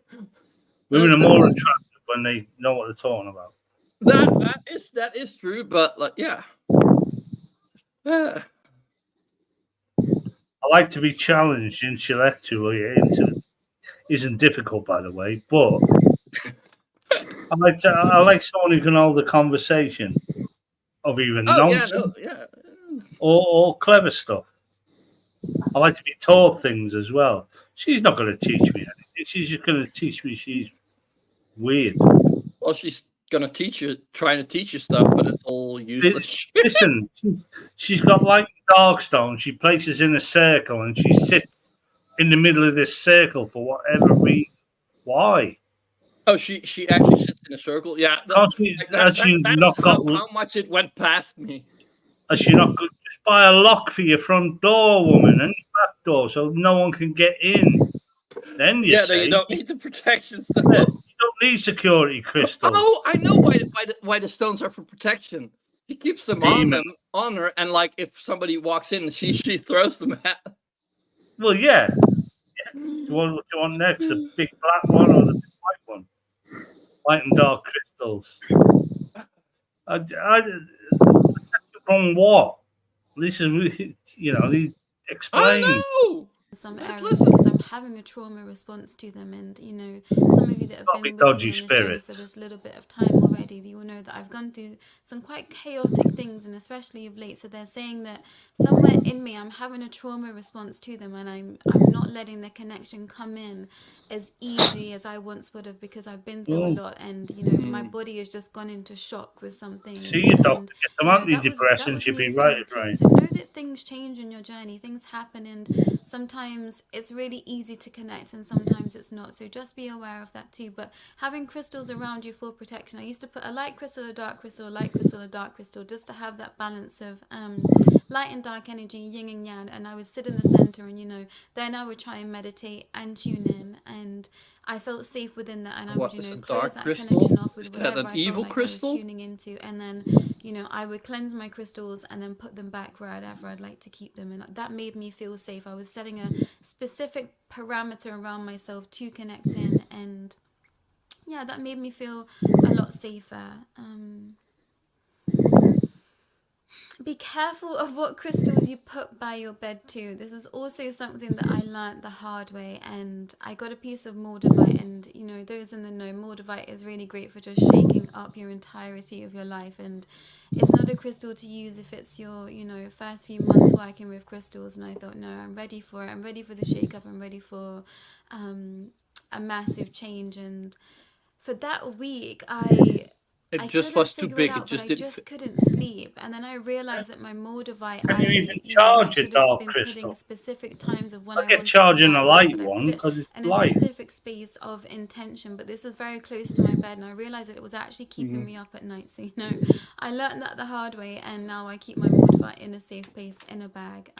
Women are more attractive when they know what they're talking about. That is true, but like yeah. I like to be challenged intellectually. Isn't difficult, by the way, but I like someone who can hold a conversation of even nonsense or clever stuff. I like to be taught things as well. She's not going to teach me anything. She's just going to teach me she's weird. Well, she's gonna trying to teach you stuff, but it's all useless. Listen, she's got light and dark stone. She places in a circle and she sits in the middle of this circle for whatever reason. Why? Oh, she actually sits in a circle. Yeah, that's how much it went past me. Has she not good? Just buy a lock for your front door, woman, and your back door, so no one can get in. Then you say you don't need the protection stuff. You don't need security crystals. Oh, I know why the stones are for protection. She keeps them on her, and like if somebody walks in, she throws them at. Well, yeah. What do you want next? The big black one or the big white one? White and dark crystals. From what? Listen, explain. I know. Some areas because I'm having a trauma response to them, and you know, some of you that have been with me on this journey for this little bit of time already, you will know that I've gone through some quite chaotic things, and especially of late. So they're saying that somewhere in me, I'm having a trauma response to them, and I'm not letting the connection come in as easily as I once would have because I've been through a lot, and you know, my body has just gone into shock with some things. See your doctor, get them antidepressants, you'll be right. So know that things change in your journey, things happen, and sometimes it's really easy to connect and sometimes it's not, so just be aware of that too. But having crystals around you for protection, I used to put a light crystal, a dark crystal, a light crystal, a dark crystal, just to have that balance of light and dark energy, yin and yang, and I would sit in the center, and you know, then I would try and meditate and tune in, and I felt safe within that, and I would, you know, close that connection off with whatever I felt like I was tuning into, and then, you know, I would cleanse my crystals and then put them back wherever I'd like to keep them, and that made me feel safe. I was setting a specific parameter around myself to connect in, and yeah, that made me feel a lot safer. be careful of what crystals you put by your bed too. This is also something that I learned the hard way, and I got a piece of Moldavite, and you know, those in the know, Moldavite is really great for just shaking up your entirety of your life, and it's not a crystal to use if it's your, you know, first few months working with crystals. And I thought, no, I'm ready for it. I'm ready for the shake up. I'm ready for a massive change. And for that week, I just couldn't was too figure big. it out, It just but I didn't just fit. couldn't sleep. And then I realized that my Moldavite, Can you even you know, I charge a should have dark been putting crystal? specific times of when I I get wanted to charging a work with it, light but I one put it because it's in a light. specific space of intention. But this was very close to my bed, and I realized that it was actually keeping me up at night. So, you know, I learned that the hard way, and now I keep my Moldavite in a safe place in a bag.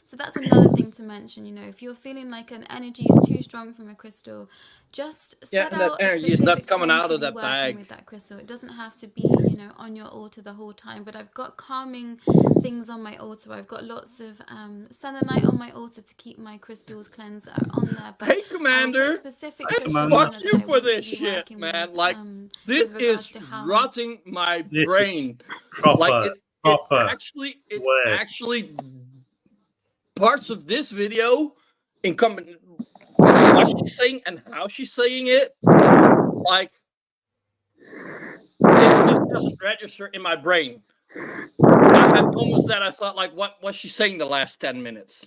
So that's another thing to mention, you know, if you're feeling like an energy is too strong from a crystal, just Yeah, set and that out a energy is not specific coming time out to of be that working bag. with that crystal. It doesn't have to be, you know, on your altar the whole time, but I've got calming things on my altar. I've got lots of selenite on my altar to keep my crystals cleansed on there, but Hey, I'll put Commander, specific Hey, crystals Commander. on fuck there you that I for want this to be shit, working man. with, Like, this with regards is to how rotting my This is brain. proper, Like, it proper work. actually, parts of this video, in combination with what she's saying and how she's saying it, like, it just doesn't register in my brain. I've had moments that I thought, like, what was she saying the last 10 minutes?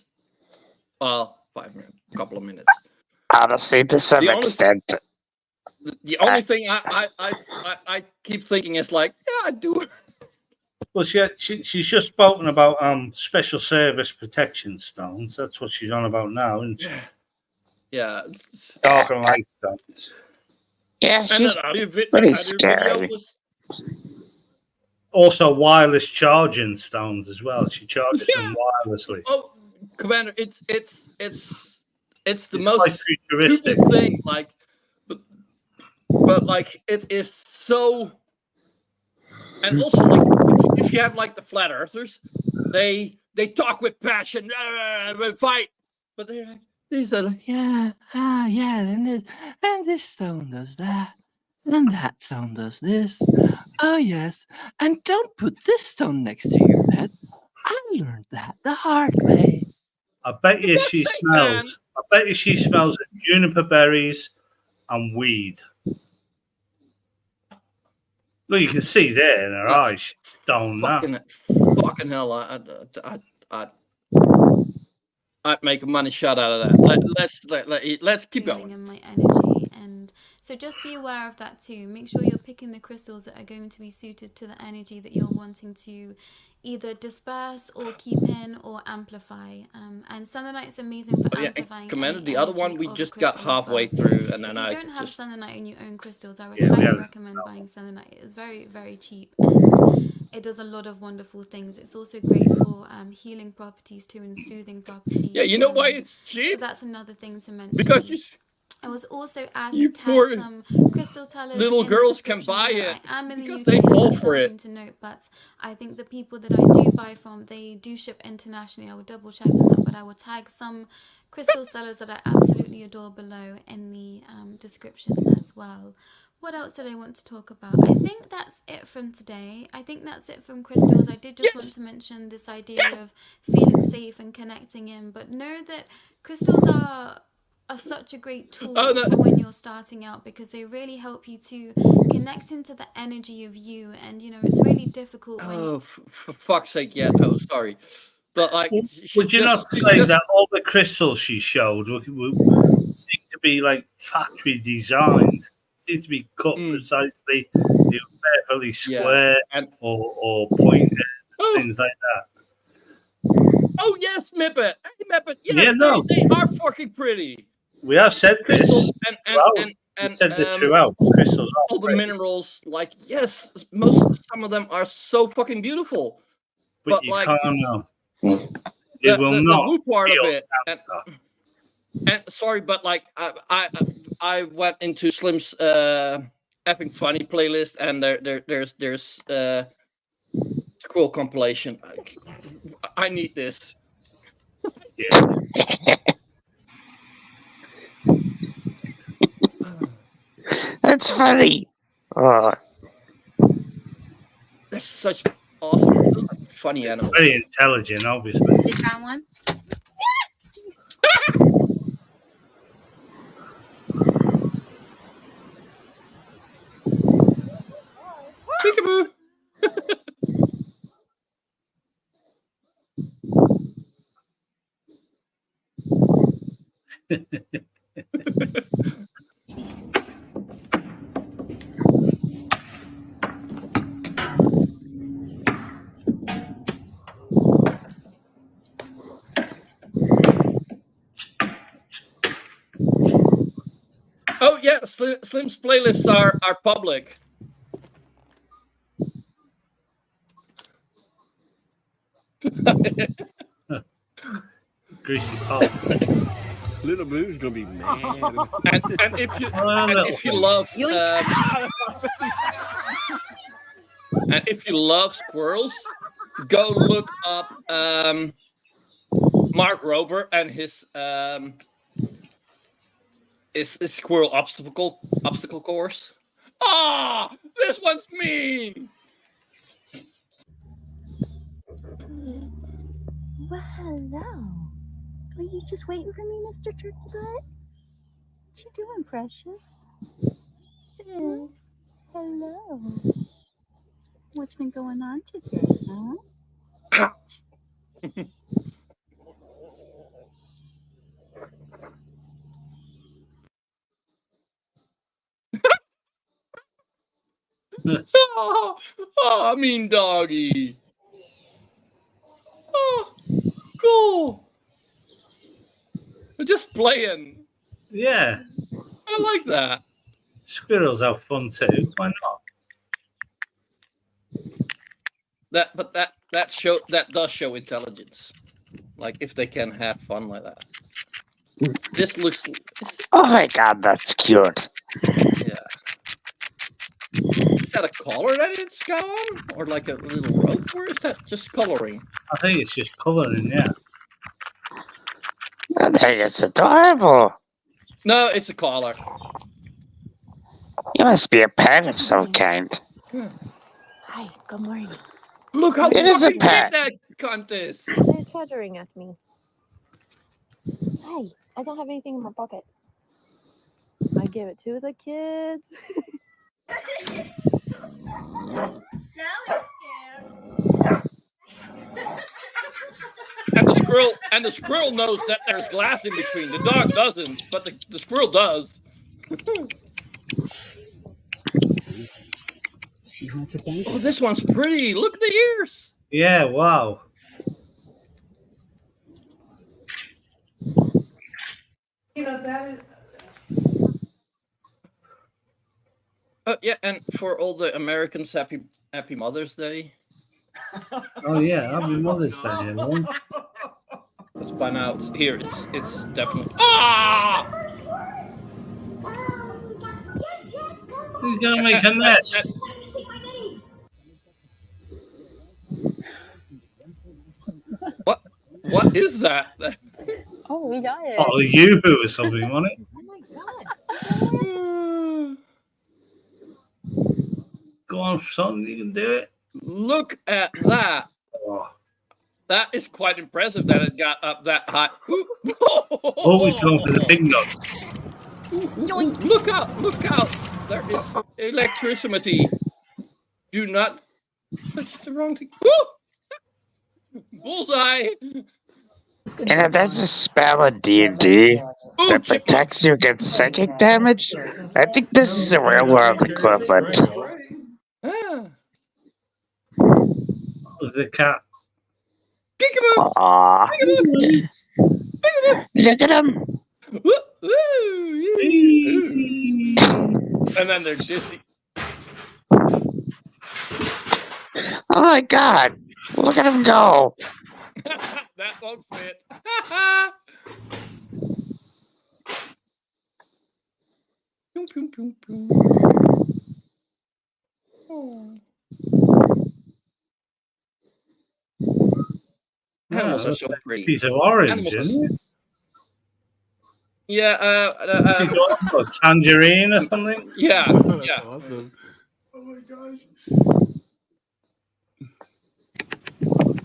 Well, 5 minutes, a couple of minutes. Honestly, to some The only extent. The only thing I keep thinking is like, yeah, I do. Well, she's just spoken about special service protection stones. That's what she's on about now, isn't she? Yeah. Dark and light stones. Yeah, And she's then other pretty video scary. was, Also, wireless charging stones as well. She charges them wirelessly. oh, Commander, it's the It's most quite futuristic. stupid thing. Like, but like it is so. And also, like, if you have like the flat earthers, they talk with passion, fight, but they're like, these are like, yeah, yeah, and this stone does that, and that stone does this. Oh yes, and don't put this stone next to your bed. I learned that the hard way. I bet you That's she it, smells. man. I bet you she smells of juniper berries and weed. Well, you can see there in her eyes. She's stoned now. Fucking hell! I'd make a money shot out of that. Let's keep going. In my energy, and so just be aware of that too. Make sure you're picking the crystals that are going to be suited to the energy that you're wanting to either disperse or keep in or amplify. And selenite is amazing for amplifying. Commander, any the other energy one we of a just got crystal as halfway well. So through, and then if you I don't have just selenite in your own crystals, I would Yeah, highly recommend buying selenite. It is very, very cheap, and it does a lot of wonderful things. It's also great for healing properties too, and soothing properties. Yeah, you know why it's cheap? So that's another thing to mention. Because I was also asked you to poor tag some crystal tellers. little in girls the can buy you know, it I am in because the UK, they so fall that's for it. something to note. But I think the people that I do buy from, they do ship internationally. I will double check on that, but I will tag some crystal sellers that I absolutely adore below in the description as well. What else did I want to talk about? I think that's it from today. I think that's it from crystals. I did just want to mention this idea of feeling safe and connecting in, but know that crystals are such a great tool for when you're starting out, because they really help you to connect into the energy of you, and you know, it's really difficult when for fuck's sake, yeah, no, sorry. But like, would you not say that all the crystals she showed seem to be like factory designed? Seem to be cut precisely, perfectly square or pointed, things like that. Oh yes, Mippet. Hey, Mippet. Yes, Yeah, no. they are fucking pretty. We have said crystals this. and said this throughout. Crystals are all the pretty. minerals, like yes, some of them are so fucking beautiful. But you like, can't know. It will not the woo part of heal it. And sorry, but like I went into Slim's effing funny playlist, and there's a cool compilation. I need this. Yeah. That's funny. There's such awesome. Those are funny animals. Very intelligent, obviously. You found one? Peekaboo. Oh yeah, Slim's playlists are public. Greasy pole. Little Boo's gonna be mad. And if you love and if you love squirrels, go look up Mark Rober and his squirrel obstacle course. Ah, this one's mean. Well, hello. Are you just waiting for me, Mr. Turkey Butt? What you doing, precious? Hello. What's been going on today, huh? Oh, mean doggy. Oh, cool. We're just playing. Yeah. I like that. Squirrels have fun too. Why not? That does show intelligence. Like if they can have fun like that. This looks. Oh my god, that's cute. Yeah. Is that a collar that it's got on, or like a little rope, or is that just coloring? I think it's just colouring. Yeah. I think it's adorable. No, it's a collar. You must be a pet of some kind. Hi, good morning. Look how It is a fucking big pet. that cunt is. They're chattering at me. Hey, I don't have anything in my pocket. I give it to the kids. And the squirrel knows that there's glass in between. The dog doesn't, but the squirrel does. Oh, this one's pretty. Look at the ears. Yeah. Wow. Yeah, and for all the Americans, happy Mother's Day. Oh yeah. Happy Mother's Day, everyone. Let's find out. Here, it's definitely. Ah! He's gonna make a nest. What is that? Oh, we got it. Oh, you or something, wasn't it? Oh my god. Go on, son. You can do it. Look at that. Oh. That is quite impressive that it got up that high. Always going for the big nut. Look out! Look out! There is electricity. Do not touch the wrong thing. Bullseye! And there's a spell in D&D that protects you against psychic damage. I think this is a real world equivalent. Ah. The cat. Peekaboo! Aww. Peekaboo! Peekaboo! Look at him. And then they're dizzy. Oh my god. Look at him go. That won't fit. Boom, boom, boom, boom. Oh. Animals are so pretty. Piece of orange, Animals isn't it? Yeah, Piece of or tangerine or something. yeah, yeah. Awesome. Oh my gosh.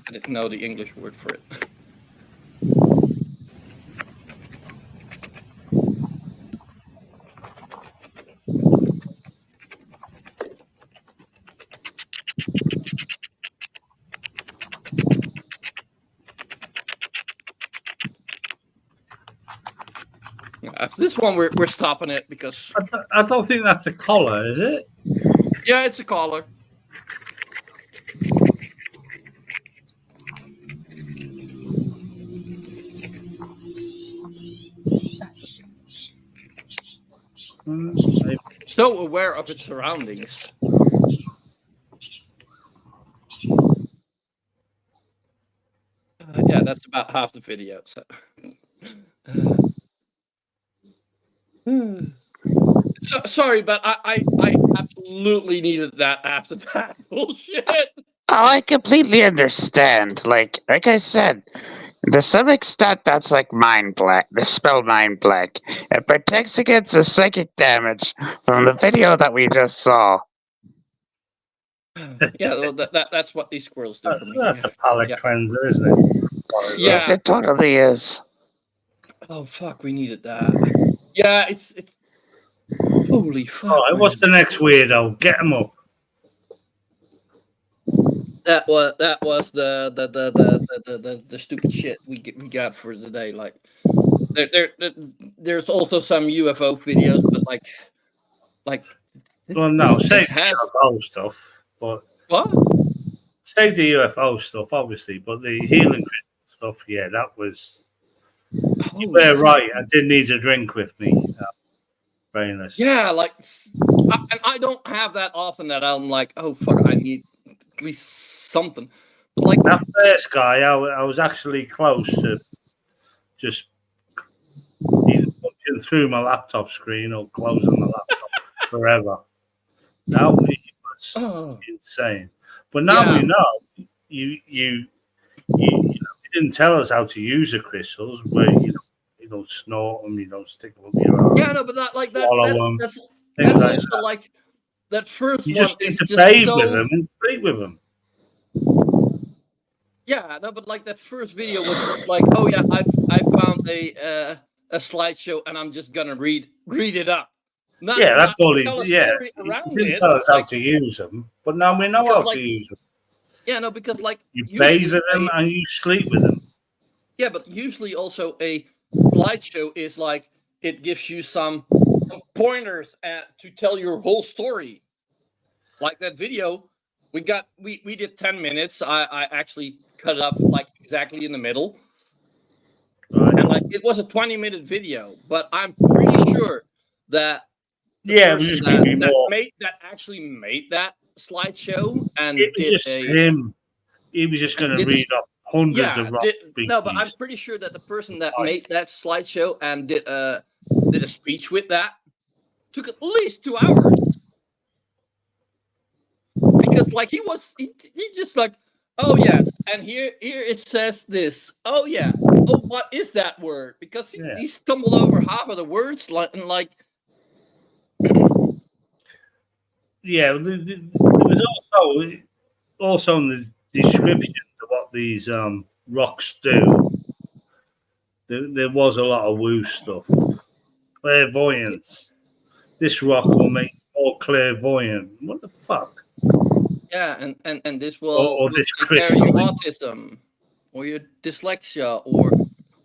I didn't know the English word for it. After this one, we're stopping it because I don't think that's a collar, is it? yeah, it's a collar. So aware of its surroundings. Yeah, that's about half the video. So. Sorry, but I absolutely needed that after that bullshit. Oh, I completely understand. Like I said, to some extent, that's like mind black. The spell mind black. It protects against the psychic damage from the video that we just saw. Yeah, well, that's what these squirrels do for me. That's a palate Yeah. cleanser, isn't it? Yeah. Yes, it totally is. Oh fuck, we needed that. Yeah, it's holy fuck. All right, what's the next weirdo? Get him up. That was the stupid shit we got for today. Like there's also some UFO videos, but like Well, no, this save has the UFO stuff, but what? Save the UFO stuff, obviously, but the healing stuff, yeah, that was. You were right. I did need a drink with me. Very nice. Yeah, like, and I don't have that often that I'm like, oh fuck, I need at least something. But like that first guy, I was actually close to just either punching through my laptop screen or closing my laptop forever. That was insane. But now we know you didn't tell us how to use the crystals, where you don't snort them, you don't stick them up your arm. Yeah, no, but that's like also like that first you one just need is to just bathe so... with them and sleep with them. Yeah, no, but like that first video was just like, oh yeah, I found a slideshow and I'm just gonna read it up. That's all he. Yeah, he didn't tell us how to use them, but now we know how to use them. Yeah, no, because like you bathe with them and you sleep with them. Yeah, but usually also a slideshow is like it gives you some pointers to tell your whole story. Like that video, we did 10 minutes. I actually cut it up like exactly in the middle. And like it was a 20-minute video, but I'm pretty sure that that actually made that slideshow and it was just him. He was just going to read up hundreds of rock speeches. No, but I'm pretty sure that the person that made that slideshow and did a speech with that took at least 2 hours. Because like he just like, oh yes, and here it says this. Oh yeah. Oh, what is that word? Because he stumbled over half of the words like. Yeah, there was also in the description of what these rocks do. There was a lot of woo stuff. Clairvoyance. This rock will make you more clairvoyant. What the fuck? Yeah, and this will this take care of your crystal. autism, or your dyslexia,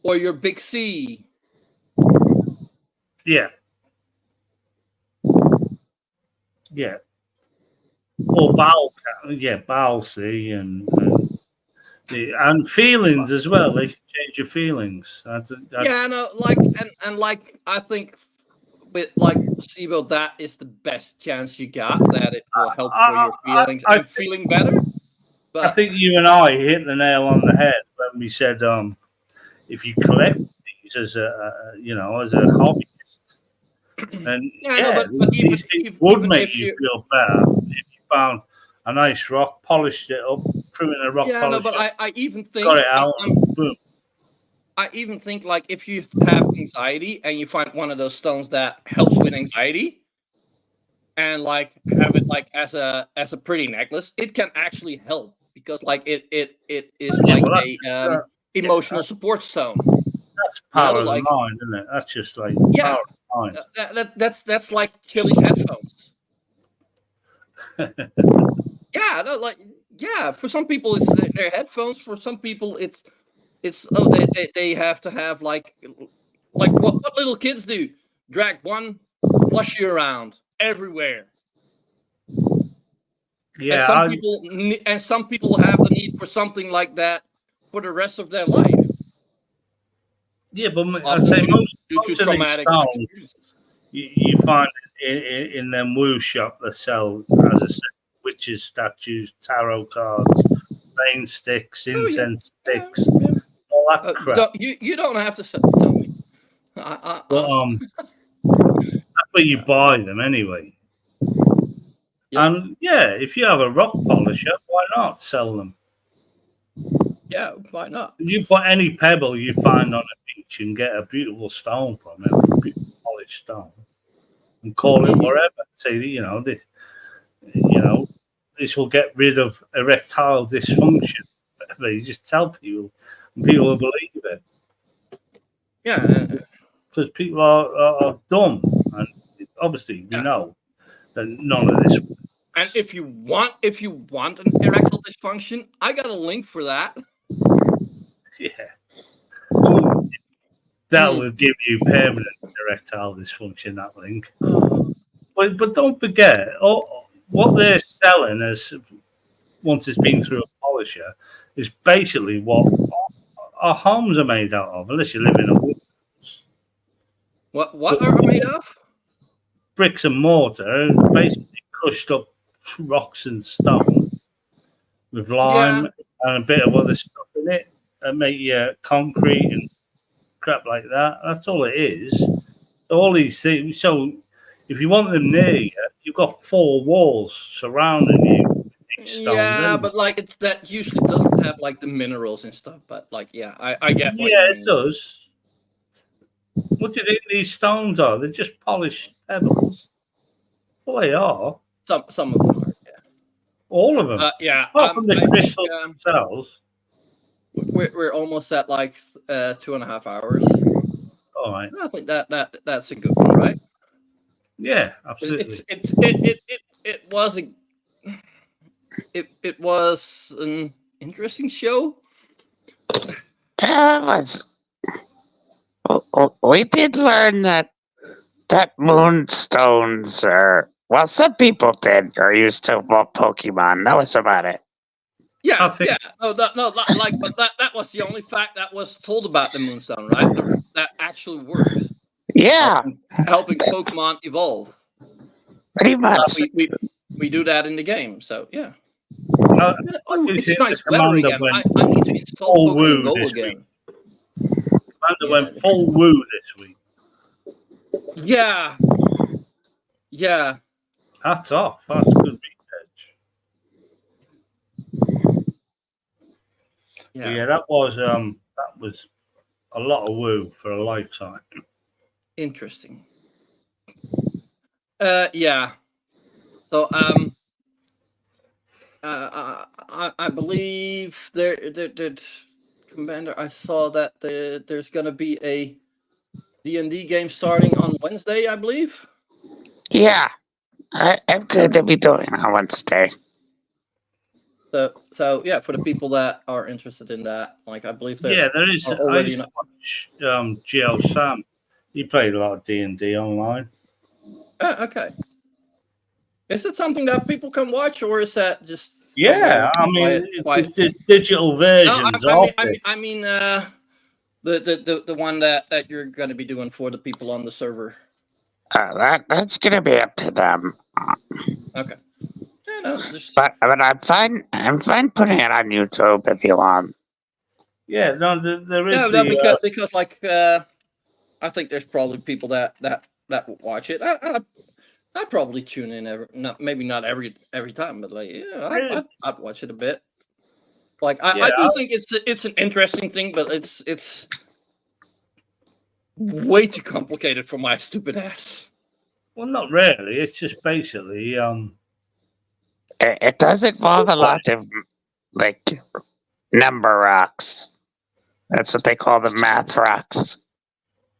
or your big C. Yeah. Yeah. Or bowel C and feelings as well. They can change your feelings. Yeah, no, like and like I think with like placebo, that is the best chance you got that it will help for your feelings and feeling better. But I think you and I hit the nail on the head when we said if you collect these as a hobbyist, and but these things would make you feel better if you found a nice rock, polished it up, threw in a rock polish. Yeah, no, but I even think got it out. Boom. I even think like if you have anxiety and you find one of those stones that helps with anxiety, and like have it like as a pretty necklace, it can actually help because like it is like well, a emotional support stone. That's power of like, the mind, isn't it? That's just like yeah, power of the mind. that's like Chili's headphones. Yeah, no, like yeah. For some people, it's their headphones. For some people, it's they have to have like what little kids do: drag one plushie around everywhere. Yeah, and some people have the need for something like that for the rest of their life. Yeah, but I say most of these traumatic stones, you find in them woo shop that sell, as I said, witches statues, tarot cards, rain sticks, incense sticks, all that crap. You don't have to tell me. But that's where you buy them anyway. Yep. And yeah, if you have a rock polisher, why not sell them? Yeah, why not? You put any pebble you find on a beach and get a beautiful stone from it, a beautiful polished stone, and call it whatever. Say this, this will get rid of erectile dysfunction. Whatever. You just tell people, and people will believe it. Yeah, because people are dumb, and obviously we know that none of this. And if you want an erectile dysfunction, I got a link for that. Yeah, that will give you permanent erectile dysfunction. That link. But don't forget, what they're selling as once it's been through a polisher is basically what our homes are made out of, unless you live in a woods. What are made of? Bricks and mortar, basically crushed up rocks and stone with lime and a bit of other stuff in it, and make you concrete and crap like that. That's all it is. All these things. So if you want them near you, you've got 4 walls surrounding you. Stone, yeah, but like that usually doesn't have like the minerals and stuff. But like, yeah, I get. What yeah, it does. What do you think these stones are? They're just polished pebbles. Well, they are. Some of them are. Yeah. All of them. Yeah. Apart from the crystals themselves. We're almost at like 2.5 hours. All right. I think that's a good one, right? Yeah, absolutely. It was an interesting show. We did learn that moonstones are, well, some people did are used to evolve Pokemon. That was about it. Yeah, yeah. But that was the only fact that was told about the moonstone, right? That actually works. Yeah, helping Pokemon evolve. Pretty much. We do that in the game, so yeah. It's nice weather again. I need to install Pokemon Go again. Commander went full woo this week. Yeah. Yeah. Hats off. That's good research. Yeah, that was a lot of woo for a lifetime. Interesting. Yeah. So I believe there Commander, I saw that there's gonna be a D&D game starting on Wednesday, I believe. Yeah, I'm good to be doing on Wednesday. So yeah, for the people that are interested in that, like I believe there is already GL Sam. He played a lot of D&D online. Okay. Is it something that people can watch, or is that just? Yeah, I mean, it's digital versions. No, I mean, the one that you're going to be doing for the people on the server. That's going to be up to them. Okay. Yeah, no, but I'm fine. I'm fine putting it on YouTube if you want. Yeah, no, there is. Yeah, because like I think there's probably people that will watch it. I'd probably tune in maybe not every time, but like I'd watch it a bit. Like I do think it's an interesting thing, but it's way too complicated for my stupid ass. Well, not really. It's just basically it does involve a lot of like number rocks. That's what they call the math rocks.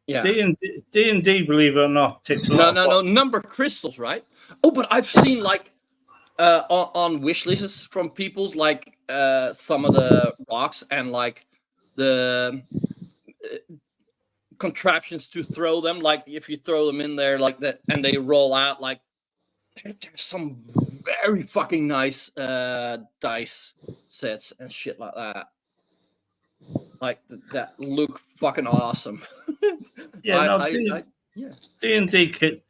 Yeah. D&D, believe it or not, ticks a lot. No, number crystals, right? Oh, but I've seen like on wish lists from people like some of the rocks and like the contraptions to throw them. Like if you throw them in there like that and they roll out, like there's some very fucking nice dice sets and shit like that. Like that look fucking awesome. Yeah, D&D kit,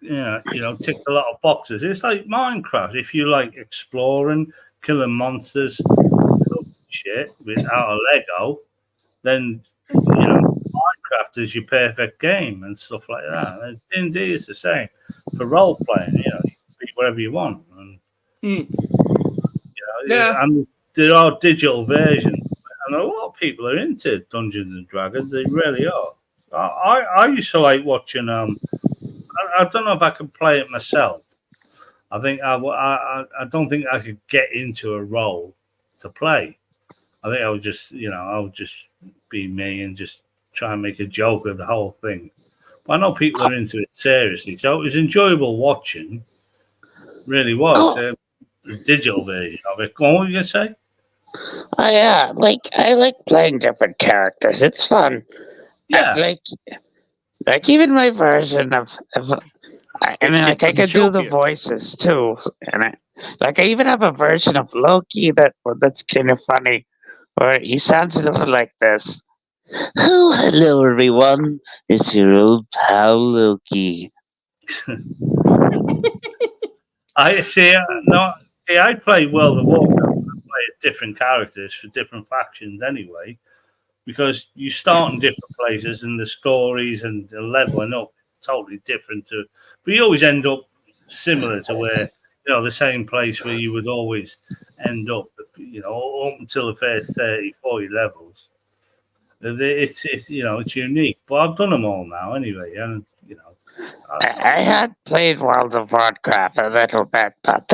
ticked a lot of boxes. It's like Minecraft. If you like exploring, killing monsters, shit without a Lego, then Minecraft is your perfect game and stuff like that. And D&D is the same for role playing. You can be whatever you want. And, and there are digital versions, and a lot of people are into Dungeons and Dragons. They really are. I used to like watching. I don't know if I can play it myself. I think I don't think I could get into a role to play. I think I would just be me and just try and make a joke of the whole thing. But I know people are into it seriously, so it was enjoyable watching. Really was. The digital version of it. Go on, what were you gonna say? Oh yeah, I like playing different characters. It's fun. Yeah. Like even my version of I could do the voices too, and I even have a version of Loki that's kind of funny, where he sounds a little like this. Oh, hello everyone! It's your old pal Loki. I see. I play World of Warcraft. I play different characters for different factions anyway, because you start in different places and the stories and the leveling up totally different but you always end up similar to where the same place where you would always end up up until the first 30, 40 levels. It's unique, but I've done them all now anyway, and I had played World of Warcraft a little bit, but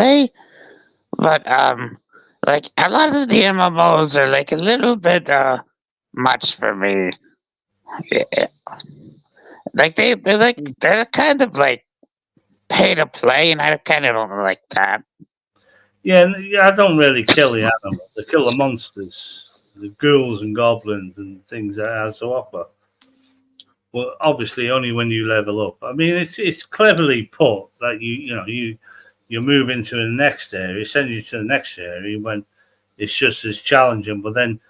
like a lot of the MMOs are like a little bit much for me. Yeah. Like they're kind of like pay to play, and I kind of don't like that. Yeah, I don't really kill the animals. I kill the monsters, the ghouls and goblins and things that it has to offer. Well, obviously, only when you level up. I mean, it's cleverly put that you move into the next area, send you to the next area when it's just as challenging. But then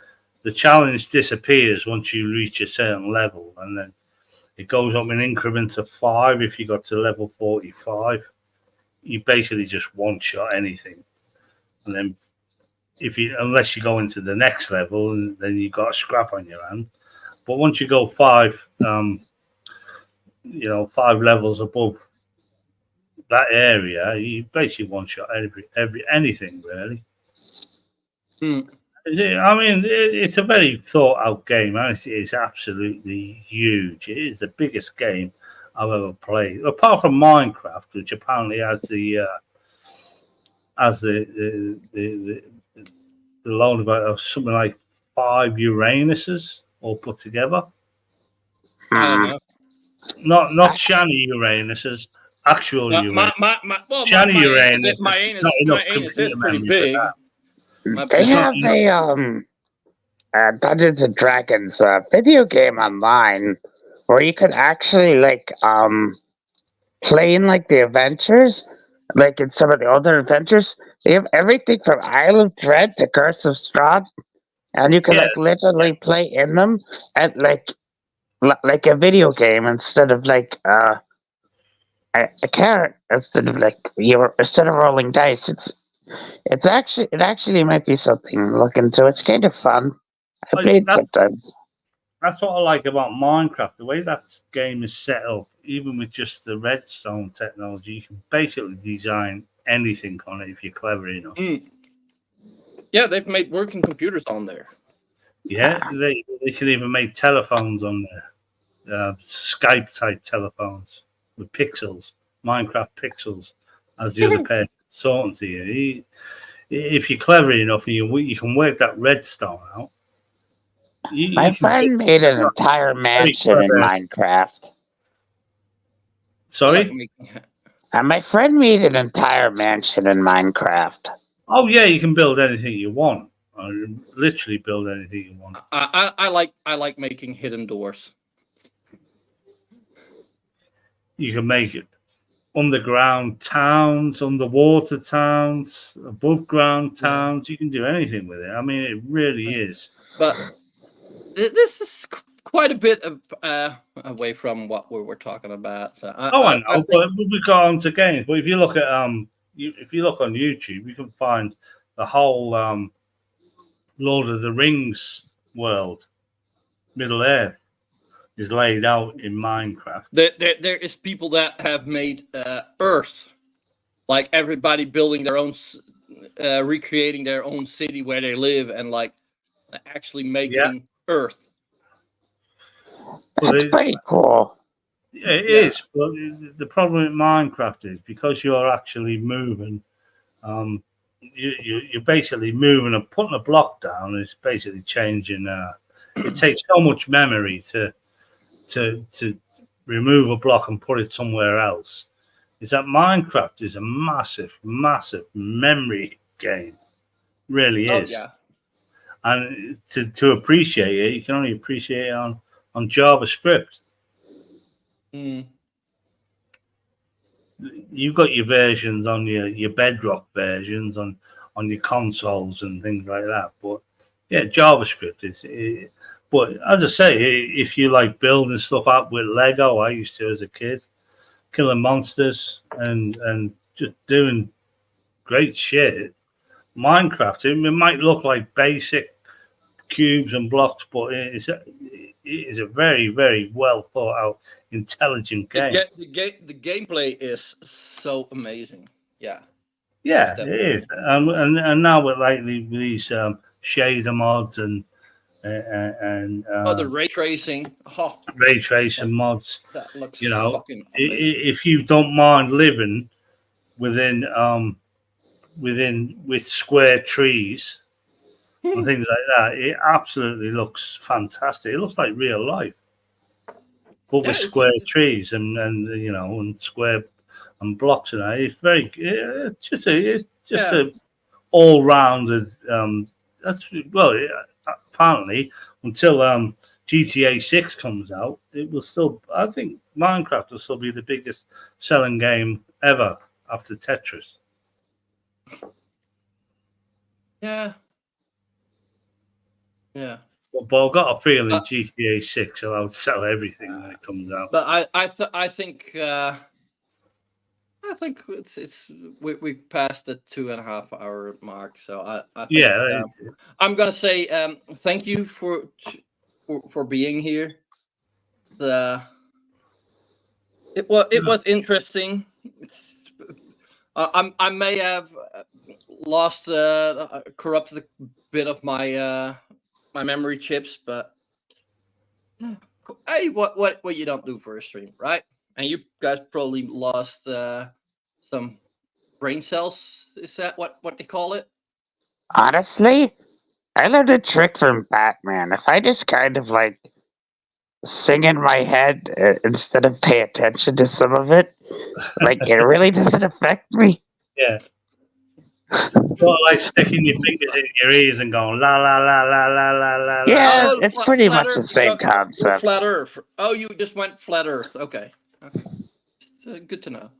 the challenge disappears once you reach a certain level, and then it goes up in increments of 5. If you got to level 45, you basically just one shot anything, and then unless you go into the next level, and then you got a scrap on your hand. But once you go 5 levels above that area, you basically one shot anything really. I mean, it's a very thought out game, and it's absolutely huge. It is the biggest game I've ever played, apart from Minecraft, which apparently has the load about something like 5 Uranuses all put together. I don't know. Not shiny Uranuses, actual Uranus. Shiny Uranus. My anus is pretty big. They have a Dungeons and Dragons video game online where you could actually play in like the adventures, like in some of the other adventures. They have everything from Isle of Dread to Curse of Strahd, and you can literally play in them at like a video game instead of like a carrot instead of rolling dice. It actually might be something to look into. It's kind of fun. I played sometimes. That's what I like about Minecraft. The way that game is set up, even with just the redstone technology, you can basically design anything on it if you're clever enough. Yeah, they've made working computers on there. Yeah, they can even make telephones on there, Skype type telephones with pixels, Minecraft pixels, as the other person talking to you. if you're clever enough and you can work that redstone out. My friend made an entire mansion in clever. Minecraft. Sorry? And my friend made an entire mansion in Minecraft. Oh yeah, you can build anything you want. Literally build anything you want. I like making hidden doors. You can make it underground towns, underwater towns, above ground towns. You can do anything with it. I mean, it really is. But this is quite a bit of away from what we were talking about. So I know, but we got on to games. But if you look at if you look on YouTube, you can find the whole Lord of the Rings world, Middle Earth, is laid out in Minecraft. There is people that have made Earth, like everybody building their own, recreating their own city where they live, and like actually making Earth. That's pretty cool. Yeah, it is. But the problem with Minecraft is because you're actually moving, you're basically moving and putting a block down. It's basically changing. It takes so much memory to remove a block and put it somewhere else. Is that Minecraft is a massive memory game. Really is. Yeah. And to appreciate it, you can only appreciate it on JavaScript. You've got your versions on your Bedrock versions on your consoles and things like that. But yeah, JavaScript is. But as I say, if you like building stuff up with Lego, I used to as a kid, killing monsters and just doing great shit. Minecraft, it might look like basic cubes and blocks, but it is a very, very well thought out, intelligent game. The gameplay is so amazing. Yeah. Yeah, it is. And now with these shader mods and the ray tracing. Ray tracing mods. That looks fucking amazing. If you don't mind living with square trees and things like that, it absolutely looks fantastic. It looks like real life, but with square trees and square and blocks and that. It's very it's just a all-rounded. Apparently until GTA 6 comes out, it will still. I think Minecraft will still be the biggest selling game ever after Tetris. Yeah. But I've got a feeling GTA 6 will sell everything when it comes out. But I think we passed the 2.5 hour mark, so I think, I'm gonna say thank you for being here. It was interesting. I may have lost corrupted a bit of my my memory chips, but hey, what you don't do for a stream, right? And you guys probably lost some brain cells. Is that what they call it? Honestly, I learned a trick from Batman. If I just kind of like sing in my head instead of pay attention to some of it, like it really doesn't affect me. Yeah. Sort of like sticking your fingers in your ears and going la la la la la la la. Yeah, it's pretty much the same concept. Flat Earth. Oh, you just went flat Earth. Okay. Good to know.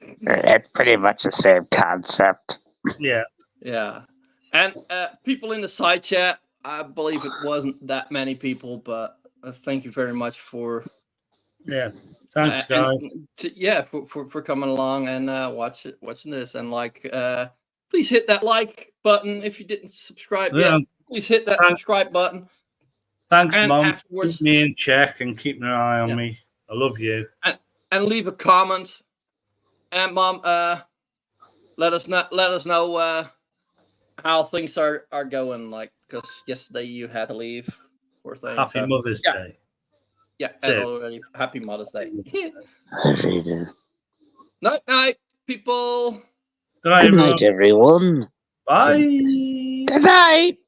It's pretty much the same concept. Yeah. And people in the side chat, I believe it wasn't that many people, but thank you very much for. Yeah. Thanks, guys. For coming along and watching this, and please hit that like button if you didn't subscribe yet. Please hit that subscribe button. Thanks, Mom. Keep me in check and keep an eye on me. I love you. And leave a comment. And Mom, let us know how things are going. Because yesterday you had to leave for things. Happy Mother's Day. Yeah, and already happy Mother's Day. Night, night, people. Good night, everyone. Bye. Good night.